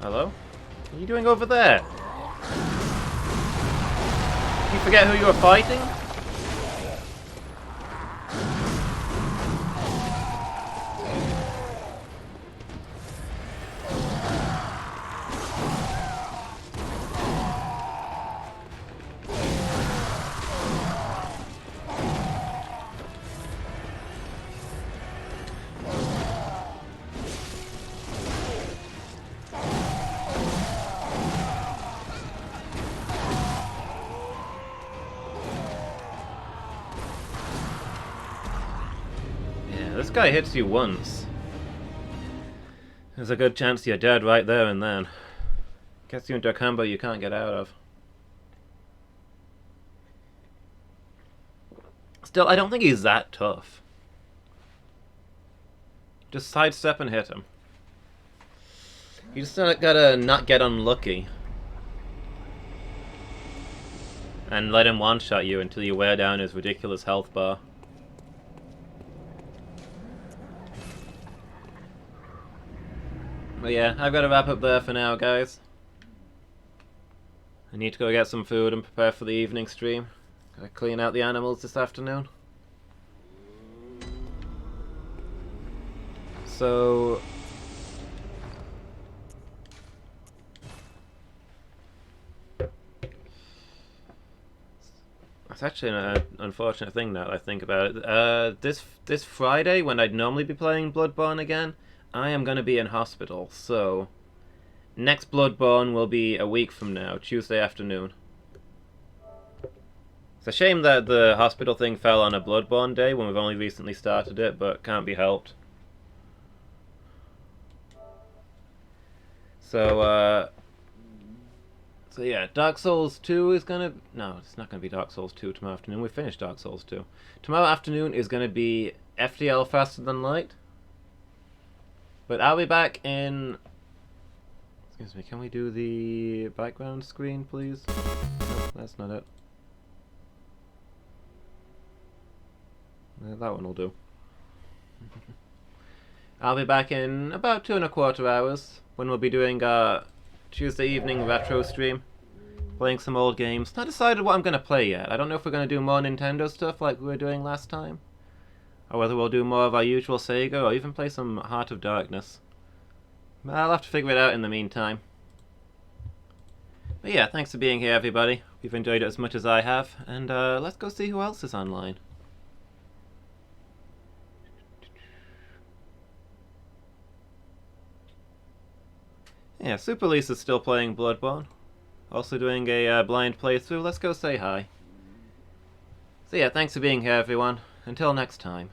Hello? What are you doing over there? Did you forget who you were fighting? This guy hits you once. There's a good chance you're dead right there and then. Gets you into a combo you can't get out of. Still, I don't think he's that tough. Just sidestep and hit him. You just gotta not get unlucky. And let him one-shot you until you wear down his ridiculous health bar. But yeah, I've got to wrap up there for now, guys. I need to go get some food and prepare for the evening stream. Gotta clean out the animals this afternoon. So... it's actually an unfortunate thing now that I think about it. This Friday, when I'd normally be playing Bloodborne again, I am going to be in hospital, so... next Bloodborne will be a week from now, Tuesday afternoon. It's a shame that the hospital thing fell on a Bloodborne day when we've only recently started it, but can't be helped. So yeah, Dark Souls 2 is gonna... no, it's not gonna be Dark Souls 2 tomorrow afternoon. We finished Dark Souls 2. Tomorrow afternoon is gonna be FTL Faster Than Light. But I'll be back in... excuse me, can we do the background screen, please? No, that's not it. That one will do. I'll be back in about 2¼ hours when we'll be doing our Tuesday evening retro stream. Playing some old games. Not decided what I'm going to play yet. I don't know if we're going to do more Nintendo stuff like we were doing last time. Or whether we'll do more of our usual Sega or even play some Heart of Darkness. I'll have to figure it out in the meantime. But yeah, thanks for being here, everybody. Hope you've enjoyed it as much as I have. And let's go see who else is online. Yeah, Super Lisa's still playing Bloodborne. Also doing a blind playthrough. Let's go say hi. So yeah, thanks for being here, everyone. Until next time.